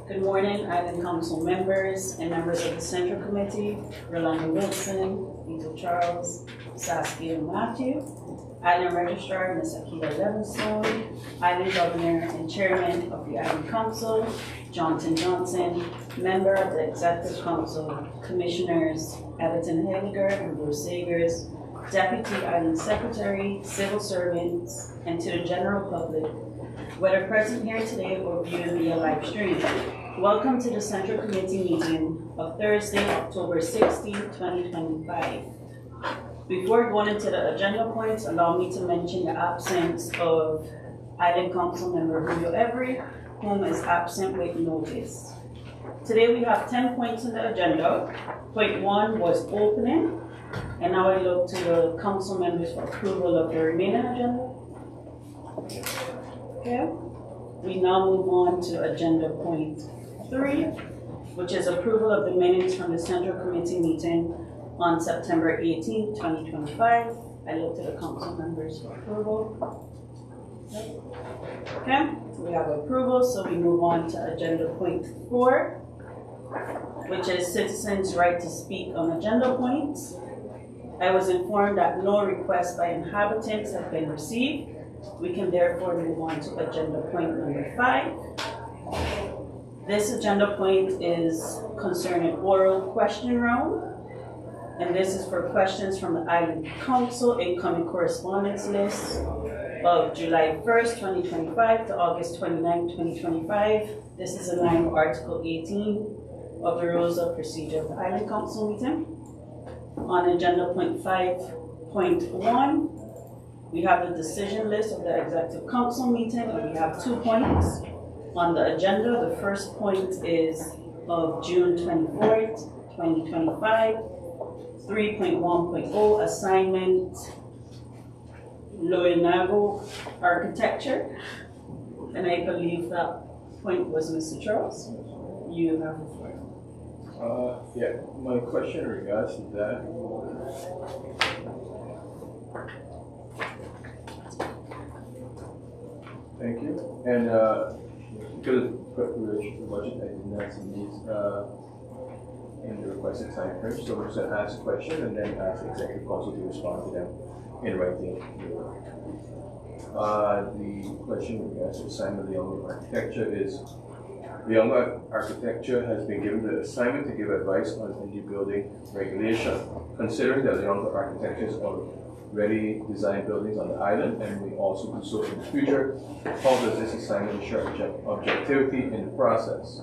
Good morning, Island Council members and members of the Central Committee, Rolanda Wilson, Vito Charles, Saskia Matthew, Island Registrar, Ms. Akita Levinstone, Island Governor and Chairman of the Island Council, Johnson Johnson, Member of the Executive Council, Commissioners Everton Heliger and Bruce Sagers, Deputy Island Secretary, civil servants, and to the general public, whether present here today or viewing via live stream. Welcome to the Central Committee meeting of Thursday, October 16, 2025. Before going into the agenda points, allow me to mention the absence of Island Council member Julio Every, whom is absent with notice. Today we have 10 points on the agenda. Point 1 was opening, and now I look to the council members for approval of the remaining agenda. Okay. We now move on to agenda point 3, which is approval of the minutes from the Central Committee meeting on September 18, 2025. I look to the council members for approval. Okay, we have approval, so we move on to agenda point 4, which is citizens' right to speak on agenda points. I was informed that no requests by inhabitants have been received. We can therefore move on to agenda point number 5. This agenda point is concerning oral question round, and this is for questions from the Island Council incoming correspondence list of July 1st, 2025 to August 29, 2025. This is in line with Article 18 of the Rules of Procedure of the Island Council meeting. On agenda point 5.1, we have the decision list of the Executive Council meeting, and we have 2 points on the agenda. The first point is of June 24th, 2025, 3.1.0, assignment Loinago architecture. And I believe that point was Mr. Charles. You have the floor. Yeah, my question in regards to that. Thank you. And because of preparation for the budget, I did not see these in the requested time frame. So we're going to ask a question and then ask the Executive Council to respond to them in writing. The question in regards to the assignment of the Helmond architecture is, the Helmond architecture has been given the assignment to give advice on indie building regulation, considering that the Helmond architecture is already designed buildings on the island, and we also do so in the future. How does this assignment ensure objectivity in the process?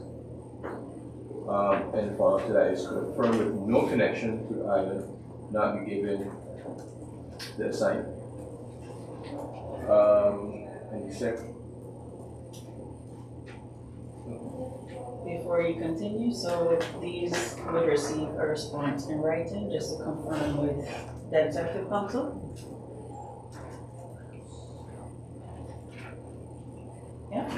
And follow up to that is confirmed with no connection to the island, not be given the assignment. And the second. Before you continue, so these would receive a response in writing just to confirm with the Executive Council. Yeah.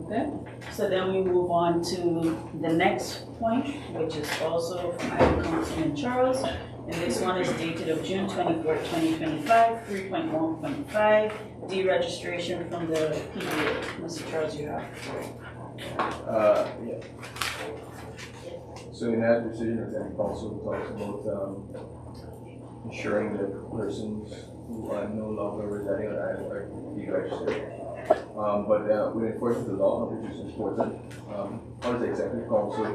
Okay. So then we move on to the next point, which is also from Island Councilman Charles. And this one is dated of June 24, 2025, 3.1.5, deregistration from the PDA. Mr. Charles, you have. Yeah. So in that decision, the council talks about ensuring that persons who are no longer residing on island are deregistered. But with enforcement of the law, which is important, how does the Executive Council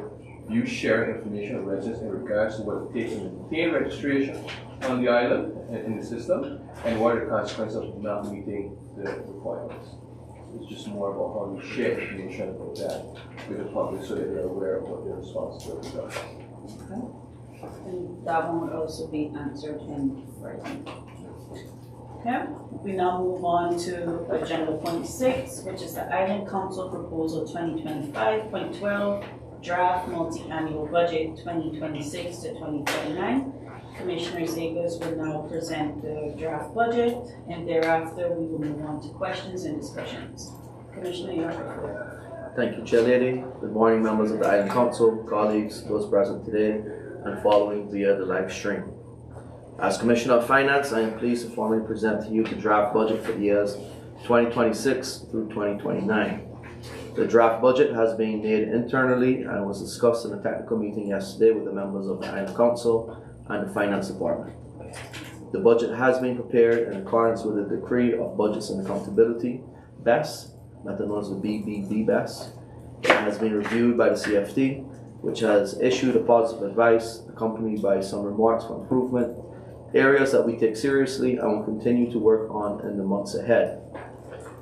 view sharing information with residents in regards to what it takes to maintain registration on the island and in the system, and what are the consequences of not meeting the requirements? It's just more about how you share information about that with the public so that they're aware of what their responsibilities are. Okay. And that one would also be answered in writing. Okay. We now move on to agenda point 6, which is the Island Council Proposal 2025.12, Draft Multi-Annual Budget 2026 to 2029. Commissioner Sagers will now present the draft budget, and thereafter we will move on to questions and discussions. Commissioner, you have the floor. Thank you, Chair Lady. Good morning, members of the Island Council, colleagues, those present today and following via the live stream. As Commissioner of Finance, I am pleased to formally present to you the draft budget for the years 2026 through 2029. The draft budget has been made internally and was discussed in a technical meeting yesterday with the members of the Island Council and the Finance Department. The budget has been prepared in accordance with the Decree of Budgets and Accountability, BES, better known as the BBB BES. It has been reviewed by the CFD, which has issued a positive advice accompanied by some remarks for improvement, areas that we take seriously and will continue to work on in the months ahead.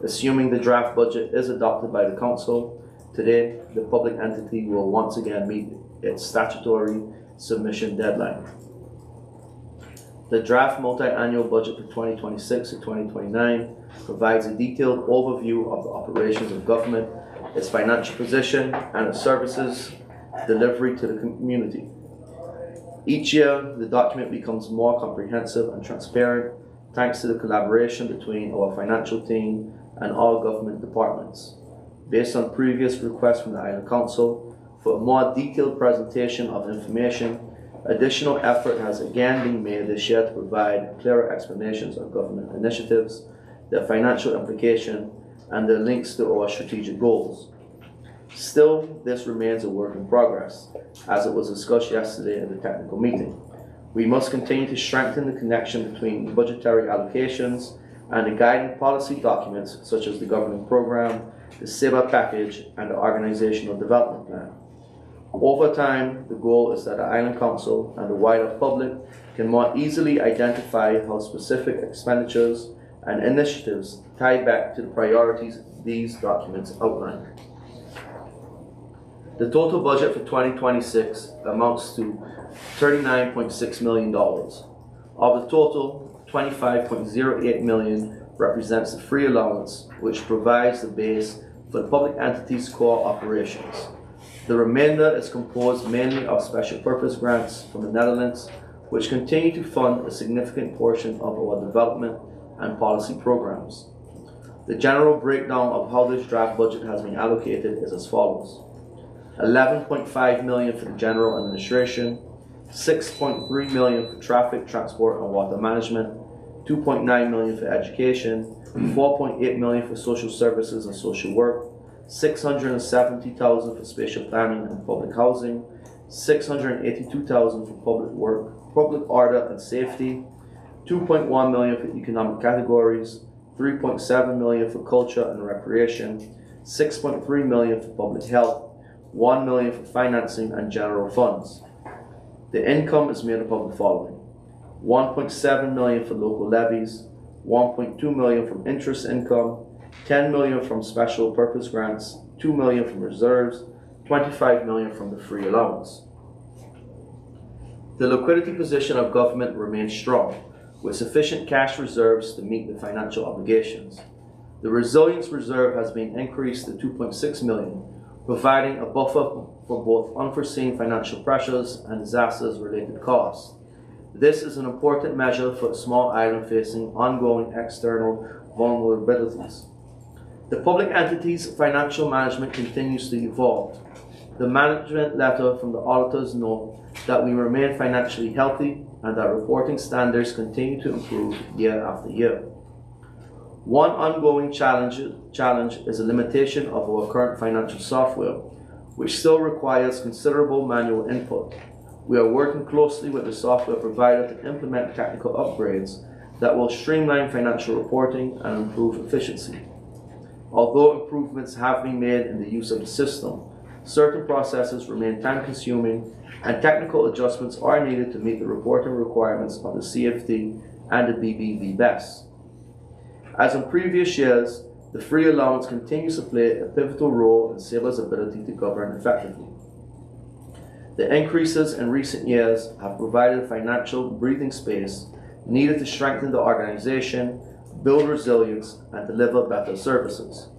Assuming the draft budget is adopted by the Council, today the public entity will once again meet its statutory submission deadline. The draft multi-annual budget for 2026 to 2029 provides a detailed overview of the operations of government, its financial position, and its services delivery to the community. Each year, the document becomes more comprehensive and transparent thanks to the collaboration between our financial team and all government departments. Based on previous requests from the Island Council for a more detailed presentation of information, additional effort has again been made this year to provide clearer explanations of government initiatives, their financial implication, and their links to our strategic goals. Still, this remains a work in progress, as it was discussed yesterday in the technical meeting. We must continue to strengthen the connection between budgetary allocations and the guiding policy documents such as the governing program, the Saba package, and the organizational development plan. Over time, the goal is that the Island Council and the wider public can more easily identify how specific expenditures and initiatives tie back to the priorities these documents outline. The total budget for 2026 amounts to $39.6 million. Of the total, $25.08 million represents the free allowance, which provides the base for the public entity's core operations. The remainder is composed mainly of special purpose grants from the Netherlands, which continue to fund a significant portion of our development and policy programs. The general breakdown of how this draft budget has been allocated is as follows: $11.5 million for the general administration, $6.3 million for traffic, transport, and water management, $2.9 million for education, $4.8 million for social services and social work, $670,000 for spatial planning and public housing, $682,000 for public order and safety, $2.1 million for economic categories, $3.7 million for culture and recreation, $6.3 million for public health, $1 million for financing and general funds. The income is made up of the following: $1.7 million for local levies, $1.2 million from interest income, $10 million from special purpose grants, $2 million from reserves, $25 million from the free allowance. The liquidity position of government remains strong, with sufficient cash reserves to meet the financial obligations. The resilience reserve has been increased to $2.6 million, providing a buffer for both unforeseen financial pressures and disasters-related costs. This is an important measure for a small island facing ongoing external vulnerabilities. The public entity's financial management continues to evolve. The management letter from the auditors note that we remain financially healthy and that reporting standards continue to improve year after year. One ongoing challenge is a limitation of our current financial software, which still requires considerable manual input. We are working closely with the software provider to implement technical upgrades that will streamline financial reporting and improve efficiency. Although improvements have been made in the use of the system, certain processes remain time-consuming and technical adjustments are needed to meet the reporting requirements of the CFD and the BBB BES. As in previous years, the free allowance continues to play a pivotal role in Saba's ability to govern effectively. The increases in recent years have provided financial breathing space needed to strengthen the organization, build resilience, and deliver better services.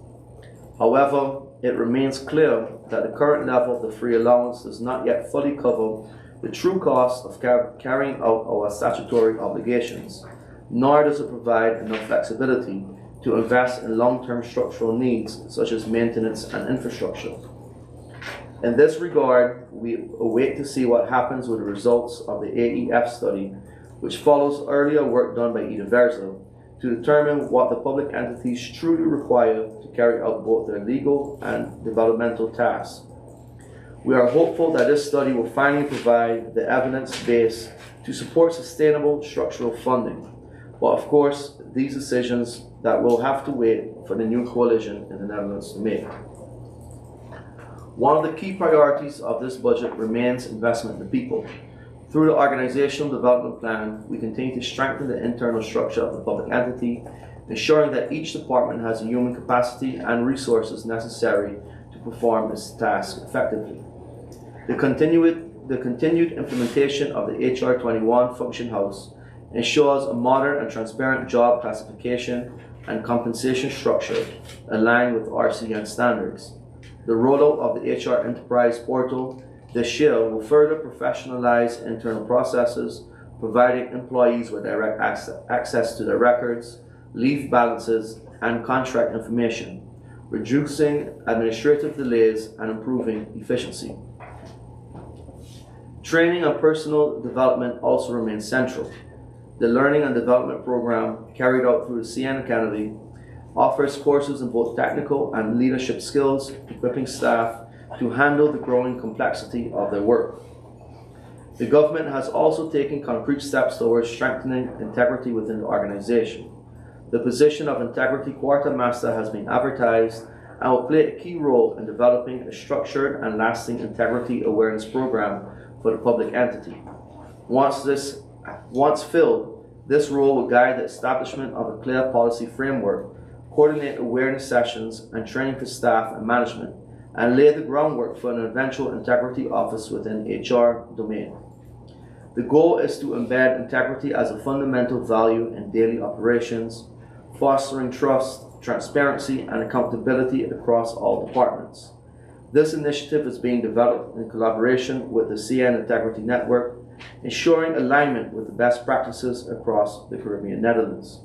However, it remains clear that the current level of the free allowance does not yet fully cover the true cost of carrying out our statutory obligations, nor does it provide enough flexibility to invest in long-term structural needs such as maintenance and infrastructure. In this regard, we await to see what happens with the results of the AEF study, which follows earlier work done by Ida Verza to determine what the public entities truly require to to carry out both their legal and developmental tasks. We are hopeful that this study will finally provide the evidence base to support sustainable structural funding. But of course, these decisions that will have to wait for the new coalition in the Netherlands to make. One of the key priorities of this budget remains investment in the people. Through the Organizational Development Plan, we continue to strengthen the internal structure of the public entity, ensuring that each department has the human capacity and resources necessary to perform its task effectively. The continued implementation of the HR 21 Function House ensures a modern and transparent job classification and compensation structure aligned with RCN standards. The rollout of the HR Enterprise Portal this year will further professionalize internal processes, providing employees with direct access to their records, leave balances, and contract information, reducing administrative delays and improving efficiency. Training and personal development also remains central. The Learning and Development Program, carried out through the CN Academy, offers courses in both technical and leadership skills, equipping staff to handle the growing complexity of their work. The government has also taken concrete steps towards strengthening integrity within the organization. The position of Integrity Quartermaster has been advertised and will play a key role in developing a structured and lasting integrity awareness program for the public entity. Once filled, this role will guide the establishment of a clear policy framework, coordinate awareness sessions and training for staff and management, and lay the groundwork for an eventual integrity office within HR domain. The goal is to embed integrity as a fundamental value in daily operations, fostering trust, transparency, and accountability across all departments. This initiative is being developed in collaboration with the CN Integrity Network, ensuring alignment with the best practices across the Caribbean Netherlands.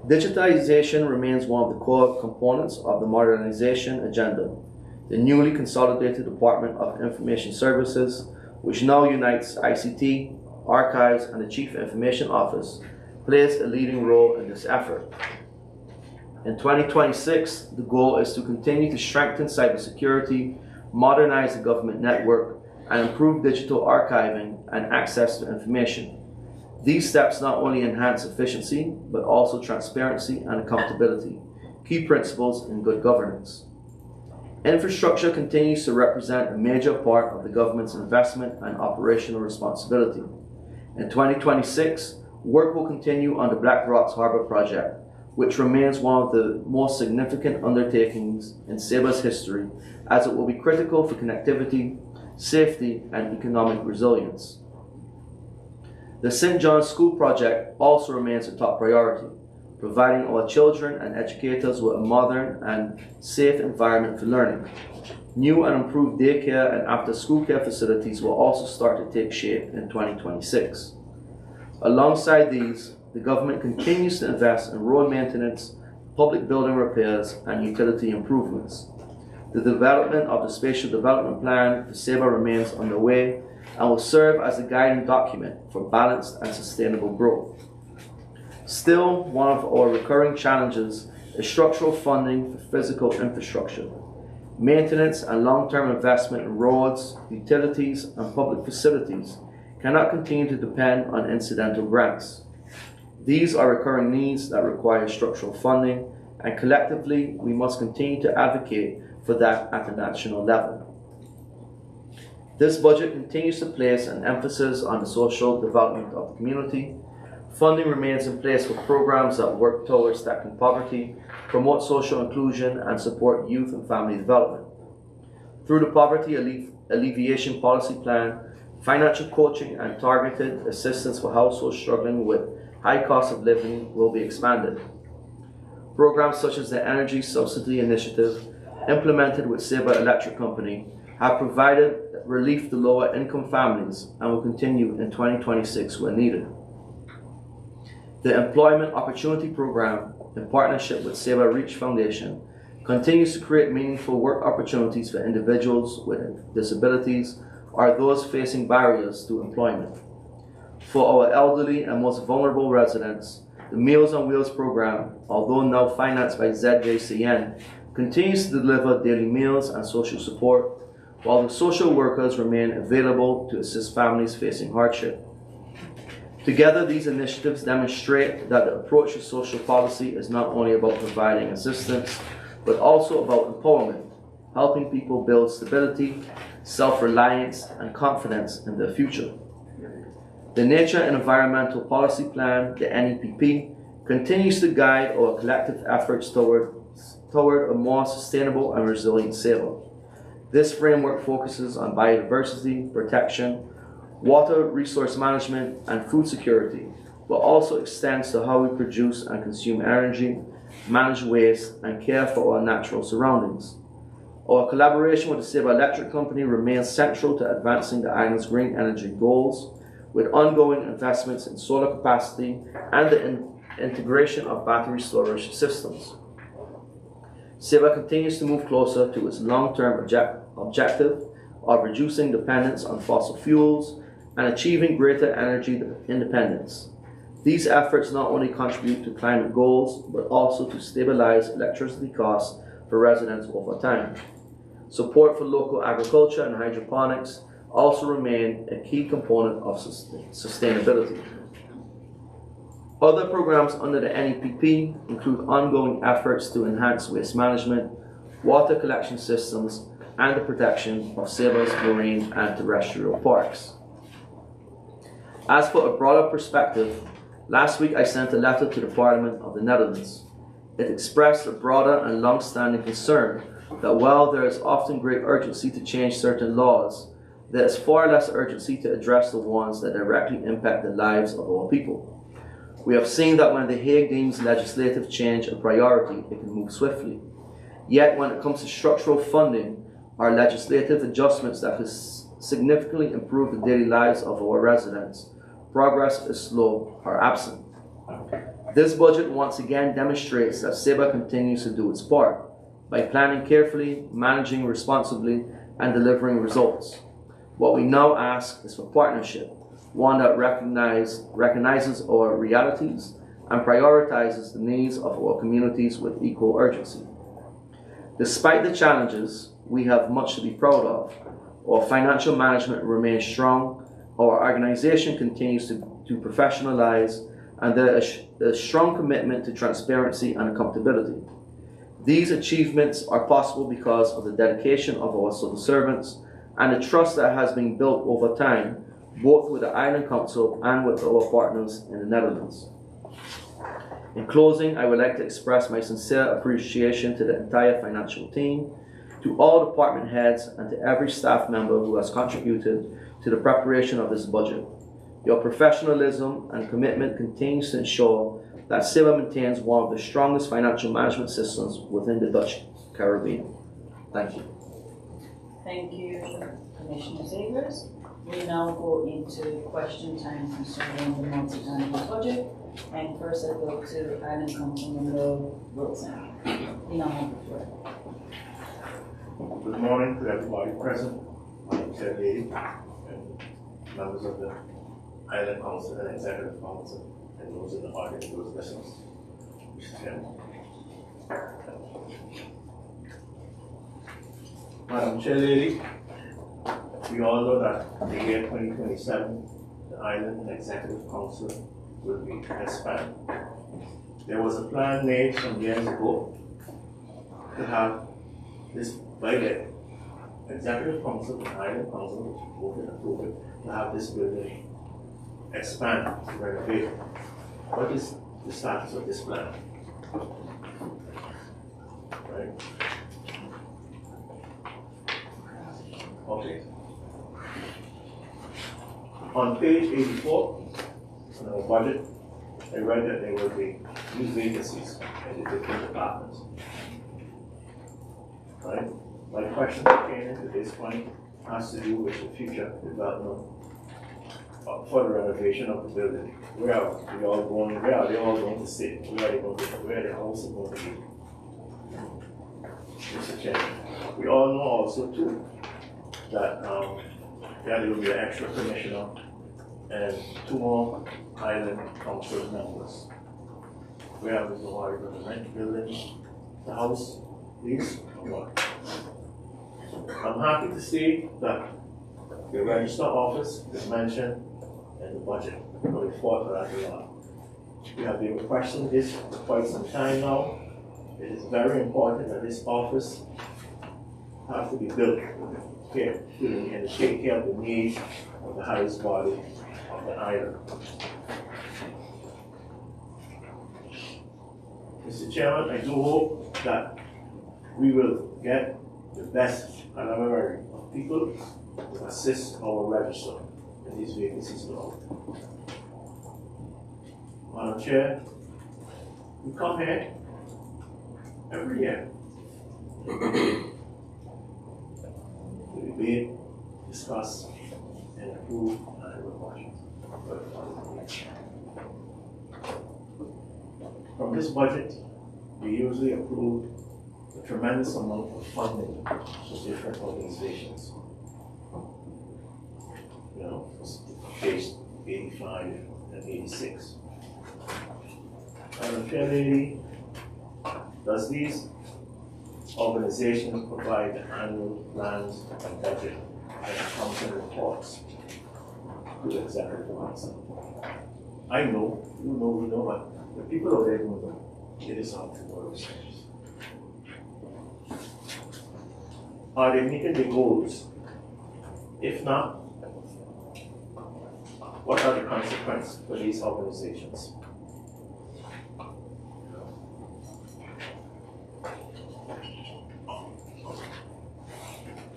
Digitalization remains one of the core components of the modernization agenda. The newly consolidated Department of Information Services, which now unites ICT, archives, and the Chief Information Office, plays a leading role in this effort. In 2026, the goal is to continue to strengthen cybersecurity, modernize the government network, and improve digital archiving and access to information. These steps not only enhance efficiency, but also transparency and accountability, key principles in good governance. Infrastructure continues to represent a major part of the government's investment and operational responsibility. In 2026, work will continue on the Black Rocks Harbour project, which remains one of the most significant undertakings in Saba's history, as it will be critical for connectivity, safety, and economic resilience. The St. John's School project also remains a top priority, providing our children and educators with a modern and safe environment for learning. New and improved daycare and after-school care facilities will also start to take shape in 2026. Alongside these, the government continues to invest in road maintenance, public building repairs, and utility improvements. The development of the Spatial Development Plan for Saba remains underway and will serve as a guiding document for balanced and sustainable growth. Still, one of our recurring challenges is structural funding for physical infrastructure. Maintenance and long-term investment in roads, utilities, and public facilities cannot continue to depend on incidental grants. These are recurring needs that require structural funding, and collectively we must continue to advocate for that at the national level. This budget continues to place an emphasis on the social development of the community. Funding remains in place for programs that work towards tackling poverty, promote social inclusion, and support youth and family development. Through the Poverty Alleviation Policy Plan, financial coaching and targeted assistance for households struggling with high cost of living will be expanded. Programs such as the Energy Subsidy Initiative, implemented with Saba Electric Company, have provided relief to lower income families and will continue in 2026 when needed. The Employment Opportunity Program, in partnership with Saba Reach Foundation, continues to create meaningful work opportunities for individuals with disabilities or those facing barriers to employment. For our elderly and most vulnerable residents, The Meals on Wheels program, although now financed by ZJCN, continues to deliver daily meals and social support, while the social workers remain available to assist families facing hardship. Together, these initiatives demonstrate that the approach to social policy is not only about providing assistance, but also about empowerment, helping people build stability, self-reliance, and confidence in their future. The Nature and Environmental Policy Plan, the NEPP, continues to guide our collective efforts toward a more sustainable and resilient Saba. This framework focuses on biodiversity, protection, water resource management, and food security, but also extends to how we produce and consume energy, manage waste, and care for our natural surroundings. Our collaboration with the Saba Electric Company remains central to advancing the island's green energy goals, with ongoing investments in solar capacity and the integration of battery storage systems. Saba continues to move closer to its long-term objective of reducing dependence on fossil fuels and achieving greater energy independence. These efforts not only contribute to climate goals, but also to stabilize electricity costs for residents over time. Support for local agriculture and hydroponics also remain a key component of sustainability. Other programs under the NEPP include ongoing efforts to enhance waste management, water collection systems, and the protection of Saba's marine and terrestrial parks. As for a broader perspective, last week I sent a letter to the Parliament of the Netherlands. It expressed a broader and long-standing concern that while there is often great urgency to change certain laws, there is far less urgency to address the ones that directly impact the lives of our people. We have seen that when The Hague deems legislative change a priority, it can move swiftly. Yet when it comes to structural funding, our legislative adjustments that could significantly improve the daily lives of our residents, progress is slow or absent. This budget once again demonstrates that Saba continues to do its part by planning carefully, managing responsibly, and delivering results. What we now ask is for partnership, one that recognizes our realities and prioritizes the needs of our communities with equal urgency. Despite the challenges, we have much to be proud of. Our financial management remains strong, our organization continues to professionalize, and there is a strong commitment to transparency and accountability. These achievements are possible because of the dedication of our civil servants and the trust that has been built over time, both with the Island Council and with our partners in the Netherlands. In closing, I would like to express my sincere appreciation to the entire financial team, to all department heads, and to every staff member who has contributed to the preparation of this budget. Your professionalism and commitment continues to ensure that Saba maintains one of the strongest financial management systems within the Dutch Caribbean. Thank you. Thank you, Commissioner Sagers. We now go into question time concerning the multi-annual budget. And first I go to Island Councilmember Wilson. You now have the floor. Good morning to everybody present, Madam Chair Lady, and members of the Island Council and Executive Council, and those in the audience, those listeners. Mr. Chairman. Madam Chair Lady, we all know that the year 2027, the Island Executive Council will be expanded. There was a plan made some years ago to have this by the Executive Council and Island Council, which voted and approved it, to have this building expand, renovate. What is the status of this plan? Right? Okay. On page 84 in our budget, I read that there will be new vacancies in the different departments. Right? My question came into this point has to do with the future development for the renovation of the building. Where are they all going to sit? Where the house is going to be? Mr. Chairman. We all know also too that there will be an extra commissioner and 2 more Island Council members. where we go, are you going to rent the building, the house, lease, or what? I'm happy to see that the register office is mentioned in the budget, so we fought for that a lot. We have been requesting this for quite some time now. It is very important that this office has to be built here and to take care of the needs of the highest body of the island. Mr. Chairman, I do hope that we will get the best caliber of people to assist our register in these vacancies now. Madam Chair, we come here every year to debate, discuss, and approve annual budgets. From this budget, we usually approve a tremendous amount of funding to different organizations. You know, page 85 and 86. Madam Chair Lady, does these organizations provide the annual plans and budget and accounting reports to the executive council? I know, you know, we know, but the people over there don't know. It is how it works. Are they meeting the goals? If not, what are the consequences for these organizations?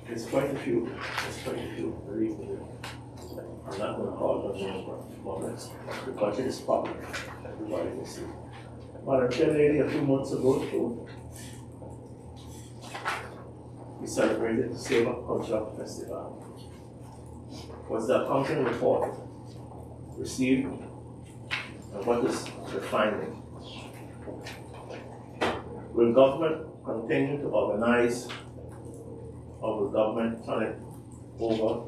There's quite a few, believe me. I'm not going to call them names for moments. The budget is public, everybody can see. Madam Chair Lady, a few months ago, too, we celebrated the Saba Culture Festival. Was the accounting report received, and what is the finding? Will government continue to organize, or will government turn it over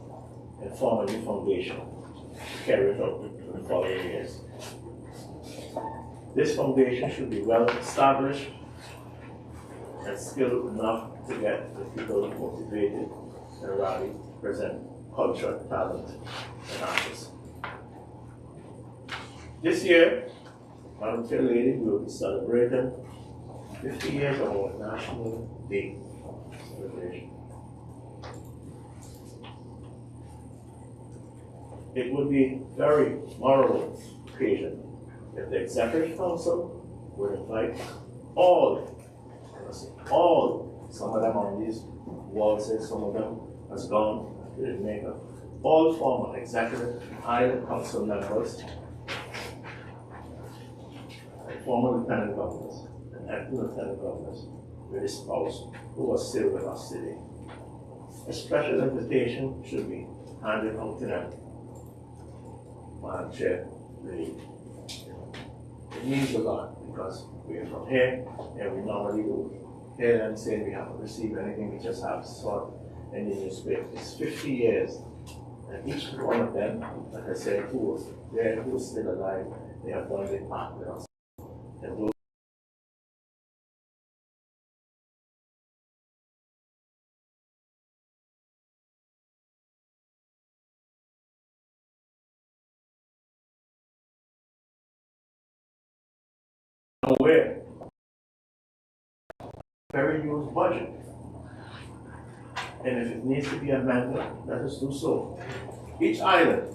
and form a new foundation to carry it out in the following years? This foundation should be well established and skilled enough to get the people motivated and rally to present culture, talent, and artists. This year, Madam Chair Lady, we will be celebrating 50 years of our National Day celebration. It would be a very memorable occasion if the Executive Council would invite some of them on these walls here, some of them has gone to the maker, all former executive island council members, former lieutenant governors, and acting lieutenant governors with his spouse who was still with us today. A special invitation should be handed out to them. Madam Chair, it means a lot because we're from here and we normally do hear them saying we haven't received anything, we just have saw in the newspaper. It's 50 years, and each one of them, like I said, who was there, who was still alive, they have done their part with us. And those aware, very used budget. And if it needs to be amended, let us do so. Each island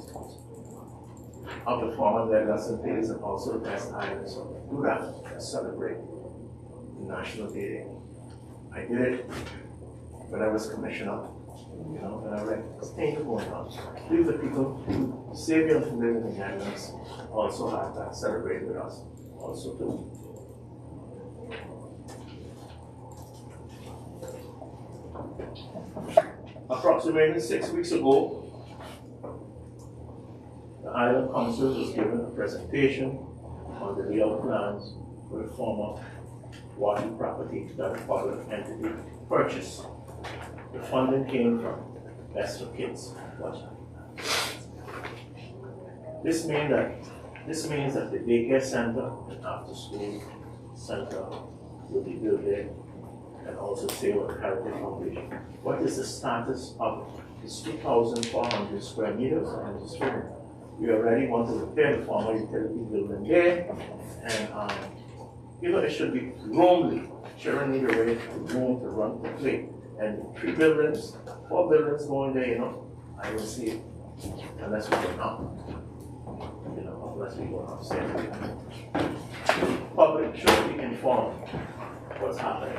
of the former Douglas and Pays and also the best islands, so do that and celebrate the National Day. I did it when I was commissioner, you know, and I read things going on. Leave the people who save them from living in the islands also have that celebrate with us also too. Approximately 6 weeks ago, the Island Council was given a presentation on the layout plans for the former water property that the public entity purchased. The funding came from Best for Kids budget. This means that This means that the daycare center and after school center will be built there, and also Saba Heritage Foundation. What is the status of this 2,400 square meters and this building? We already want to repair the former utility building there, and it should be roomly. Children need a room to run to play. And 3 buildings, 4 buildings going there, I don't see it unless we go down. Unless we go upstairs. Public should be informed what's happening.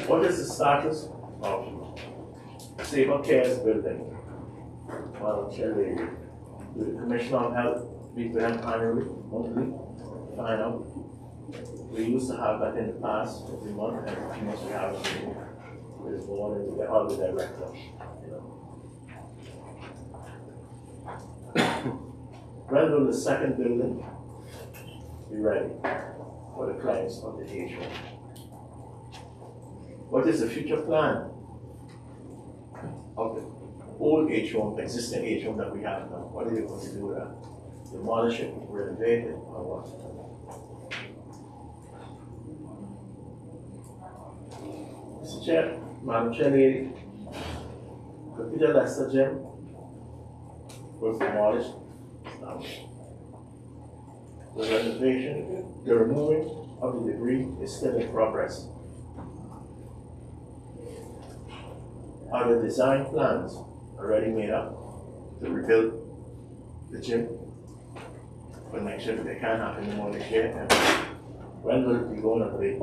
What is the status of Saba Cares building? Well, the Commissioner of Health meet with them annually, monthly, find out. We used to have that in the past, every month, and we have it with one and the other director. When will the second building be ready for the clients of the H1? What is the future plan of the old H1, existing H1 that we have now? What are you going to do with that? Demolish it, renovate it, or what? Mr. Chair, Madam Chair Lady, the Peter Lester Gym was demolished. The renovation, the removing of the debris is still in progress. Are the design plans already made up to rebuild the gym for next year? They can't happen anymore next year. And when will it be going to be?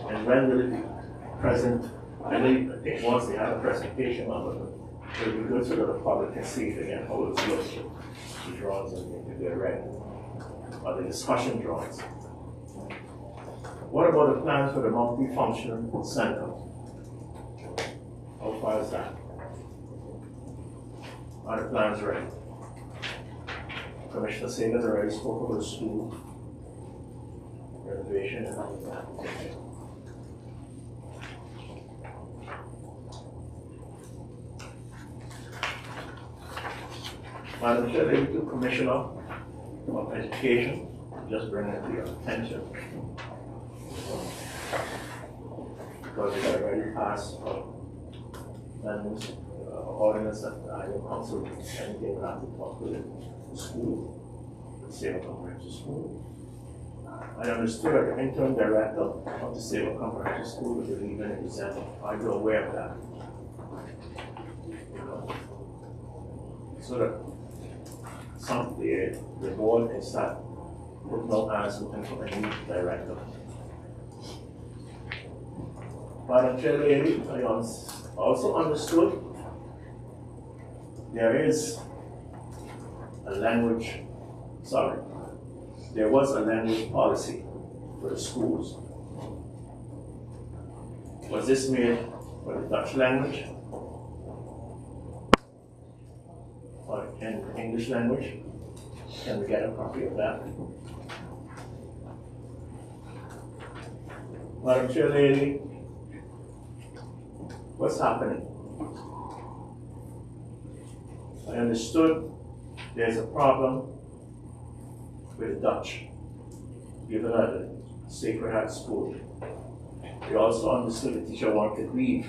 And when will it be present? I think once they have a presentation of it, it will be good so that the public can see it again, how it's looks, the drawings and if they're ready, or the discussion drawings. What about the plans for the multi-functional center? How far is that? Are the plans ready? Commissioner Sagan already spoke about the school renovation and all of that. Madam Chair, Lady to Commissioner of Education, just bring it to your attention. Because it's already passed ordinance that I don't counsel anything will have to talk with the school, the Saba Comprehensive School. I understood that the interim director of the Saba Comprehensive School will be leaving in December. Are you aware of that? So that the board can start putting out hands looking for a new director. Madam Chair Lady, I also understood there was a language policy for the schools. Was this made for the Dutch language? Or in the English language? Can we get a copy of that? Madam Chair Lady, what's happening? I understood there's a problem with the Dutch, given at the Sacred Heart School. We also understood the teacher wanted to leave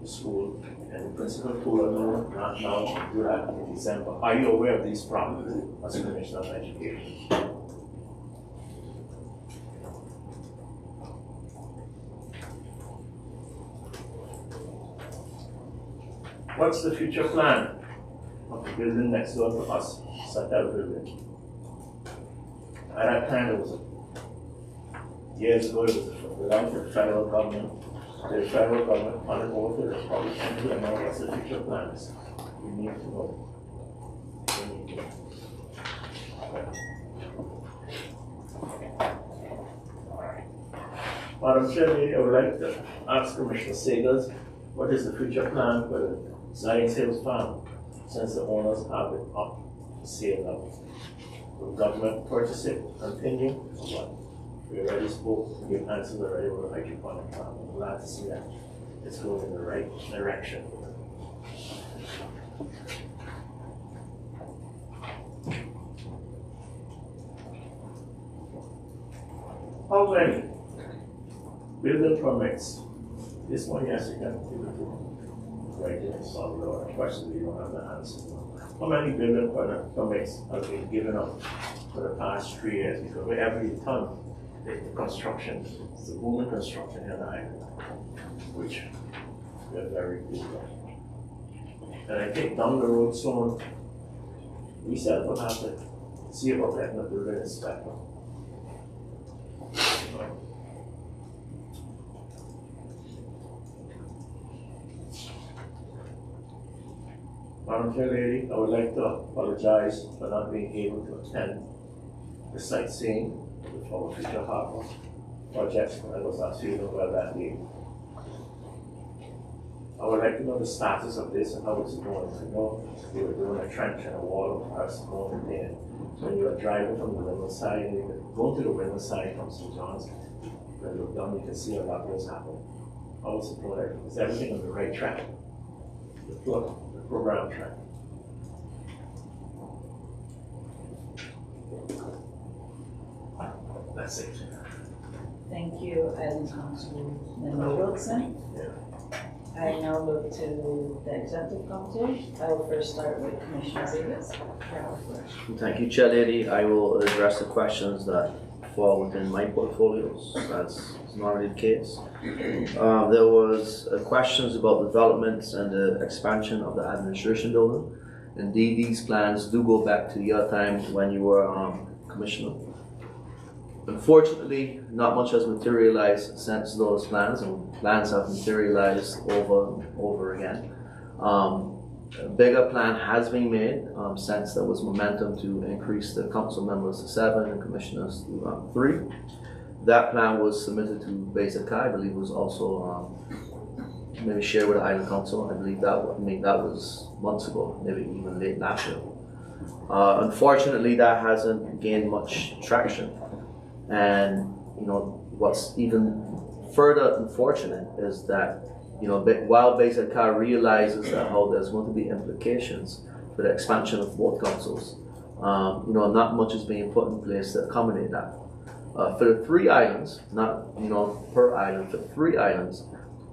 the school, and the principal told her no, not now, do that in December. Are you aware of these problems as a Commissioner of Education? What's the future plan of the building next door to us, Santel building? At that time, it was years ago, it was belonged to the federal government. The federal government funded over to the Public Entity, and now what's the future plans? We need to know. Madam Chair, I would like to ask Commissioner Sagers, what is the future plan for the Zion Sales Farm? since the owners have it up for sale now. Will government purchase it continue? What? We already spoke, we answered already with the hydroponic farm. I'm glad to see that it's going in the right direction. How many building permits? This one, yes, you can give it to right in solid or a question that you don't have the answer. How many building permits have been given up for the past 3 years? Because wherever you turn, the construction, it's the booming construction here in the island, which we're very good at. And I think down the road soon, we said we'll have to see about getting a building inspector. Madam Chair Lady, I would like to apologize for not being able to attend the sightseeing with our future harbor projects when I was not feeling well that day. I would like to know the status of this and how it's going. I know we were doing a trench and a wall of us going there. When you are driving from the window side, and you can go to the window side from St. John's, when you look down, you can see a lot of things happen. How is it going? Is everything on the right track? The program track. That's it. Thank you, Island Council Member Wilson. I now look to the Executive Council. I will first start with Commissioner Davis. Thank you, Chair Lady. I will address the questions that fall within my portfolios, as is normally the case. There was questions about developments and the expansion of the administration building. Indeed, these plans do go back to your time when you were Commissioner. Unfortunately, not much has materialized since those plans, and plans have materialized over again. A bigger plan has been made since there was momentum to increase the council members to 7 and commissioners to 3. That plan was submitted to Basic I believe was also maybe shared with the Island Council. I believe that was months ago, maybe even late last year. Unfortunately, that hasn't gained much traction. And what's even further unfortunate is that while Basic I realizes that how there's going to be implications for the expansion of both councils, not much is being put in place to accommodate that. For the 3 islands, not per island, for 3 islands,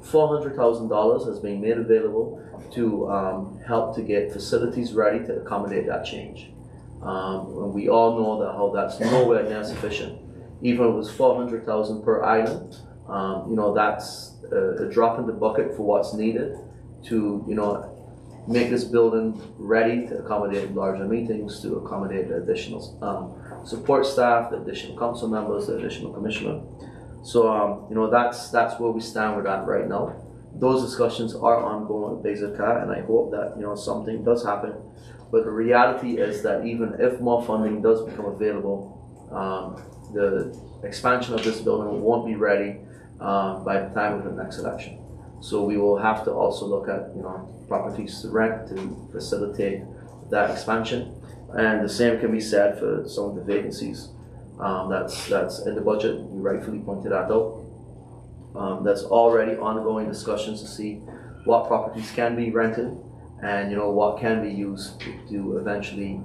$400,000 has been made available to help to get facilities ready to accommodate that change. And we all know that how that's nowhere near sufficient. Even if it was $400,000 per island, that's a drop in the bucket for what's needed to make this building ready to accommodate larger meetings, to accommodate the additional support staff, the additional council members, the additional commissioner. So that's where we stand with that right now. Those discussions are ongoing with Basic I, and I hope that something does happen. But the reality is that even if more funding does become available, the expansion of this building won't be ready by the time of the next election. So we will have to also look at properties to rent to facilitate that expansion. And the same can be said for some of the vacancies that's in the budget. You rightfully pointed that out. That's already ongoing discussions to see what properties can be rented and what can be used to eventually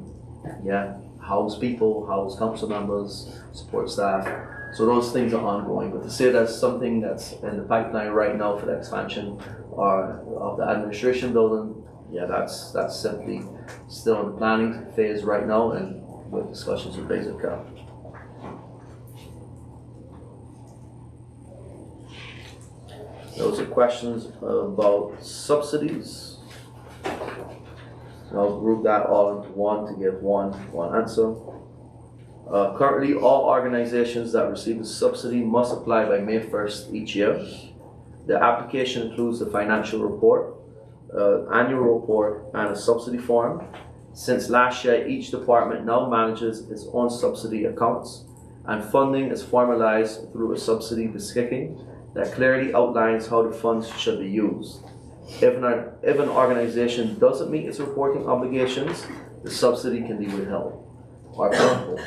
house people, house council members, support staff. So those things are ongoing. But to say that's something that's in the pipeline right now for the expansion of the administration building, that's simply still in the planning phase right now and with discussions with Basic I. Those are questions about subsidies. I'll group that all into one to give one answer. Currently, all organizations that receive a subsidy must apply by May 1st each year. The application includes the financial report, annual report, and a subsidy form. Since last year, each department now manages its own subsidy accounts, and funding is formalized through a subsidy beschikking that clearly outlines how the funds should be used. If an organization doesn't meet its reporting obligations, the subsidy can be withheld or canceled.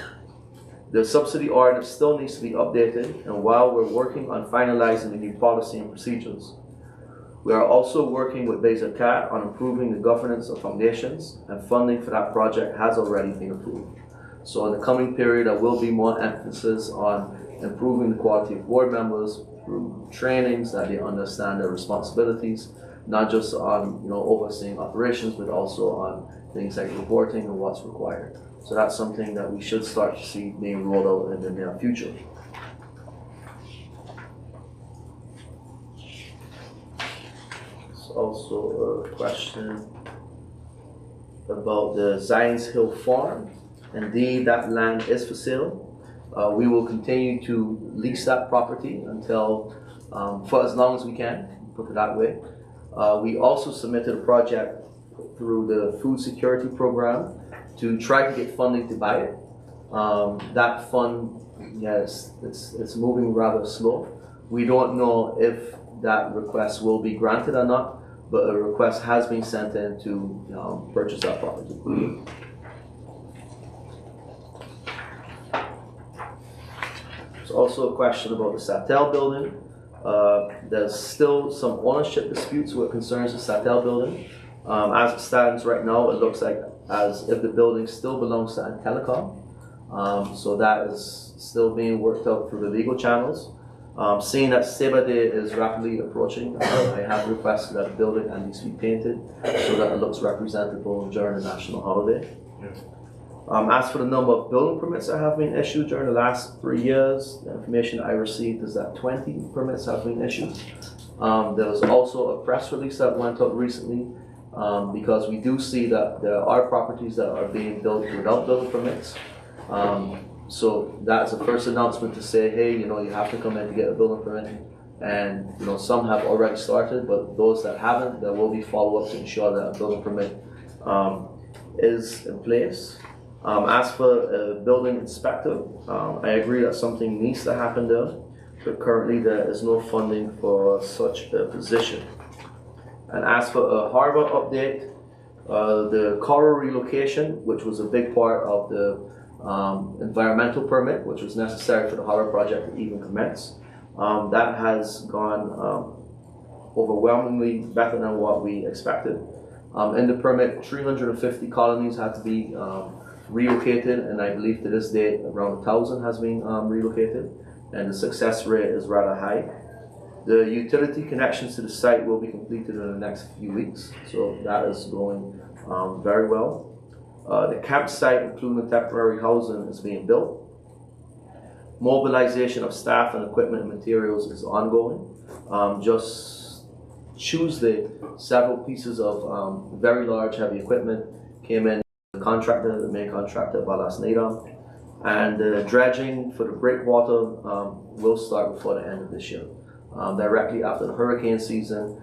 The subsidy ordinance still needs to be updated, and while we're working on finalizing the new policy and procedures, we are also working with BESA-CAT on improving the governance of foundations, and funding for that project has already been approved. So in the coming period, there will be more emphasis on improving the quality of board members through trainings that they understand their responsibilities, not just on overseeing operations, but also on things like reporting and what's required. So that's something that we should start to see being rolled out in the near future. There's also a question about the Zions Hill Farm. Indeed, that land is for sale. We will continue to lease that property until, for as long as we can, put it that way. We also submitted a project through the food security program to try to get funding to buy it. That fund, yes, it's moving rather slow. We don't know if that request will be granted or not, but a request has been sent in to purchase that property. There's also a question about the Satel building. There's still some ownership disputes with concerns the Satel building. As it stands right now, it looks like as if the building still belongs to Telecom. So that is still being worked out through the legal channels. Seeing that Saba Day is rapidly approaching, I have requested that the building needs to be painted so that it looks representable during the national holiday. As for the number of building permits that have been issued during the last 3 years, the information I received is that 20 permits have been issued. There was also a press release that went out recently because we do see that there are properties that are being built without building permits. So that's the first announcement to say, hey, you have to come in to get a building permit. And some have already started, but those that haven't, there will be follow-up to ensure that a building permit is in place. As for a building inspector, I agree that something needs to happen there, but currently there is no funding for such a position. And as for a harbor update, the coral relocation, which was a big part of the environmental permit, which was necessary for the harbor project to even commence, that has gone overwhelmingly better than what we expected. In the permit, 350 colonies had to be relocated, and I believe to this date around 1,000 has been relocated, and the success rate is rather high. The utility connections to the site will be completed in the next few weeks, so that is going very well. The campsite, including temporary housing, is being built. Mobilization of staff and equipment and materials is ongoing. Just Tuesday, several pieces of very large heavy equipment came in. The main contractor, Balas Nadam, and the dredging for the breakwater will start before the end of this year. Directly after the hurricane season,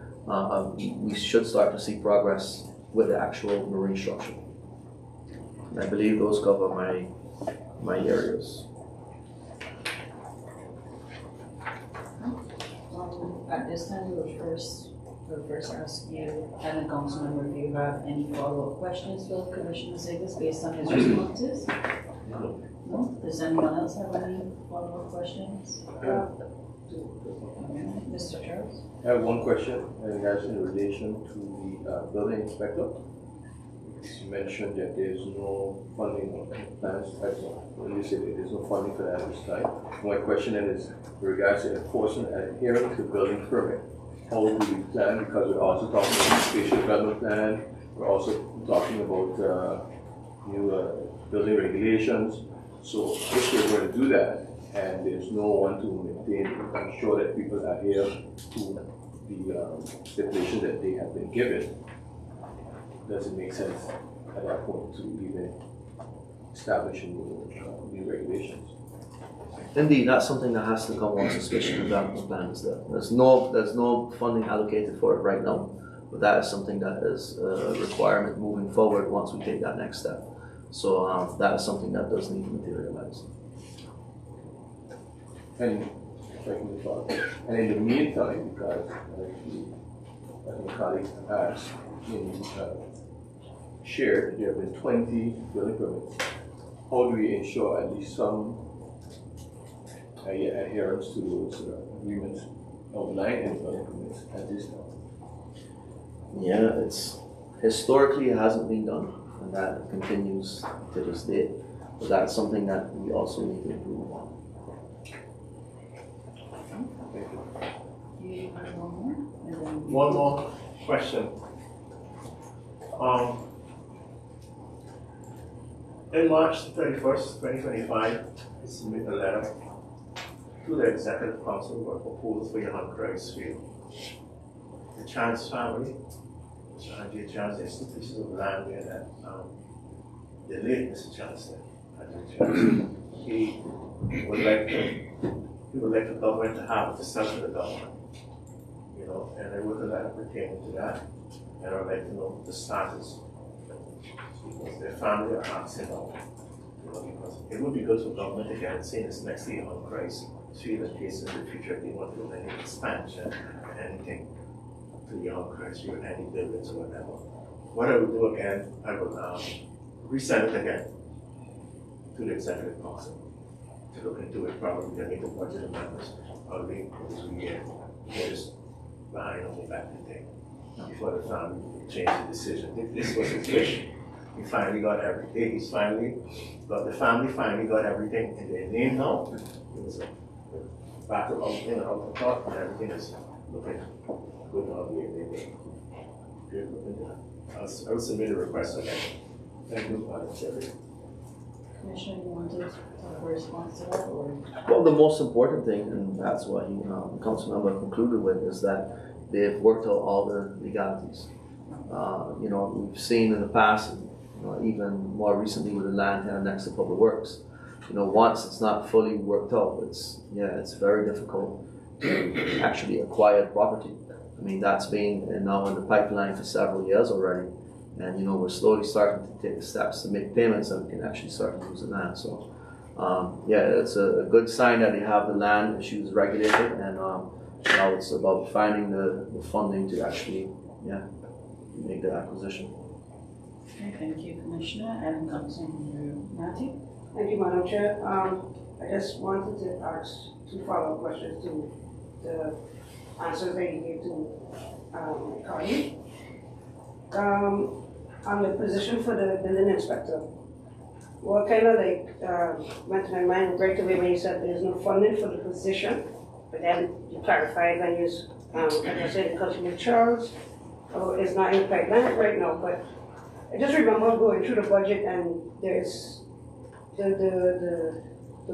we should start to see progress with the actual marine structure. And I believe those cover my areas. At this time, we'll first ask you and the council member if you have any follow-up questions for Commissioner Segas based on his responses. No? Does anyone else have any follow-up questions? Mr. Charles? I have one question, and that's in relation to the building inspector. You mentioned that there's no funding plans. When you said that there's no funding for that at this time, my question then is in regards to enforcement and adhering to the building permit. How do we plan? Because we're also talking about spatial development plan. We're also talking about new building regulations. So if we're going to do that, and there's no one to maintain, ensure that people adhere to the stipulation that they have been given, does it make sense at that point to even establish new regulations? Indeed, that's something that has to come once the spatial development plan is there. There's no funding allocated for it right now, but that is something that is a requirement moving forward once we take that next step. So that is something that does need to materialize. And And in the meantime, because I think colleague asked, shared, there have been 20 building permits. How do we ensure at least some adherence to those agreements outlined in building permits at this time? Yeah, it's historically it hasn't been done, and that continues to this day. But that's something that we also need to improve on. You have one more? And then One more question. In March 31st, 2025, I submitted a letter to the Executive Council for a proposal for Young Christ Field. The Chance family, Mr. Andrew Chance, there's 2 pieces of land there that the late Mr. Chance, Andrew Chance, he would like the government to have to sell to the government. You know, and there was a letter pertaining to that, and I'd like to know the status. Because their family are asking now, you know, because it would be good for government to get saying this next year on Christ, Field in case in the future they want to do any expansion or anything to the on Christ Field, any buildings or whatever. What I will do again, I will resend it again to the Executive Council to look into it. Probably they make the budget amendments or they just behind on the back of the thing before the family change the decision. This was his wish. He finally got everything. He's finally got the family finally got everything in their name now. It was a battle out in and out the top, and everything is looking good now in their name. I'll submit a request again. Thank you, Madam Chair. Commissioner, you want to have a response to that, or? Well, the most important thing, and that's what the council member concluded with, is that they've worked out all the legalities. We've seen in the past, even more recently with the land here next to Public Works, once it's not fully worked out, it's very difficult to actually acquire property. I mean, that's been now in the pipeline for several years already, and we're slowly starting to take the steps to make payments and we can actually start to use the land. So, it's a good sign that they have the land issues regulated, and now it's about finding the funding to actually, make the acquisition. Okay, thank you, Commissioner. And Councilmember Matthew. Thank you, Madam Chair. I just wanted to ask 2 follow-up questions to the answers that you gave to my colleague. On the position for the building inspector, what kind of went to my mind right away when you said there's no funding for the position, but then you clarified when you, like I said, Councilman Charles, it's not in the pipeline right now, but I just remember going through the budget and there's the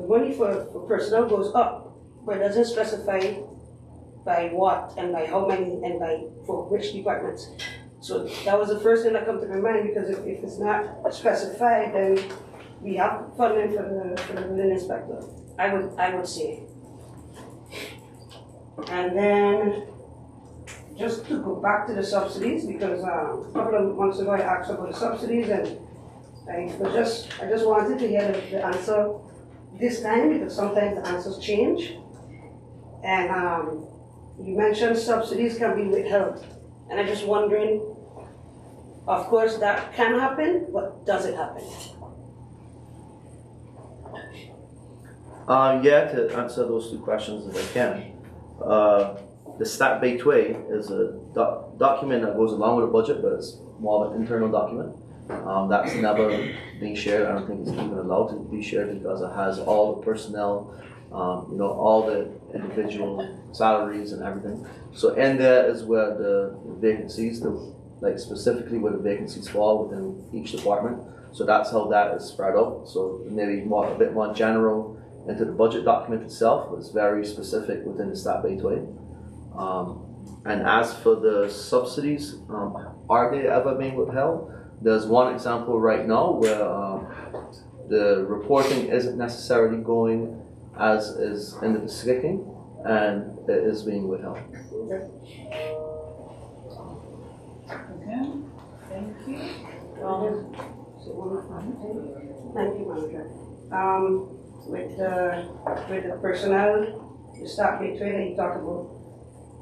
money for personnel goes up, but it doesn't specify by what and by how many and by for which departments. So that was the first thing that came to my mind, because if it's not specified, then we have funding for the building inspector, I would say. And then just to go back to the subsidies, because a couple of months ago I asked about the subsidies, and I just wanted to hear the answer this time, because sometimes the answers change. And you mentioned subsidies can be withheld, and I'm just wondering, of course that can happen, but does it happen? To answer those 2 questions if I can. The Stat Gateway is a document that goes along with the budget, but it's more of an internal document. That's never been shared. I don't think it's even allowed to be shared, because it has all the personnel, all the individual salaries and everything. So in there is where the vacancies, specifically where the vacancies fall within each department. So that's how that is spread out. So maybe a bit more general into the budget document itself, but it's very specific within the Stat Gateway. And as for the subsidies, are they ever being withheld? There's one example right now where the reporting isn't necessarily going as is in the ticketing, and it is being withheld. Okay, thank you. Thank you, Madam Chair. With the personnel, the Stat Gateway that you talked about,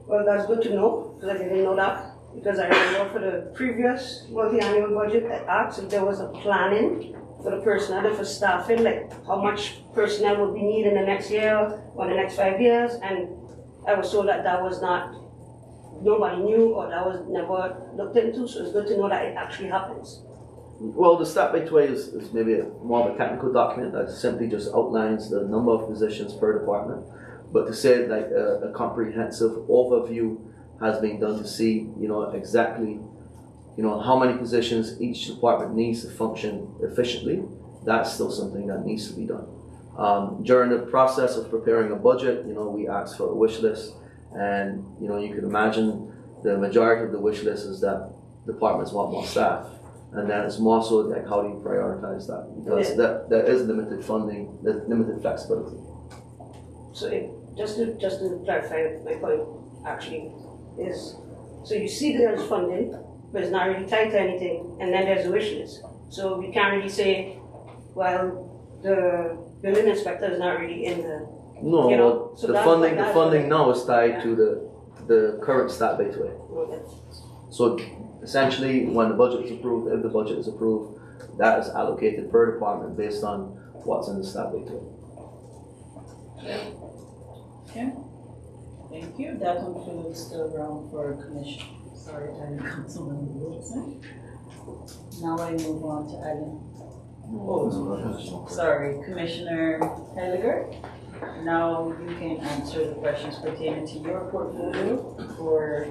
well, that's good to know, because I didn't know that. Because I remember for the previous multi-annual budget, I asked if there was a planning for the personnel and for staffing, like how much personnel would be needed in the next year or the next 5 years, and I was told that that was not, nobody knew, or that was never looked into, so it's good to know that it actually happens. Well, the stat by 2 is maybe more of a technical document that simply just outlines the number of positions per department. But to say like a comprehensive overview has been done to see, exactly, how many positions each department needs to function efficiently, that's still something that needs to be done. During the process of preparing a budget, we ask for a wish list, and you can imagine the majority of the wish list is that departments want more staff. And then it's more so like how do you prioritize that? Because there is limited funding, there's limited flexibility. So just to clarify my point, actually, is so you see that there's funding, but it's not really tied to anything, and then there's a wish list. So we can't really say, well, the building inspector is not really in the. No, so the funding now is tied to the current stat by 2. Okay. So essentially, when the budget is approved, if the budget is approved, that is allocated per department based on what's in the stat by 2. Okay, thank you. That concludes the round for commission. Sorry, Item Councilman Wilson. Now I move on to item. Sorry, Commissioner Heiliger. Now you can answer the questions pertaining to your portfolio for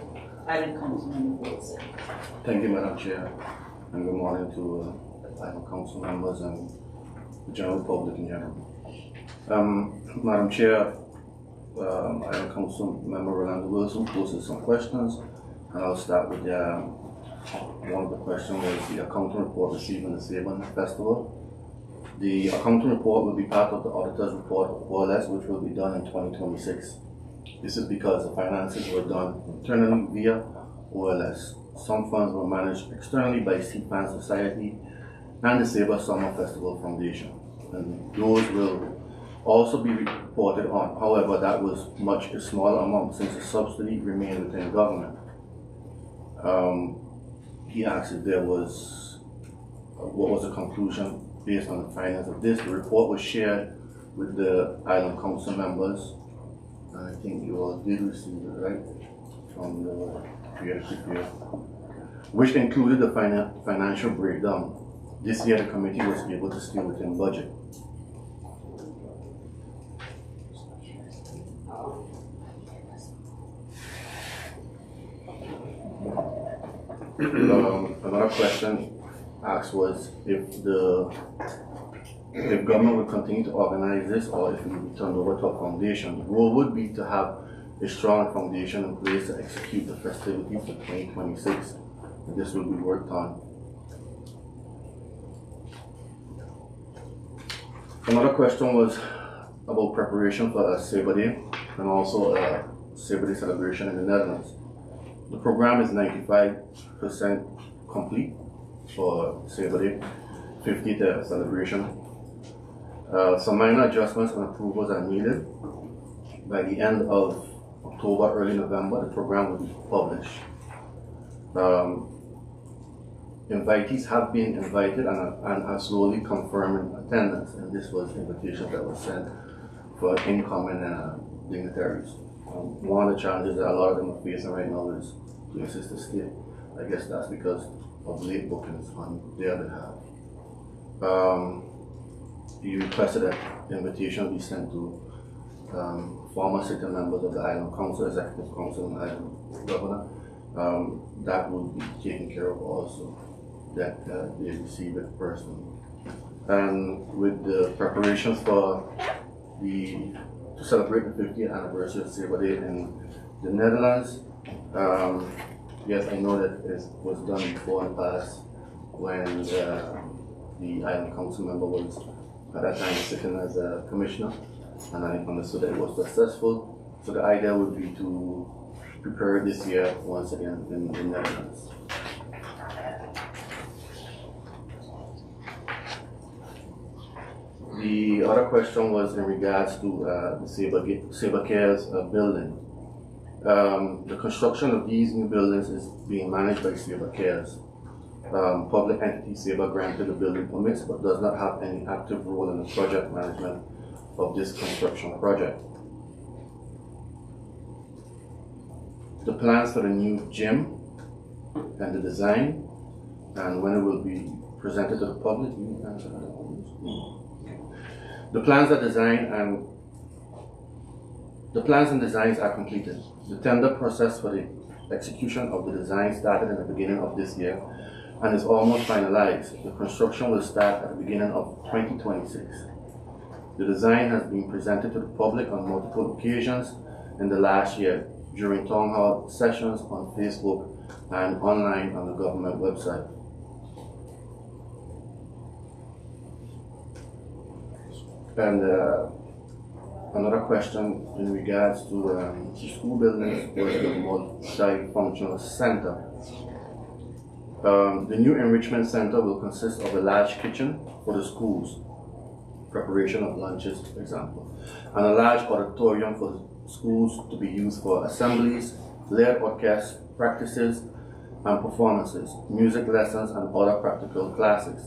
Item Councilman Wilson. Thank you, Madam Chair, and good morning to Item Council members and the general public in general. Madam Chair, Item Council Member Rolando Wilson posted some questions, and I'll start with one of the questions was the accounting report received in the Sabon Festival. The accounting report will be part of the auditor's report of OLS, which will be done in 2026. This is because the finances were done internally via OLS. Some funds were managed externally by Seed Fan Society and the Sabre Summer Festival Foundation, and those will also be reported on. However, that was much a small amount since the subsidy remained within government. He asked if there was, what was the conclusion based on the findings of this. The report was shared with the Island Council members. I think you all did receive it, right? From the peer-to-peer, which included the financial breakdown. This year, the committee was able to stay within budget. Another question asked was if government will continue to organize this or if it will be turned over to a foundation. The goal would be to have a strong foundation in place to execute the festivities for 2026. And this will be worked on. Another question was about preparation for a Sabre Day and also a Sabre Day celebration in the Netherlands. The program is 95% complete for Sabre Day, 50th celebration. Some minor adjustments and approvals are needed. By the end of October, early November, the program will be published. Invitees have been invited and are slowly confirming attendance, and this was invitations that were sent for incoming dignitaries. One of the challenges that a lot of them are facing right now is places to stay. I guess that's because of late bookings on their behalf. He requested that the invitation be sent to former sitting members of the Island Council, Executive Council, and Island Governor. That would be taken care of also, that they receive it personally. And with the preparations for to celebrate the 50th anniversary of Sabre Day in the Netherlands, yes, I know that it was done before in the past when the Island Council member was at that time sitting as a commissioner, and I understood that it was successful. So the idea would be to prepare this year once again in the Netherlands. The other question was in regards to the Sabre Cares building. The construction of these new buildings is being managed by Saba Cares. Public Entity Saba granted the building permits but does not have any active role in the project management of this construction project. The plans for the new gym and the design and when it will be presented to the public. The plans and designs are completed. The tender process for the execution of the design started in the beginning of this year and is almost finalized. The construction will start at the beginning of 2026. The design has been presented to the public on multiple occasions in the last year during town hall sessions on Facebook and online on the government website. And another question in regards to the school buildings was the multi-functional center. The new enrichment center will consist of a large kitchen for the schools, preparation of lunches, for example, and a large auditorium for the schools to be used for assemblies, layered orchestra practices and performances, music lessons, and other practical classes.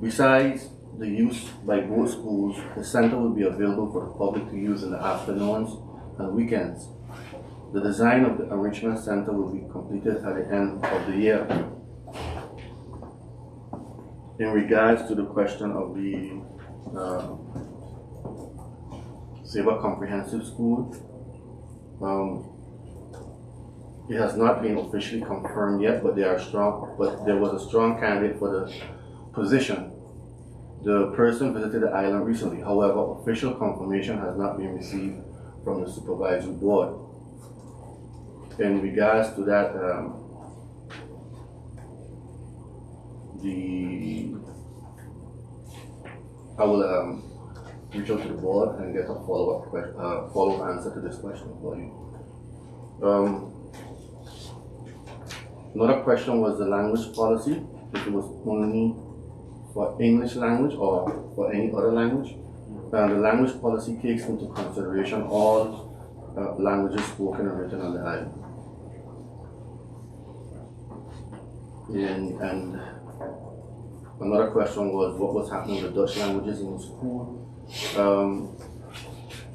Besides the use by both schools, the center will be available for the public to use in the afternoons and weekends. The design of the enrichment center will be completed at the end of the year. In regards to the question of the Saba Comprehensive School, it has not been officially confirmed yet, but there was a strong candidate for the position. The person visited the island recently. However, official confirmation has not been received from the supervisory board. In regards to that, I will reach out to the board and get a follow-up answer to this question for you. Another question was the language policy, if it was only for English language or for any other language. The language policy takes into consideration all languages spoken and written on the island. And another question was what was happening with Dutch languages in the school.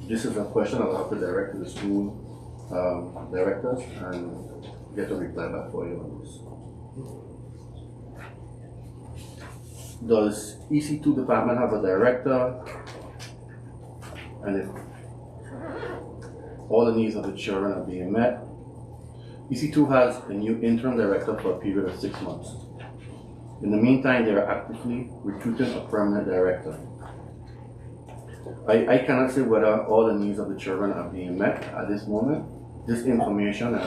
This is a question I'll have to direct to the school directors and get a reply back for you on this. Does EC2 department have a director? And if all the needs of the children are being met? EC2 has a new interim director for a period of 6 months. In the meantime, they are actively recruiting a permanent director. I cannot say whether all the needs of the children are being met at this moment. This information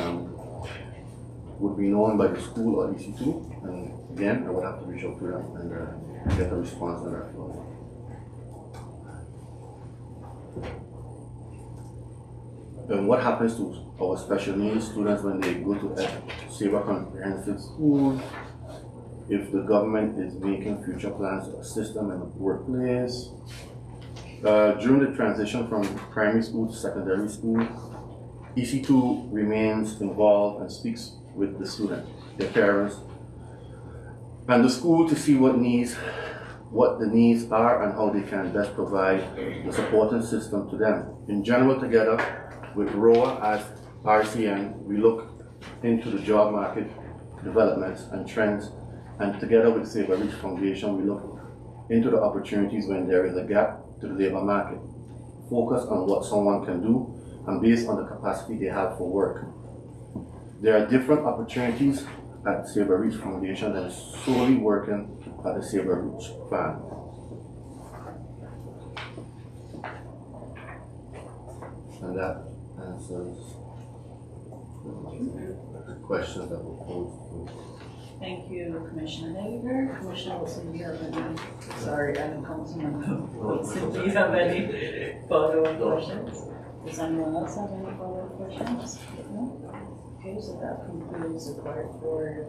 would be known by the school or EC2, and again, I would have to reach out to them and get a response on that. And what happens to our special needs students when they go to Saba Comprehensive School? If the government is making future plans to assist them in the workplace. During the transition from primary school to secondary school, EC2 remains involved and speaks with the student, their parents, and the school to see what the needs are and how they can best provide the supporting system to them. In general, together with ROA as RCN, we look into the job market developments and trends, and together with Saba Reach Foundation, we look into the opportunities when there is a gap to the labor market. Focus on what someone can do and based on the capacity they have for work. There are different opportunities at Saba Reach Foundation than solely working at the Saba Reach Fund. And that answers the questions that were posed. Thank you, Commissioner Hager. Commissioner Wilson, do you have any? Sorry, I didn't come to my Wilson, do you have any follow-up questions? Does anyone else have any follow-up questions? No? Okay, so that concludes the part for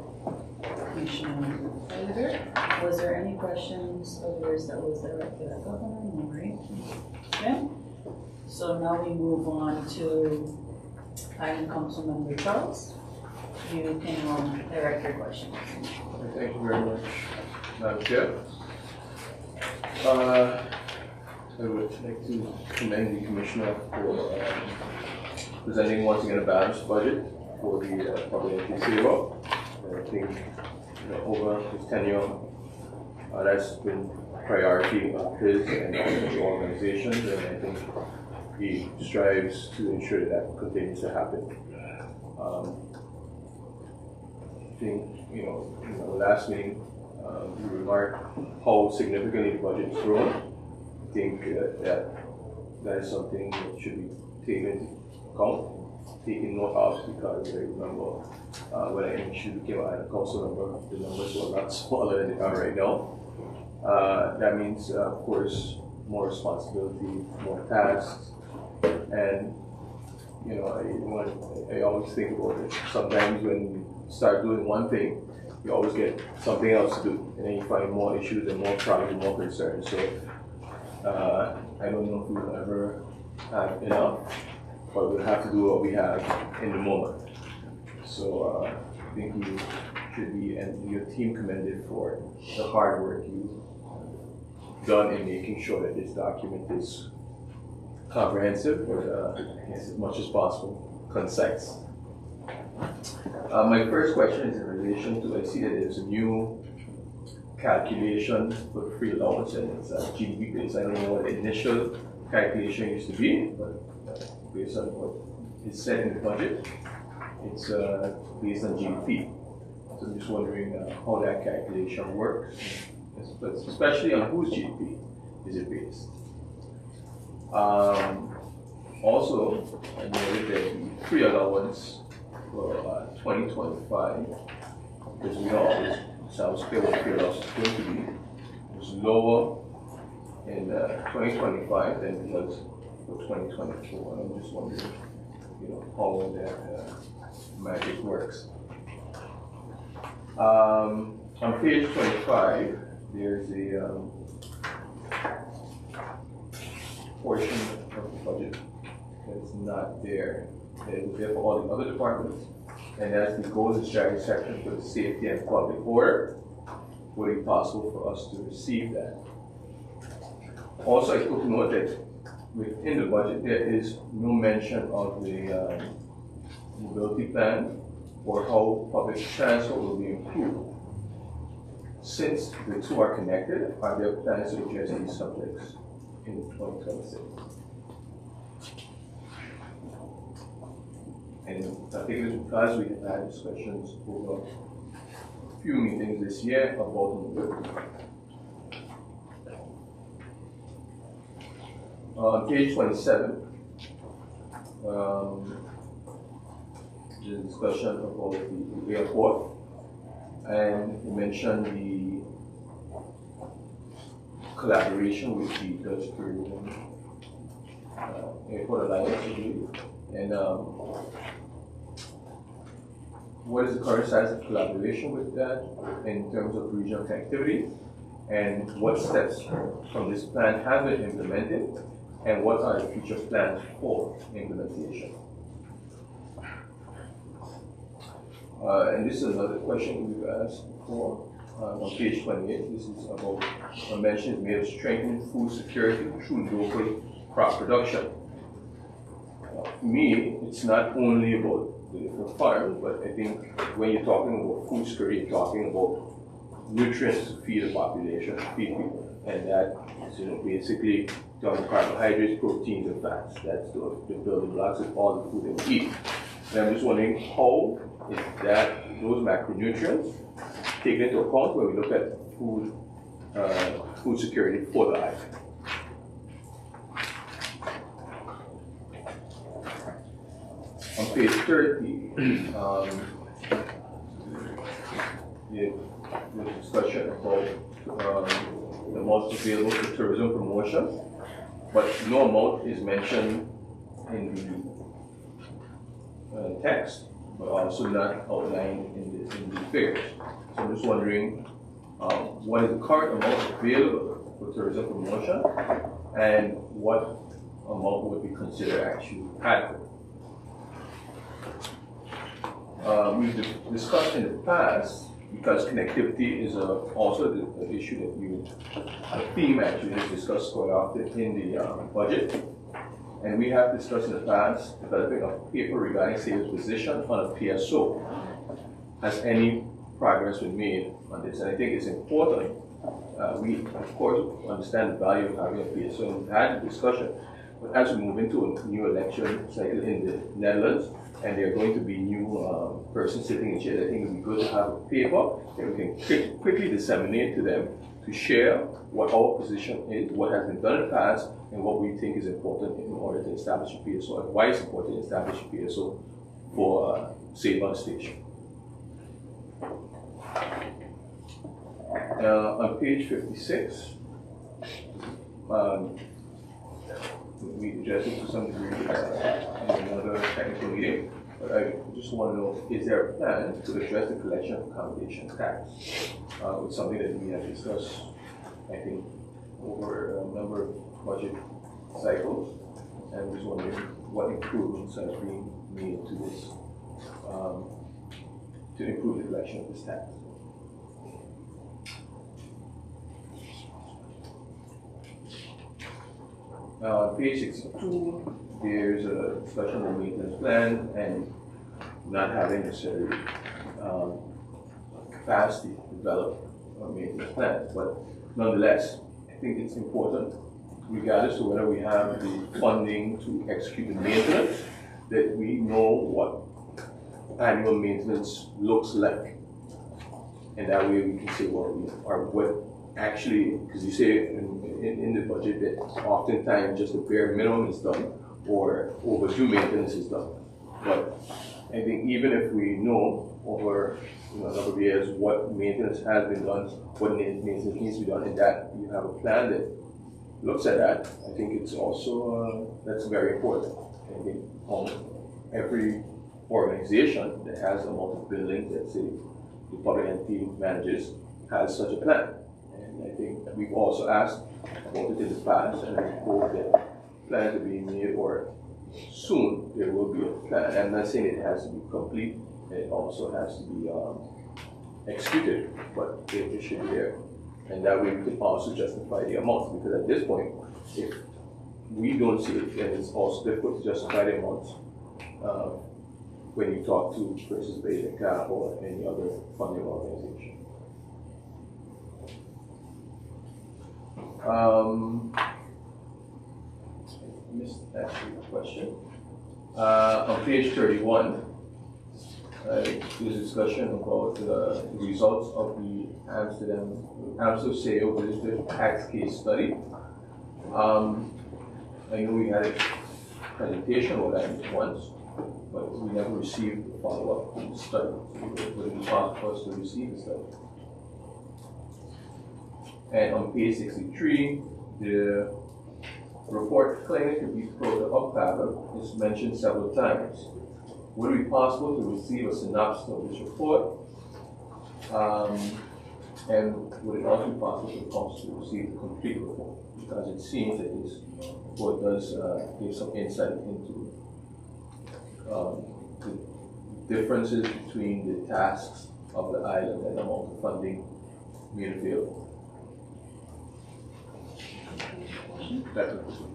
Commissioner Hager. Was there any questions of yours that was directed at Governor? No, right? Okay. So now we move on to Island Councilmember Charles, you can direct your questions. Thank you very much, Madam Chair. I would like to commend the Commissioner for presenting once again a balanced budget for the Public Entity Saba. I think over his tenure, that's been a priority of his and the organizations, and I think he strives to ensure that continues to happen. I think, in the last meeting, you remarked how significantly the budget is grown. I think that is something that should be taken into account, taken note of, because I remember when I initially became a council member, the numbers were a lot smaller than they are right now. That means, of course, more responsibility, more tasks, and I always think about it. Sometimes when you start doing one thing, you always get something else to do, and then you find more issues and more problems, more concerns. So I don't know if we will ever have enough, but we'll have to do what we have in the moment. So I think you should be, and your team, commended for the hard work you've done in making sure that this document is comprehensive, but as much as possible, concise. My first question is in relation to, I see that there's a new calculation for the free allowance, and it's GDP based. I don't know what the initial calculation used to be, but based on what is said in the budget, it's based on GDP. So I'm just wondering how that calculation works, but especially on whose GDP is it based. Also, I noted that the free allowance for 2025, because we always sounds clear what free allowance is going to be, was lower in 2025 than it was for 2024. And I'm just wondering, how that magic works. On page 25, there's a portion of the budget that's not there. It was there for all the other departments, and that's the goals and strategy section for the safety and public order. Would it be possible for us to receive that? Also, I took note that within the budget there is no mention of the mobility plan or how public transport will be improved. Since the two are connected, are there plans to address these subjects in 2026? And particularly because we have had discussions over a few meetings this year about mobility. On page 27, the discussion about the airport, and you mentioned the collaboration with the Dutch Caribbean Airport Alliance, and what is the current size of collaboration with that in terms of regional connectivity, and what steps from this plan have been implemented, and what are the future plans for implementation? And this is another question we've asked before. On page 28, this is about a mention made of strengthening food security through local crop production. For me, it's not only about the different farms, but I think when you're talking about food security, you're talking about nutrients to feed the population, to feed people, and that is, basically talking carbohydrates, proteins, and fats. That's the building blocks of all the food that we eat. And I'm just wondering, how is that those macronutrients taken into account when we look at food security for the island? On page 30, the discussion about the amounts available for tourism promotion, but no amount is mentioned in the text, but also not outlined in the figures. So I'm just wondering, what is the current amount available for tourism promotion, and what amount would be considered actually adequate? we've discussed in the past, because connectivity is also an issue a theme actually is discussed quite often in the budget. And we have discussed in the past developing a paper regarding SABE's position on a PSO. Has any progress been made on this? And I think it's important. We, of course, understand the value of having a PSO, and we've had a discussion. But as we move into a new election cycle in the Netherlands, and there are going to be new persons sitting in chairs, I think it would be good to have a paper that we can quickly disseminate to them to share what our position is, what has been done in the past, and what we think is important in order to establish a PSO, and why it's important to establish a PSO for SABE on station. On page 56, we addressed it to some degree in another technical meeting, but I just want to know, is there a plan to address the collection of accommodation tax? It's something that we have discussed, I think, over a number of budget cycles, and I'm just wondering what improvements are being made to this, to improve the collection of this tax. Page 62, there's a discussion on maintenance plan and not having necessarily capacity to develop a maintenance plan. But nonetheless, I think it's important, regardless of whether we have the funding to execute the maintenance, that we know what annual maintenance looks like. And that way we can say what we are, what actually, because you say in the budget that oftentimes just the bare minimum is done or overdue maintenance is done. But I think even if we know over a number of years what maintenance has been done, what maintenance needs to be done, and that you have a plan that looks at that, I think it's also, that's very important. I think every organization that has a multi-building that say the public entity manages has such a plan. And I think we've also asked about it in the past, and I hope that plans are being made, or soon there will be a plan. I'm not saying it has to be complete, it also has to be executed, but it should be there. And that way we can also justify the amounts, because at this point, if we don't see it, then it's also difficult to justify the amounts when you talk to versus Beta or any other funding organization. I missed actually the question. On page 31, there's a discussion about the results of the Amsterdam sale visitor tax case study. I know we had a presentation on that once, but we never received the follow-up on the study. Would it be possible for us to receive the study? And on page 63, the report claiming to be pro the Upcover is mentioned several times. Would it be possible to receive a synopsis of this report? And would it also be possible for council to receive the complete report? Because it seems that this report does give some insight into the differences between the tasks of the island and the amount of funding made available. That's a question.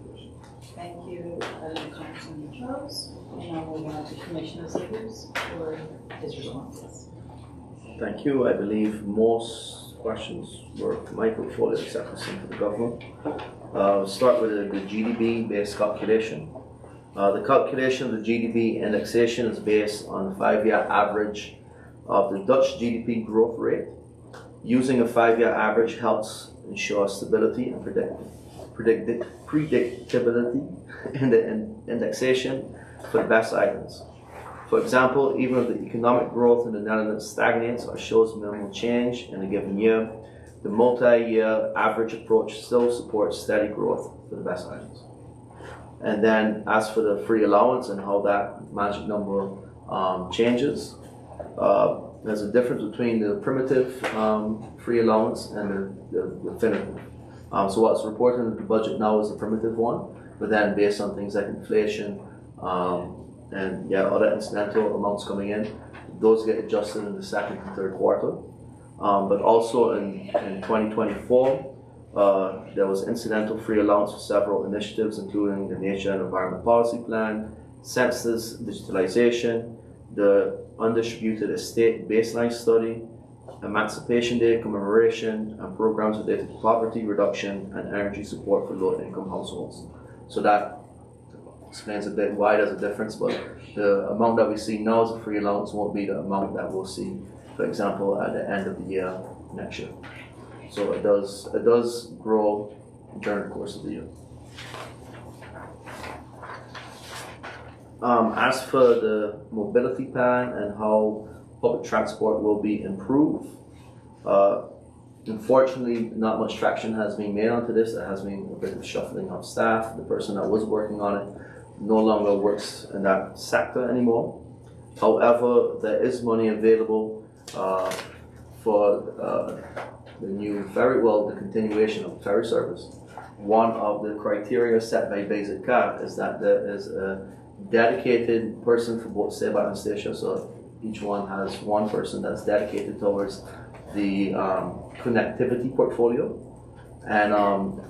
Thank you, Councilman Charles. And now moving on to Commissioner Siggers for his responses. Thank you. I believe most questions were for my portfolio except for some for the government. Start with the GDP-based calculation. The calculation of the GDP indexation is based on the 5-year average of the Dutch GDP growth rate. Using a 5-year average helps ensure stability and predictability in the indexation for the best items. For example, even if the economic growth in the Netherlands stagnates or shows minimal change in a given year, the multi-year average approach still supports steady growth for the best items. And then as for the free allowance and how that magic number changes, there's a difference between the primitive free allowance and the definitive. So what's reported in the budget now is the primitive one, but then based on things like inflation, and other incidental amounts coming in. Those get adjusted in the second and third quarter. But also in 2024, there was incidental free allowance for several initiatives, including the Nature and Environment Policy Plan, census digitalization, the Undistributed Estate Baseline Study, Emancipation Day commemoration, and programs related to poverty reduction and energy support for low-income households. So that explains a bit why there's a difference, but the amount that we see now as a free allowance won't be the amount that we'll see, for example, at the end of the year next year. So it does grow during the course of the year. As for the mobility plan and how public transport will be improved, unfortunately, not much traction has been made onto this. There has been a bit of shuffling of staff. The person that was working on it no longer works in that sector anymore. However, there is money available for the continuation of ferry service. One of the criteria set by Basic CAT is that there is a dedicated person for both Saba and Statia, so each one has one person that's dedicated towards the connectivity portfolio. And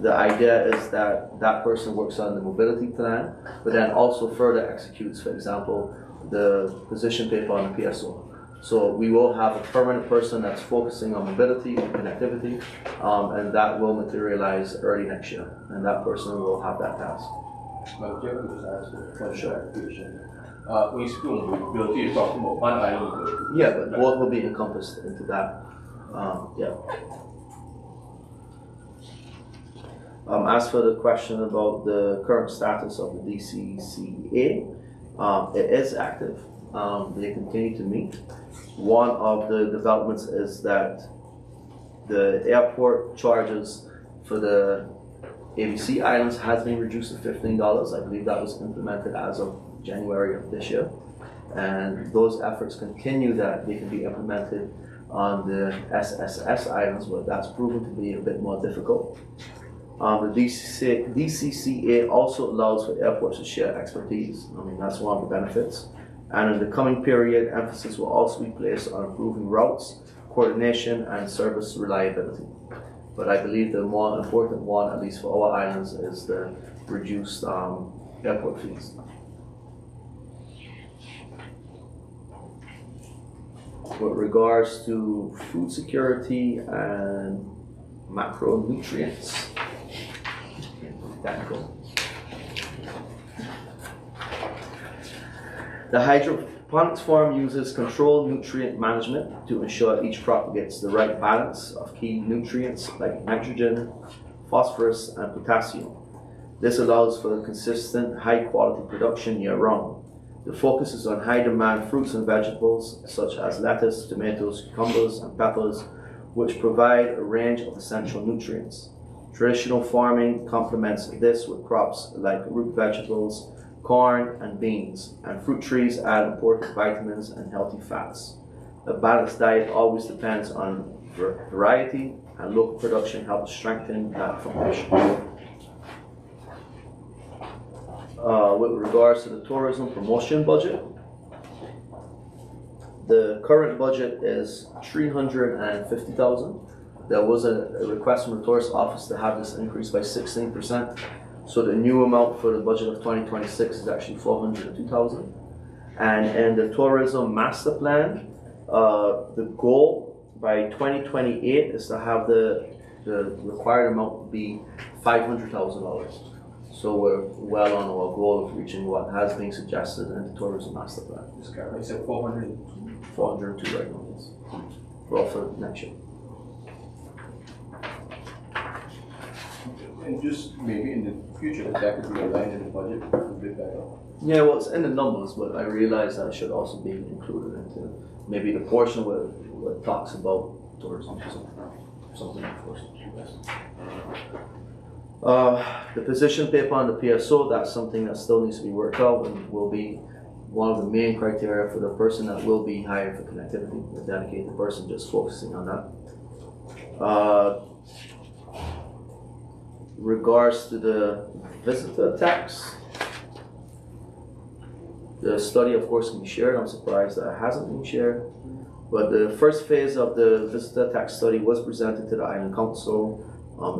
the idea is that that person works on the mobility plan, but then also further executes, for example, the position paper on the PSO. So we will have a permanent person that's focusing on mobility and connectivity, and that will materialize early next year, and that person will have that task. But Jeff, just ask for clarification. When you speak on mobility, you're talking about one island mobility. Yeah, but both will be encompassed into that. As for the question about the current status of the DCCA, it is active. They continue to meet. One of the developments is that the airport charges for the ABC Islands has been reduced to $15. I believe that was implemented as of January of this year. And those efforts continue that they can be implemented on the SSS Islands, but that's proven to be a bit more difficult. The DCCA also allows for airports to share expertise. I mean, that's one of the benefits. And in the coming period, emphasis will also be placed on improving routes, coordination, and service reliability. But I believe the more important one, at least for our islands, is the reduced airport fees. With regards to food security and macronutrients, the hydroponics farm uses controlled nutrient management to ensure each crop gets the right balance of key nutrients like nitrogen, phosphorus, and potassium. This allows for consistent, high-quality production year-round. The focus is on high-demand fruits and vegetables such as lettuce, tomatoes, cucumbers, and peppers, which provide a range of essential nutrients. Traditional farming complements this with crops like root vegetables, corn, and beans, and fruit trees add important vitamins and healthy fats. A balanced diet always depends on variety, and local production helps strengthen that foundation. With regards to the tourism promotion budget, the current budget is $350,000. There was a request from the tourist office to have this increased by 16%. So the new amount for the budget of 2026 is actually $402,000. And in the tourism master plan, the goal by 2028 is to have the required amount be $500,000. So we're well on our goal of reaching what has been suggested in the tourism master plan. This guy, I said 400. 402 right now, yes. Well, for next year. And just maybe in the future, that could be aligned in the budget a bit better. Yeah, well, it's in the numbers, but I realize that should also be included into maybe the portion where it talks about tourism, something of course. The position paper on the PSO, that's something that still needs to be worked out and will be one of the main criteria for the person that will be hired for connectivity, a dedicated person just focusing on that. Regards to the visitor tax, The study, of course, can be shared. I'm surprised that it hasn't been shared. But the first phase of the visitor tax study was presented to the Island Council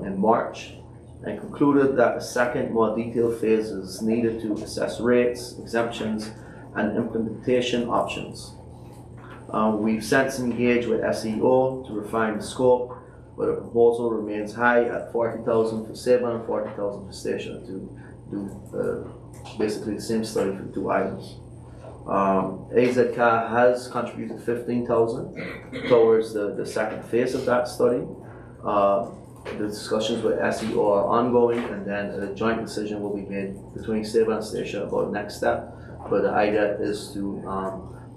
in March and concluded that a second, more detailed phase is needed to assess rates, exemptions, and implementation options. We've since engaged with SEO to refine the scope, but the proposal remains high at $40,000 for Sabin and $40,000 for Station to do basically the same study for 2 items. AZK has contributed $15,000 towards the second phase of that study. The discussions with SEO are ongoing, and then a joint decision will be made between Sabin and Station about the next step. But the idea is to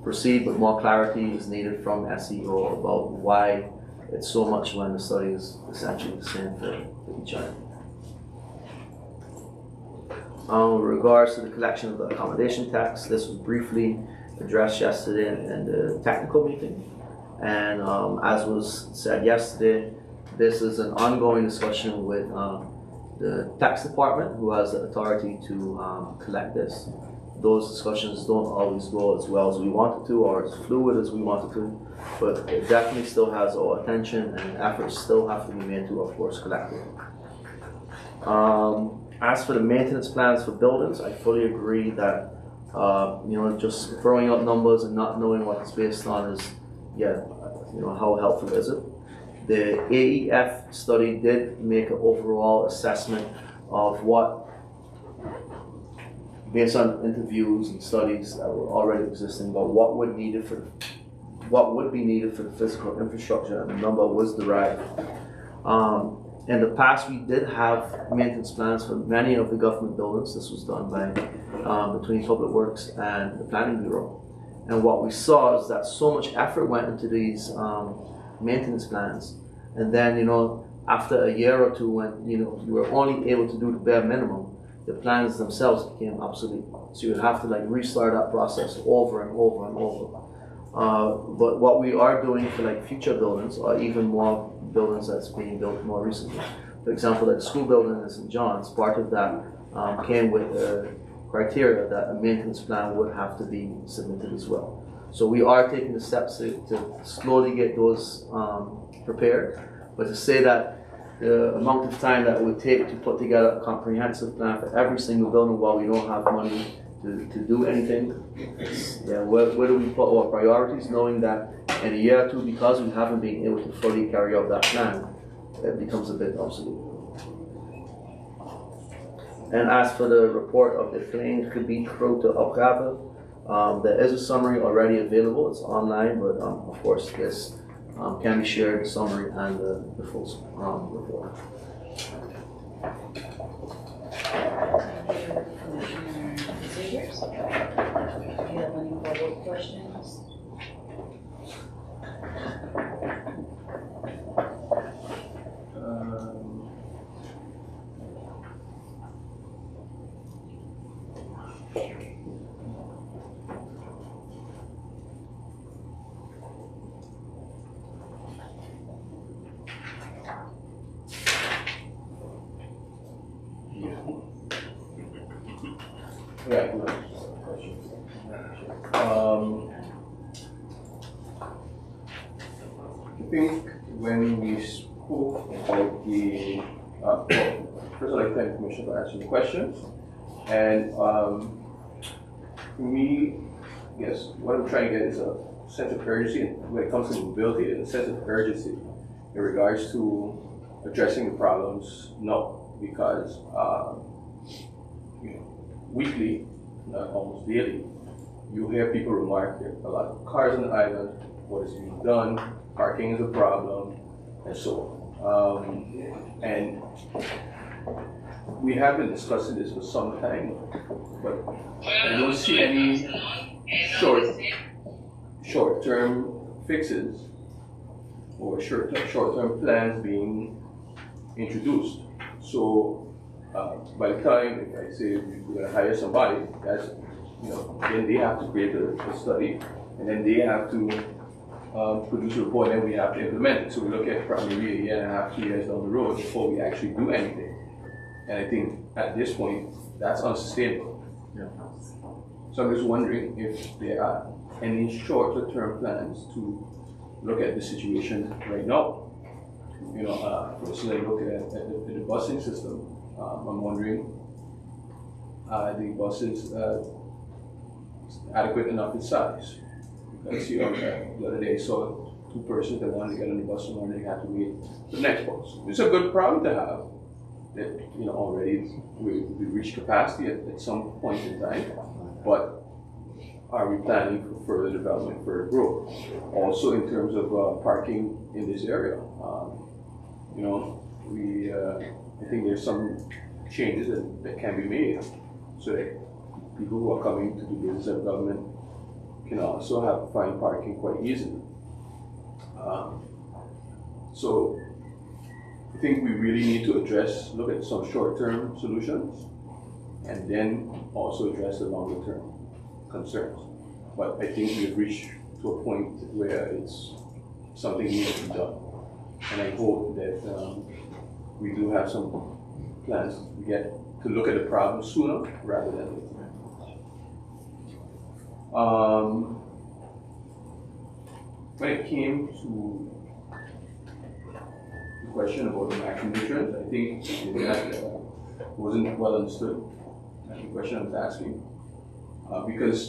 proceed, but more clarity is needed from SEO about why it's so much when the study is essentially the same for each item. In regards to the collection of the accommodation tax, this was briefly addressed yesterday in the technical meeting. And as was said yesterday, this is an ongoing discussion with the tax department, who has the authority to collect this. Those discussions don't always go as well as we wanted to, or as fluid as we wanted to, but it definitely still has our attention, and efforts still have to be made to, of course, collect it. As for the maintenance plans for buildings, I fully agree that just throwing out numbers and not knowing what it's based on is, how helpful is it? The AEF study did make an overall assessment of what, based on interviews and studies that were already existing, but what would be needed for the physical infrastructure, and the number was derived. In the past, we did have maintenance plans for many of the government buildings. This was done by between Public Works and the Planning Bureau. And what we saw is that so much effort went into these maintenance plans, and then after a year or two, when you were only able to do the bare minimum, the plans themselves became obsolete. So you would have to restart that process over and over and over. But what we are doing for future buildings, or even more buildings that's being built more recently, for example, the school building in St. John's, part of that came with the criteria that a maintenance plan would have to be submitted as well. So we are taking the steps to slowly get those prepared, but to say that the amount of time that it would take to put together a comprehensive plan for every single building while we don't have money to do anything, where do we put our priorities, knowing that in a year or two, because we haven't been able to fully carry out that plan, it becomes a bit obsolete. And as for the report of the Klein Gebied Grote Opgave, there is a summary already available. It's online, but of course this can be shared, the summary and the full report. Commissioner Procedures, do you have any follow-up questions? I think when we spoke about the, first I'd like to thank the Commissioner for answering the questions. And for me, yes, what I'm trying to get is a sense of urgency when it comes to mobility, and a sense of urgency in regards to addressing the problems, not because weekly, not almost daily, you hear people remark there are a lot of cars on the island, what is being done, parking is a problem, and so on. And we have been discussing this for some time, but I don't see any short-term fixes or short-term plans being introduced. So by the time, if I say we're going to hire somebody, that's, then they have to create a study, and then they have to produce a report, and then we have to implement it. So we look at probably a year and a half, 2 years down the road before we actually do anything. And I think at this point, that's unsustainable. Yeah. So I'm just wondering if there are any shorter term plans to look at the situation right now. You know, personally look at the busing system. I'm wondering, are the buses adequate enough in size? Because you know, the other day I saw 2 persons that wanted to get on the bus and one they had to wait for the next bus. It's a good problem to have. That you know already we reach capacity at some point in time, but are we planning for further development, further growth? Also in terms of parking in this area, you know, I think there's some changes that can be made so that people who are coming to do business and government can also find parking quite easily. So I think we really need to look at some short-term solutions and then also address the longer-term concerns. But I think we've reached to a point where it's something needs to be done. And I hope that we do have some plans to get to look at the problem sooner rather than later. When it came to the question about the macronutrients, I think that wasn't well understood. That's the question I was asking. Because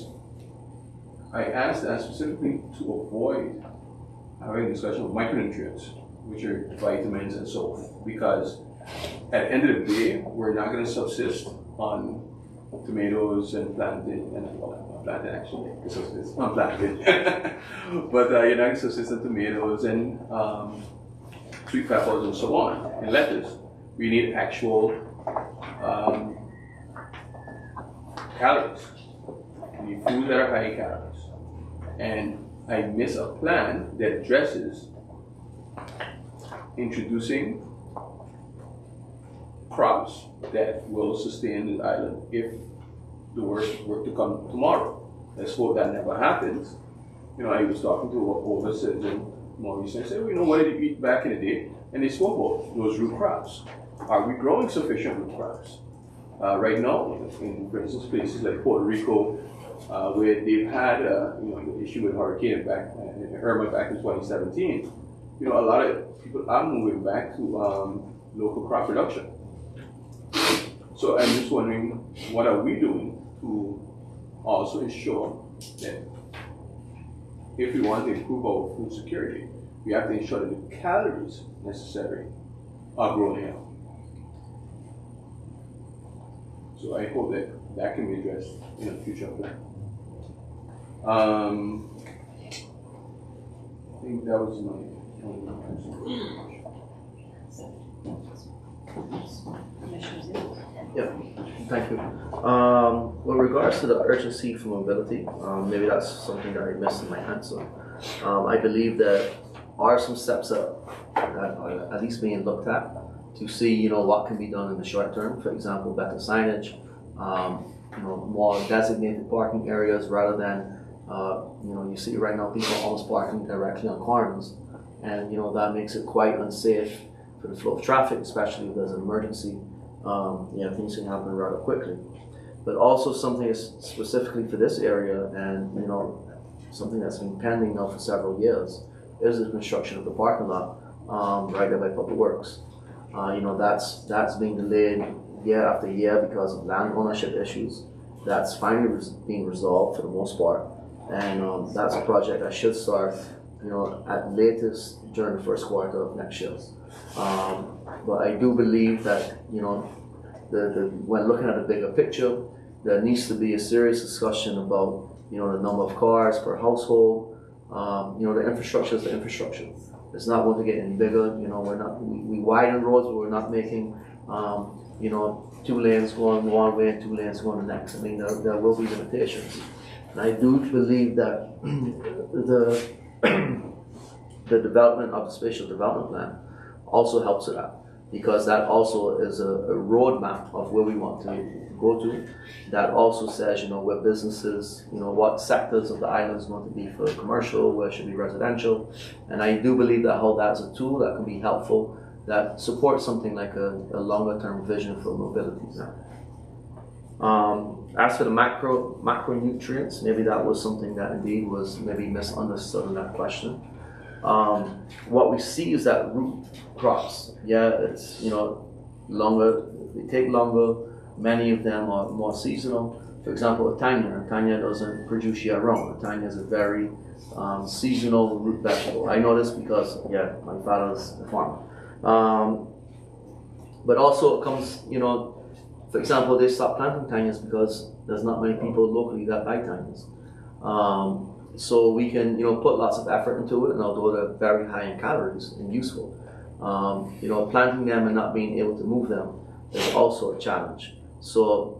I asked that specifically to avoid having a discussion of micronutrients, which are vitamins and so forth. Because at the end of the day, we're not going to subsist on tomatoes and plantain, plantain actually, because it's unplanted. But you're not going to subsist on tomatoes and sweet peppers and so on, and lettuce. We need actual calories. We need foods that are high in calories. And I miss a plan that addresses introducing crops that will sustain the island if the worst were to come tomorrow. Let's hope that never happens. You know, I was talking to older citizens more recently. I said, well, you know, what did you eat back in the day? And they spoke about those root crops. Are we growing sufficient root crops? Right now, in for instance, places like Puerto Rico, where they've had you know, the issue with hurricane Irma back in 2017, you know, a lot of people are moving back to local crop production. So I'm just wondering, what are we doing to also ensure that if we want to improve our food security, we have to ensure that the calories necessary are grown here. So I hope that that can be addressed in a future plan. I think that was my Yeah, thank you. With regards to the urgency for mobility, maybe that's something that I missed in my answer. I believe that are some steps that are at least being looked at to see, you know, what can be done in the short term. For example, better signage, you know, more designated parking areas rather than, you know, you see right now people almost parking directly on corners, and you know that makes it quite unsafe for the flow of traffic, especially if there's an emergency. Yeah, things can happen rather quickly. But also something is specifically for this area, and you know, something that's been pending now for several years, is the construction of the parking lot right there by Public Works. You know, that's being delayed year after year because of land ownership issues. That's finally being resolved for the most part, and that's a project that should start, you know, at latest during the first quarter of next year. But I do believe that, you know, when looking at the bigger picture, there needs to be a serious discussion about, you know, the number of cars per household. You know, the infrastructure is the infrastructure. It's not going to get any bigger. You know, we widen roads, but we're not making, you know, 2 lanes going one way and 2 lanes going the next. I mean, there will be limitations. And I do believe that the development of the spatial development plan also helps with that, because that also is a roadmap of where we want to go to. That also says, you know, where businesses, you know, what sectors of the island is going to be for commercial, where it should be residential. And I do believe that how that's a tool that can be helpful, that supports something like a longer term vision for mobility. As for the macronutrients, maybe that was something that indeed was maybe misunderstood in that question. What we see is that root crops, it's longer, they take longer. Many of them are more seasonal. For example, Tanya doesn't produce year round. Tanya is a very seasonal root vegetable. I know this because my father's a farmer. But also it comes, for example, they stop planting Tanyas because there's not many people locally that buy Tanyas. So we can, put lots of effort into it, and although they're very high in calories and useful, planting them and not being able to move them is also a challenge. So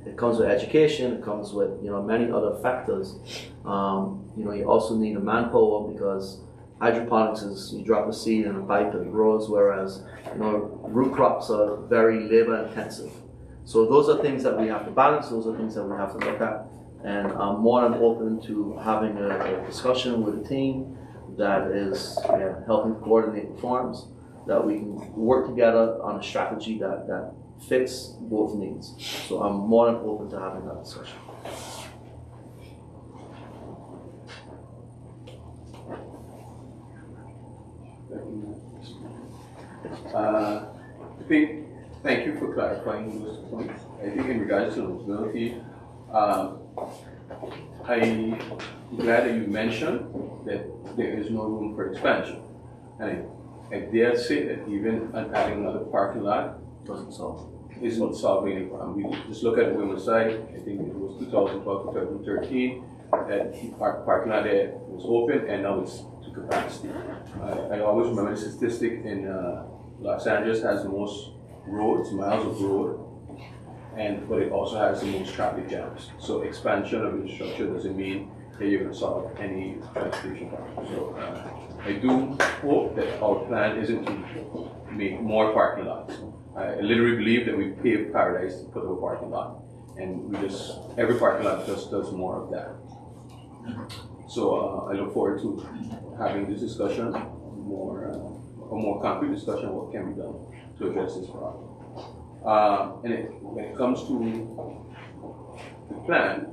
it comes with education, it comes with, many other factors. You also need a manpower because hydroponics is you drop a seed in a pipe and it grows, whereas root crops are very labor intensive. So those are things that we have to balance, those are things that we have to look at, and I'm more than open to having a discussion with a team that is helping coordinate the farms, that we can work together on a strategy that fits both needs. So I'm more than open to having that discussion. Thank you for clarifying those points. I think in regards to mobility, I'm glad that you mentioned that there is no room for expansion. And I dare say that even adding another parking lot isn't solving any problem. We just look at Women's Side, I think it was 2012 to 2013, that the parking lot there was open and now it's to capacity. I always remember the statistic in Los Angeles has the most roads, miles of road, but it also has the most traffic jams. So expansion of infrastructure doesn't mean that you're going to solve any transportation problem. So I do hope that our plan isn't to make more parking lots. I literally believe that we pave paradise to put up a parking lot, and every parking lot just does more of that. So I look forward to having this discussion, a more concrete discussion of what can be done to address this problem. When it comes to the plan,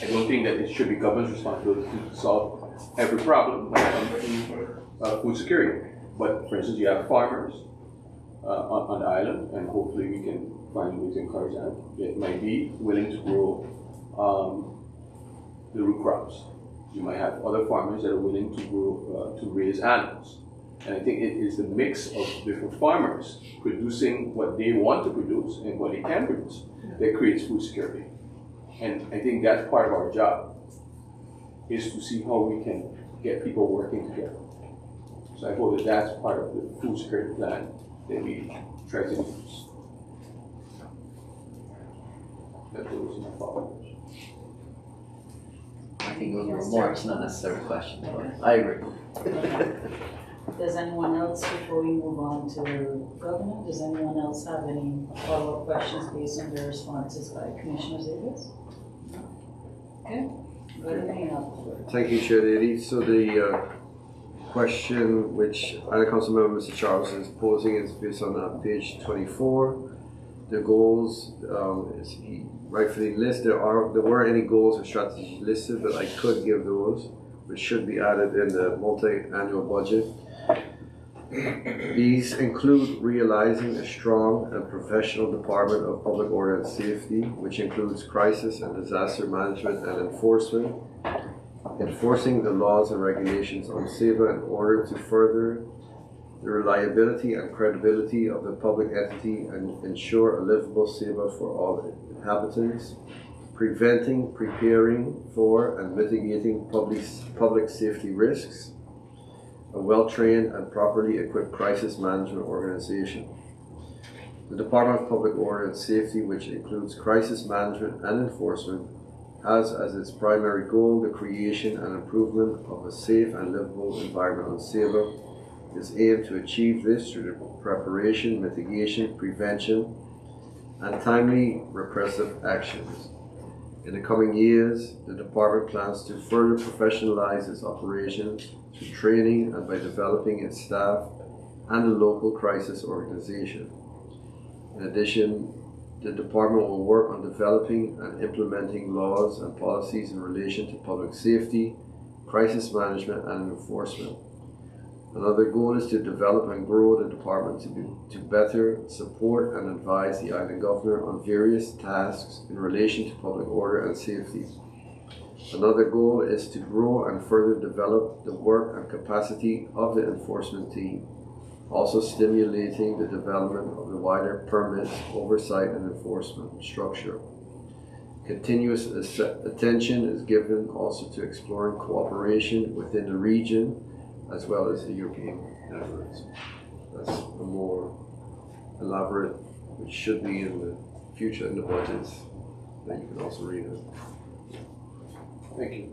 I don't think that it should be government's responsibility to solve every problem when it comes to food security. But for instance, you have farmers on the island, and hopefully we can find ways to encourage them that might be willing to grow the root crops. You might have other farmers that are willing to grow to raise animals. And I think it is the mix of different farmers producing what they want to produce and what they can produce that creates food security. And I think that's part of our job, is to see how we can get people working together. So I hope that that's part of the food security plan that we try to use. That was my follow-up. I think those were remarks, not necessarily questions, but I agree. Does anyone else, before we move on to Governor, does anyone else have any follow-up questions based on the responses by Commissioner Davis? Okay, go ahead. Thank you, Chair Lady. So the question which other Council Member Mr. Charles is posing is based on page 24. The goals, as he rightfully lists, there weren't any goals or strategies listed, but I could give those, which should be added in the multi-annual budget. These include realizing a strong and professional Department of Public Order and Safety, which includes crisis and disaster management and enforcement, enforcing the laws and regulations on SABA in order to further the reliability and credibility of the public entity and ensure a livable SABA for all inhabitants, preventing, preparing for, and mitigating public safety risks, a well-trained and properly equipped crisis management organization. The Department of Public Order and Safety, which includes crisis management and enforcement, has as its primary goal the creation and improvement of a safe and livable environment on SABA. It is aimed to achieve this through the preparation, mitigation, prevention, and timely repressive actions. In the coming years, the Department plans to further professionalize its operations through training and by developing its staff and a local crisis organization. In addition, the the department will work on developing and implementing laws and policies in relation to public safety, crisis management, and enforcement. Another goal is to develop and grow the department to better support and advise the island governor on various tasks in relation to public order and safety. Another goal is to grow and further develop the work and capacity of the enforcement team, also stimulating the development of the wider permits, oversight, and enforcement structure. Continuous attention is given also to exploring cooperation within the region as well as the European efforts. That's a more elaborate, which should be in the future in the budgets that you can also read it. Thank you.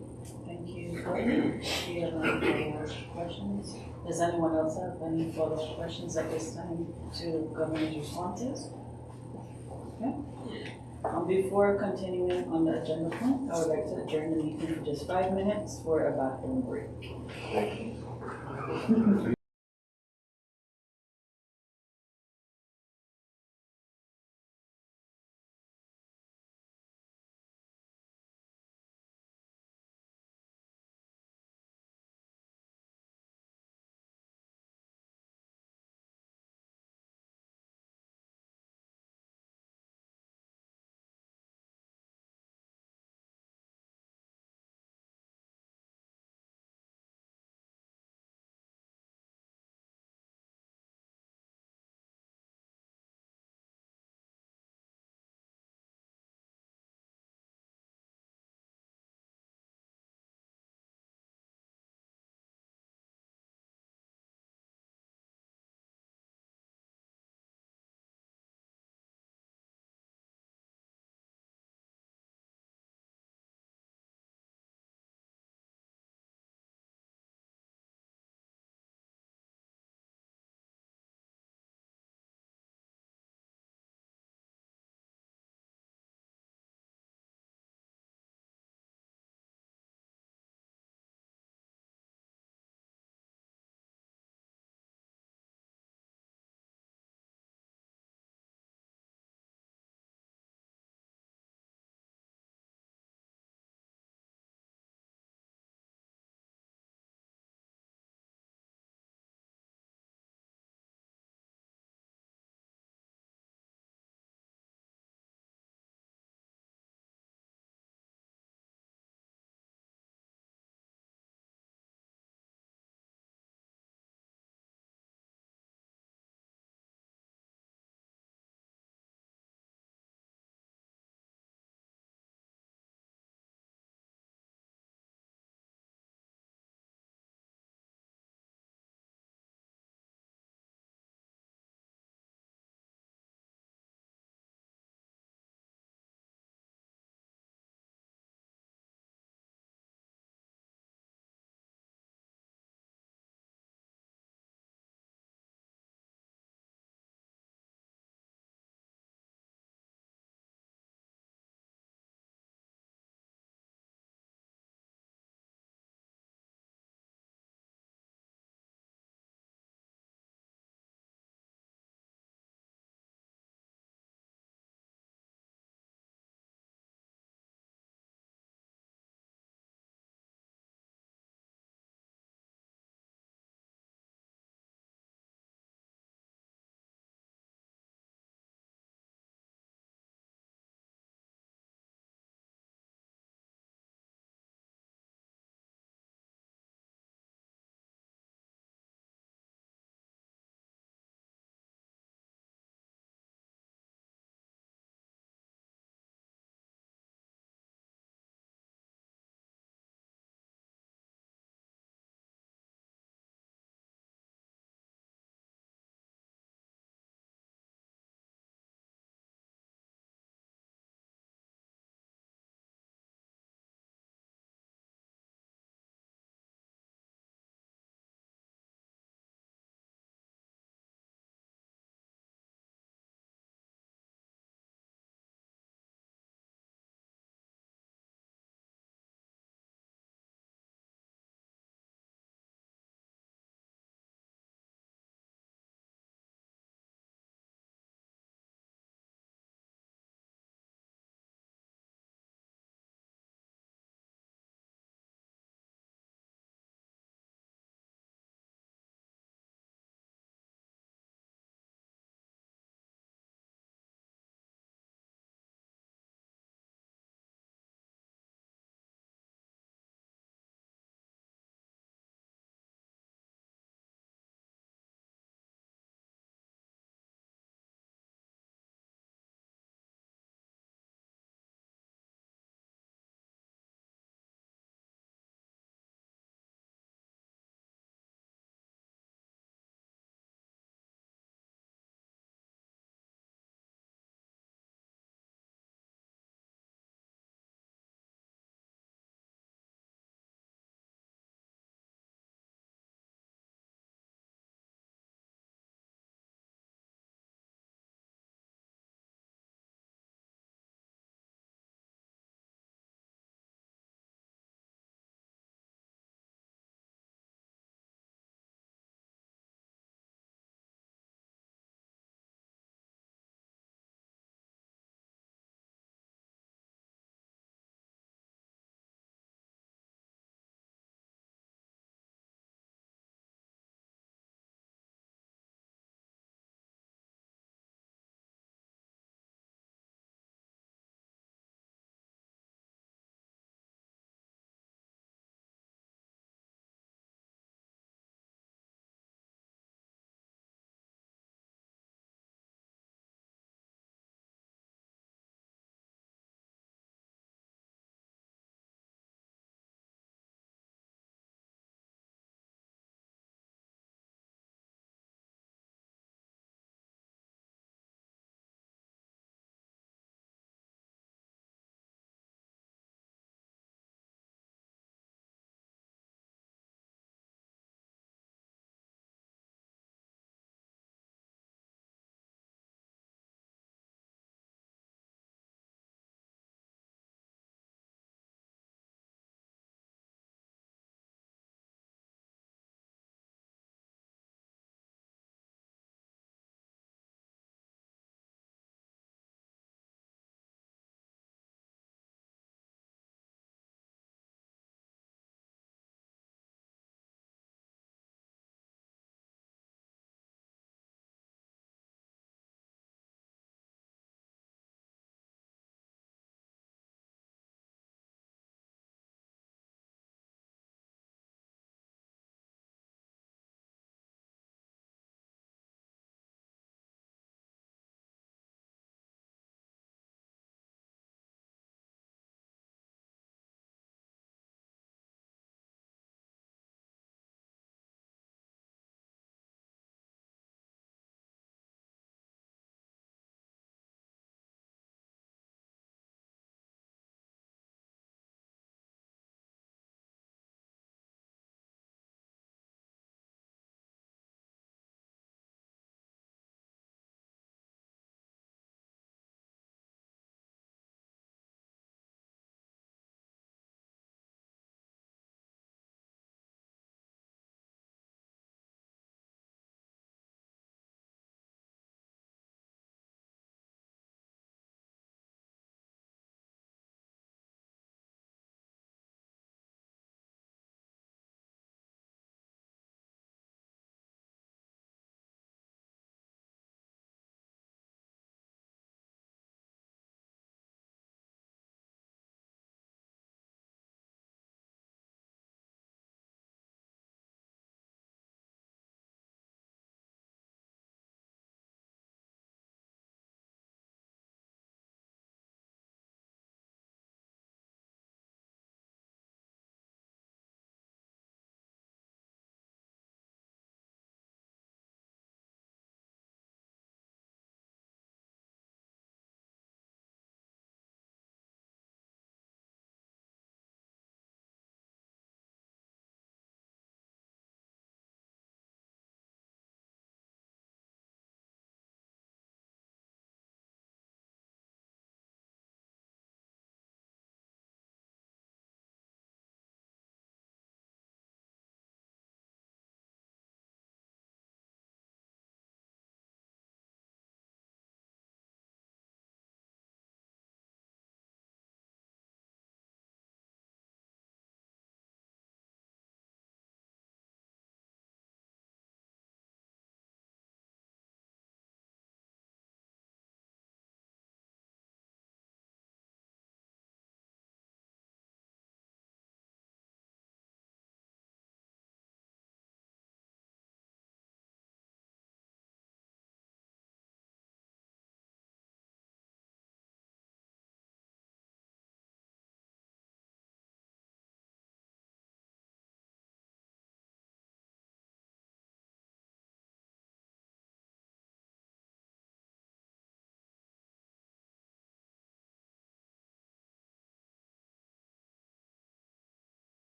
Thank you. Do you have any more questions? Does anyone else have any follow-up questions at this time to governor's responses? Okay. Before continuing on the agenda point, I would like to adjourn the meeting for just 5 minutes for a bathroom break. Thank you.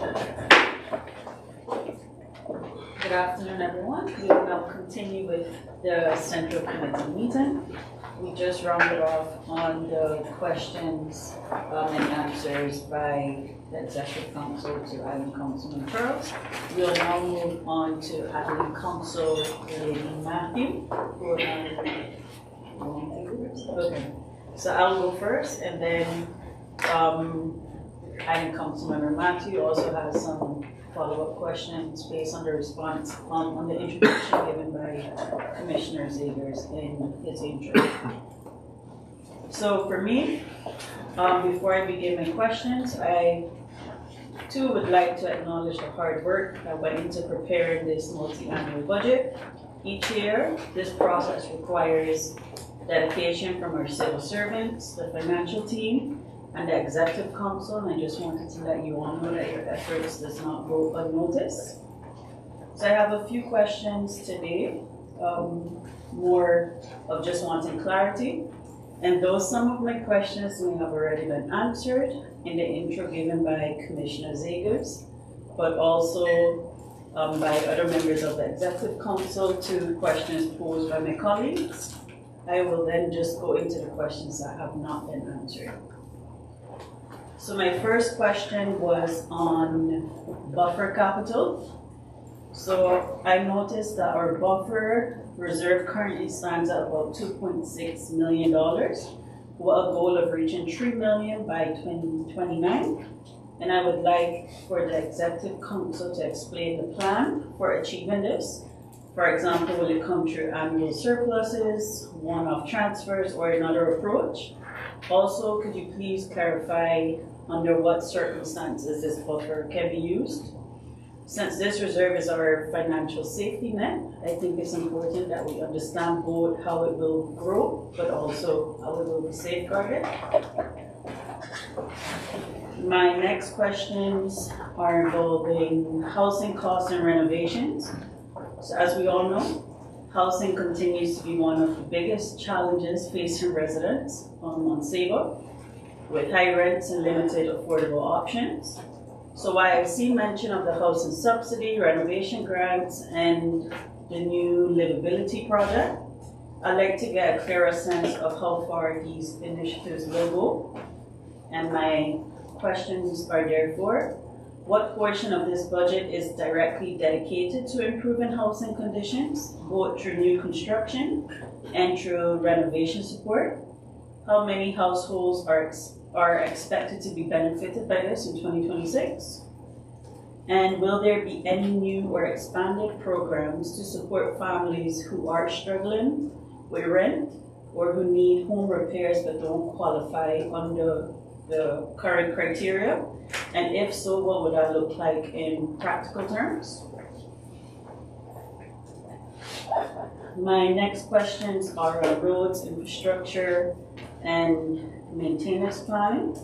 Good afternoon, everyone. We will now continue with the Central Committee meeting. We just rounded off on the questions and answers by the Executive Council to Island Councilman Charles. We'll now move on to Island Council Lady Matthew. Okay, so I'll go first, and then Island Councilmember Matthew also has some follow-up questions based on the response on the introduction given by Commissioner Zegers in his intro. So for me, before I begin my questions, I too would like to acknowledge the hard work that went into preparing this multi-annual budget. Each year, this process requires dedication from our civil servants, the financial team, and the Executive Council, and I just wanted to let you all know that your efforts does not go unnoticed. So I have a few questions today, more of just wanting clarity. And though some of my questions may have already been answered in the intro given by Commissioner Zegers, but also by other members of the Executive Council to questions posed by my colleagues, I will then just go into the questions that have not been answered. So my first question was on buffer capital. So I noticed that our buffer reserve currently stands at about $2.6 million, with a goal of reaching $3 million by 2029. And I would like for the Executive Council to explain the plan for achieving this. For example, will it come through annual surpluses, one-off transfers, or another approach? Also, could you please clarify under what circumstances this buffer can be used? Since this reserve is our financial safety net, I think it's important that we understand both how it will grow, but also how it will be safeguarded. My next questions are involving housing costs and renovations. So as we all know, housing continues to be one of the biggest challenges facing residents on Saba, with high rents and limited affordable options. So while I've seen mention of the housing subsidy, renovation grants, and the new livability project, I'd like to get a clearer sense of how far these initiatives will go. And my questions are therefore, what portion of this budget is directly dedicated to improving housing conditions, both through new construction and through renovation support? How many households are expected to be benefited by this in 2026? And will there be any new or expanded programs to support families who are struggling with rent or who need home repairs but don't qualify under the current criteria? And if so, what would that look like in practical terms? My next questions are on roads, infrastructure, and maintenance planning.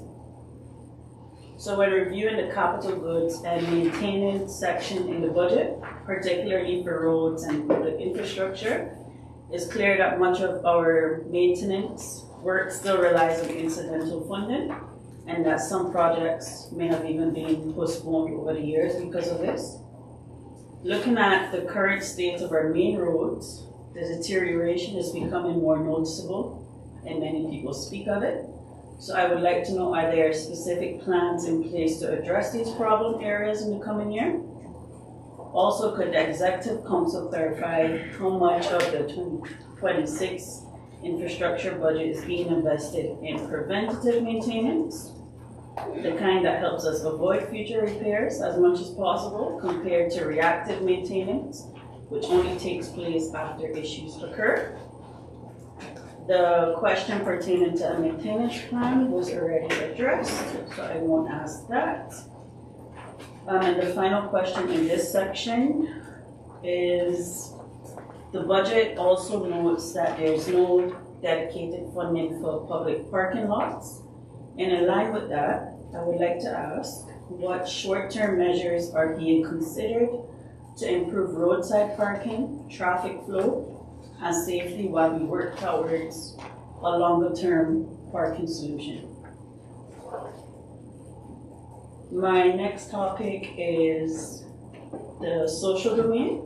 So when reviewing the capital goods and maintenance section in the budget, particularly for roads and public infrastructure, it's clear that much of our maintenance work still relies on incidental funding, and that some projects may have even been postponed over the years because of this. Looking at the current state of our main roads, the deterioration is becoming more noticeable, and many people speak of it. So I would like to know, are there specific plans in place to address these problem areas in the coming year? Also, could the Executive Council clarify how much of the 2026 infrastructure budget is being invested in preventative maintenance, the kind that helps us avoid future repairs as much as possible, compared to reactive maintenance, which only takes place after issues occur? The question pertaining to a maintenance plan was already addressed, so I won't ask that. And the final question in this section is, the budget also notes that there's no dedicated funding for public parking lots. And in line with that, I would like to ask, what short-term measures are being considered to improve roadside parking, traffic flow, and safety while we work towards a longer-term parking solution? My next topic is the social domain.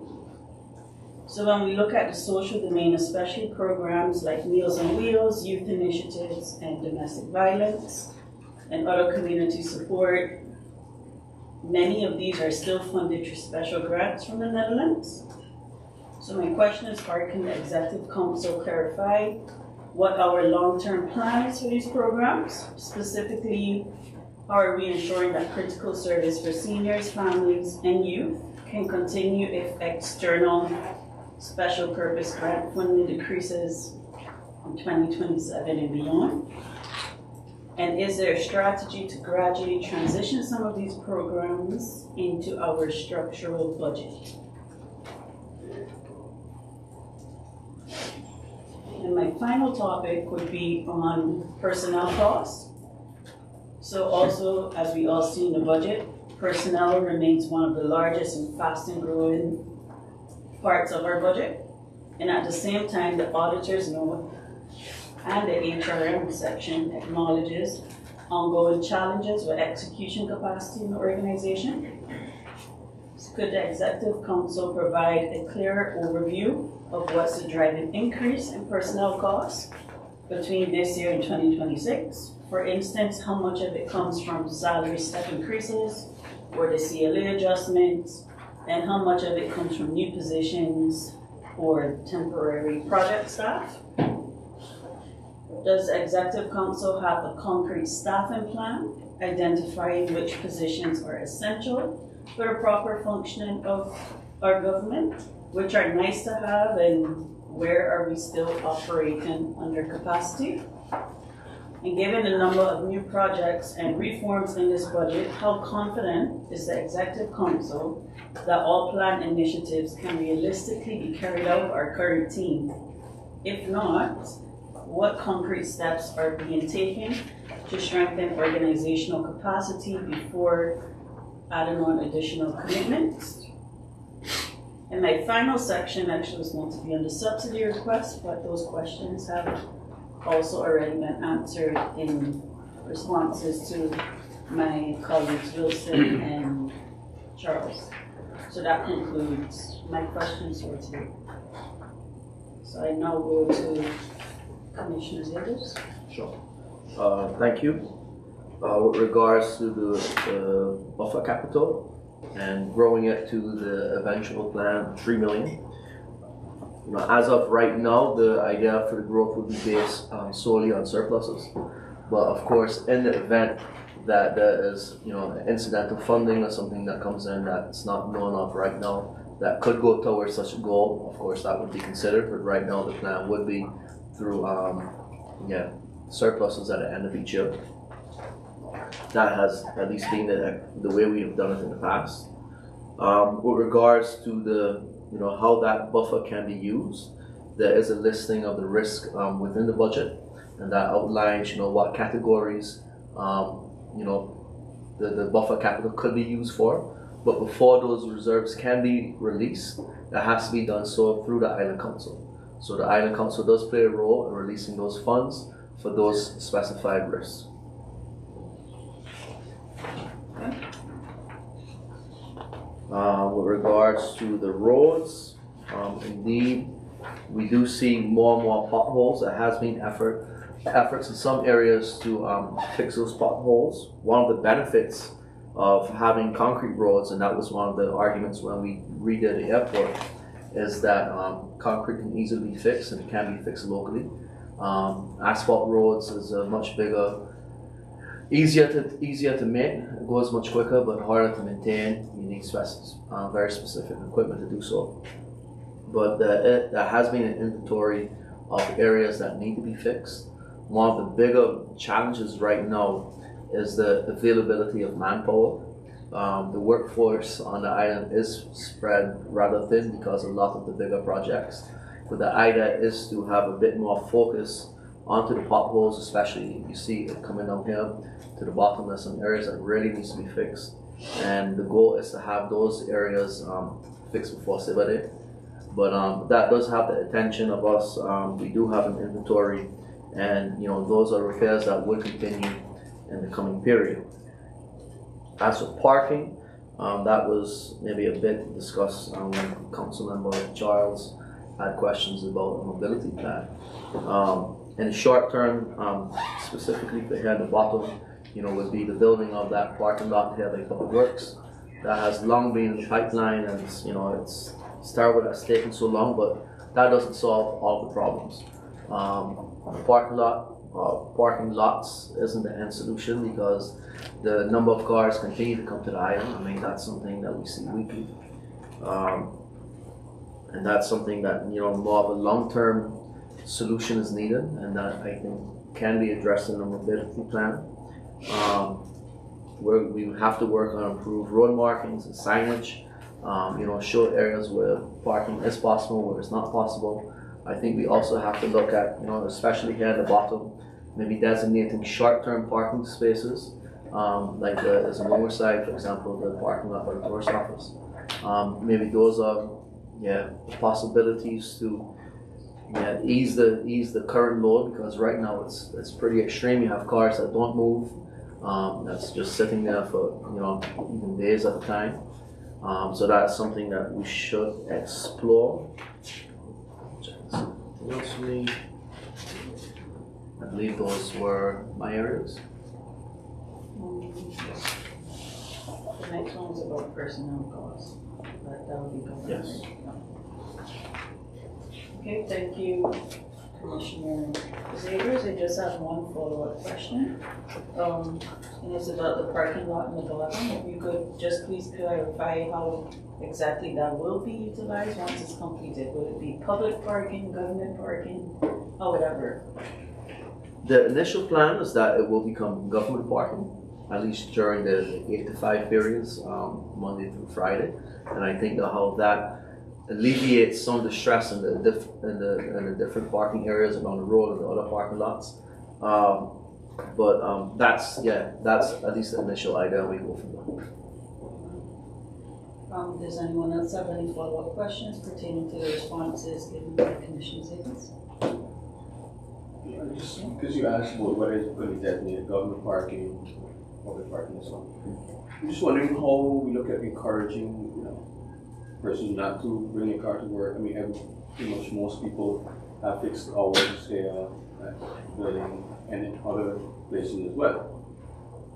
So when we look at the social domain, especially programs like Meals on Wheels, youth initiatives, and domestic violence, and other community support, many of these are still funded through special grants from the Netherlands. So my question is, how can the Executive Council clarify what our long-term plan is for these programs? Specifically, how are we ensuring that critical service for seniors, families, and youth can continue if external special purpose grant funding decreases in 2027 and beyond? And is there a strategy to gradually transition some of these programs into our structural budget? And my final topic would be on personnel costs. So also, as we all see in the budget, personnel remains one of the largest and fastest growing parts of our budget. And at the same time, the auditors note and the HRM section acknowledges ongoing challenges with execution capacity in the organization. So could the Executive Council provide a clearer overview of what's the driving increase in personnel costs between this year and 2026? For instance, how much of it comes from salary step increases or the CLA adjustments, and how much of it comes from new positions or temporary project staff? Does the Executive Council have a concrete staffing plan identifying which positions are essential for the proper functioning of our government, which are nice to have, and where are we still operating under capacity? And given the number of new projects and reforms in this budget, how confident is the Executive Council that all planned initiatives can realistically be carried out by our current team? If not, what concrete steps are being taken to strengthen organizational capacity before adding on additional commitments? And my final section actually was going to be on the subsidy request, but those questions have also already been answered in responses to my colleagues Wilson and Charles. So that concludes my questions for today. So I now go to Commissioner Zilders. Sure. Thank you. With regards to the buffer capital and growing it to the eventual plan, 3 million. You know, as of right now, the idea for the growth would be based solely on surpluses. But of course, in the event that there is, incidental funding or something that comes in that's not known of right now, that could go towards such a goal, of course, that would be considered. But right now, the plan would be through, surpluses at the end of each year. That has at least been the way we have done it in the past. With regards to the how that buffer can be used, there is a listing of the risk within the budget, and that outlines what categories the buffer capital could be used for. But before those reserves can be released, that has to be done so through the Island Council. So the Island Council does play a role in releasing those funds for those specified risks. With regards to the roads, indeed, we do see more and more potholes. There has been efforts in some areas to fix those potholes. One of the benefits of having concrete roads, and that was one of the arguments when we redid the airport, is that concrete can easily be fixed and it can be fixed locally. Asphalt roads is a much bigger, easier to make, it goes much quicker, but harder to maintain. You need very specific equipment to do so. But there has been an inventory of areas that need to be fixed. One of the bigger challenges right now is the availability of manpower. The workforce on the island is spread rather thin because of a lot of the bigger projects. But the idea is to have a bit more focus onto the potholes, especially you see it coming down here to the bottom. There's some areas that really needs to be fixed, and the goal is to have those areas fixed before Sabbath Day. But that does have the attention of us. We do have an inventory, and those are repairs that will continue in the coming period. As for parking, that was maybe a bit discussed when Councilmember Charles had questions about a mobility plan. In the short term, specifically here at the bottom, would be the building of that parking lot here by Public Works. That has long been in the pipeline, and it's terrible that it's taken so long, but that doesn't solve all the problems. The parking lots isn't the end solution, because the number of cars continue to come to the island. I mean, that's something that we see weekly. And that's something that, more of a long-term solution is needed, and that I think can be addressed in the mobility plan. Where we have to work on improved road markings and signage, show areas where parking is possible, where it's not possible. I think we also have to look at, especially here at the bottom, maybe designating short-term parking spaces, like there's a lower side, for example, the parking lot by the post office. Maybe those are, possibilities to ease the current load, because right now it's pretty extreme. You have cars that don't move, that's just sitting there for even days at a time. So that's something that we should explore. Something else for me? I believe those were my areas. The next one is about personnel costs, but that will be covered. Yes. Okay, thank you, Commissioner Zavers. I just have one follow-up question. And it's about the parking lot in the bottom. If you could just please clarify how exactly that will be utilized once it's completed. Will it be public parking, government parking, or whatever? The initial plan is that it will become government parking, at least during the 8 to 5 periods, Monday through Friday. And I think how that alleviates some of the stress in the different parking areas along the road and the other parking lots. But that's at least the initial idea. We go from there. Does anyone else have any follow-up questions pertaining to the responses given by Commissioner Zavers? Just because you asked about what is going to be designated government parking, public parking, and so on. I'm just wondering how we look at encouraging, persons not to bring a car to work. I mean, pretty much most people have fixed hours here at building and in other places as well.